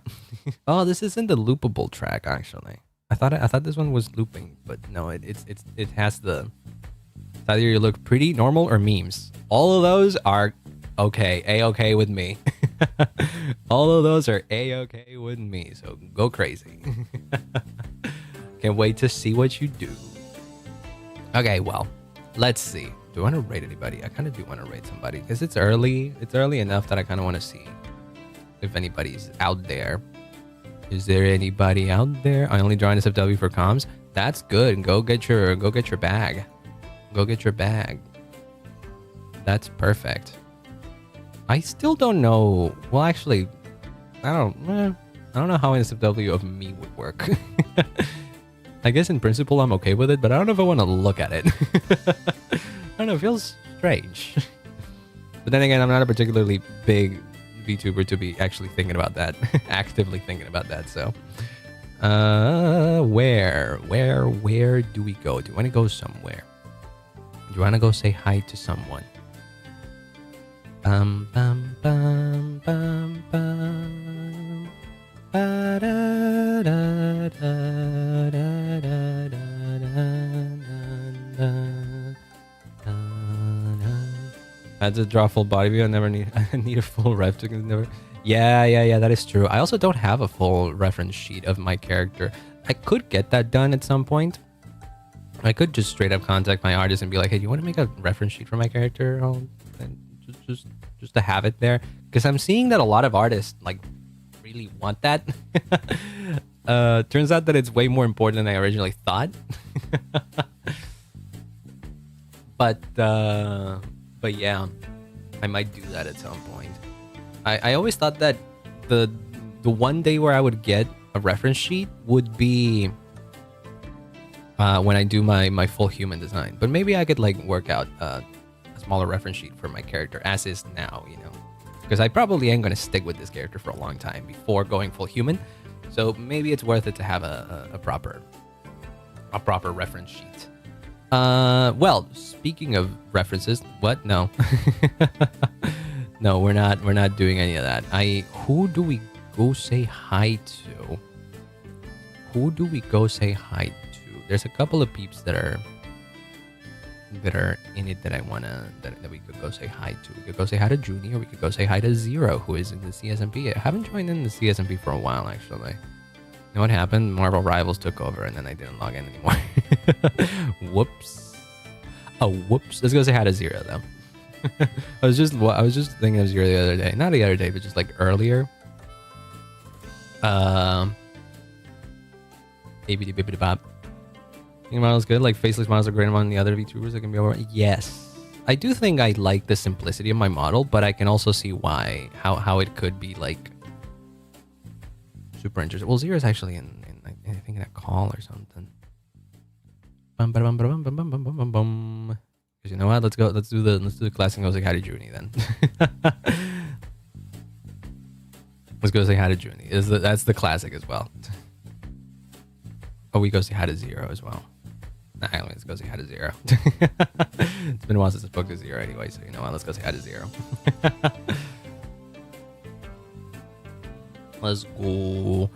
Oh, this isn't the loopable track, actually. I thought this one was looping, but no, it has the. It's either you look pretty, normal, or memes. All of those are okay, A-okay with me. All of those are A-okay with me, so go crazy. Can't wait to see what you do. Okay, well, let's see. Do I want to rate anybody? I kind of do want to rate somebody, because it's early. It's early enough that I kind of want to see if anybody's out there. Is there anybody out there? I only draw NSFW for comms. That's good. Go get your bag. Go get your bag. That's perfect. I still don't know. Well, actually, I don't know how NSFW of me would work. I guess in principle I'm okay with it, but I don't know if I want to look at it. I don't know. It feels strange. But then again, I'm not a particularly big VTuber to be actually thinking about that, actively thinking about that. So, where do we go? Do you want to go somewhere? Do you want to go say hi to someone? Bum bum bum bum bum. Ba da da da da da da da. I had to draw full body view. I need a full ref to never. Yeah, that is true. I also don't have a full reference sheet of my character. I could get that done at some point. I could just straight up contact my artist and be like, hey, do you want to make a reference sheet for my character? Just to have it there, because I'm seeing that a lot of artists like really want that. Turns out that it's way more important than I originally thought. But yeah, I might do that at some point. I always thought that the one day where I would get a reference sheet would be when I do my full human design. But maybe I could like work out a smaller reference sheet for my character as is now, you know, because I probably ain't gonna stick with this character for a long time before going full human. So maybe it's worth it to have a proper reference sheet. Well, speaking of references, what? No. No, we're not doing any of that. Who do we go say hi to? Who do we go say hi to? There's a couple of peeps that are in it that I wanna that we could go say hi to. We could go say hi to Junie, or we could go say hi to Zero, who is in the CSMP. I haven't joined in the CSMP for a while, actually. You know what happened? Marvel Rivals took over, and then I didn't log in anymore. Whoops. Oh, whoops. Let's go say hi to Zero, though. I was just thinking of Zero the other day. Not the other day, but just like earlier. ABD bibbidi bop. Models good, like faceless models are great among the other VTubers that can be over. Yes, I do think I like the simplicity of my model, but I can also see why how it could be like super interesting. Well, Zero is actually in I think in a call or something. Bum bum bum bum bum bum bum bum bum. Because you know what? Let's do the classic. I was like, how did Junie then? Let's go say hi to Junie. That's the classic as well. Oh, we go say hi to Zero as well. Nah, let's go say hi to Zero. It's been a while since I spoke to Zero anyway, so you know what? Let's go say hi to Zero. Let's go.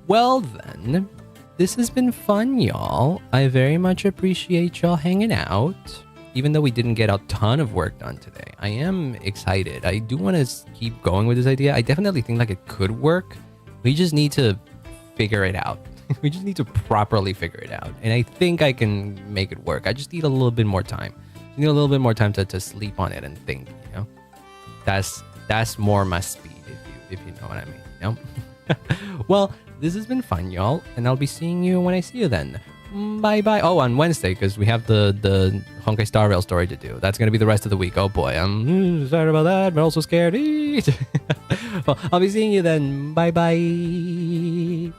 Well then, this has been fun, y'all. I very much appreciate y'all hanging out. Even though we didn't get a ton of work done today, I am excited. I do want to keep going with this idea. I definitely think like it could work. We just need to figure it out. We just need to properly figure it out. And I think I can make it work. I just need a little bit more time. I need a little bit more time to sleep on it and think, you know? That's more my speed, if you know what I mean, you know? Well, this has been fun, y'all. And I'll be seeing you when I see you then. Bye-bye. Oh, on Wednesday, because we have the Honkai Star Rail story to do. That's going to be the rest of the week. Oh boy, I'm sorry about that, but also scared. Well, I'll be seeing you then. Bye-bye.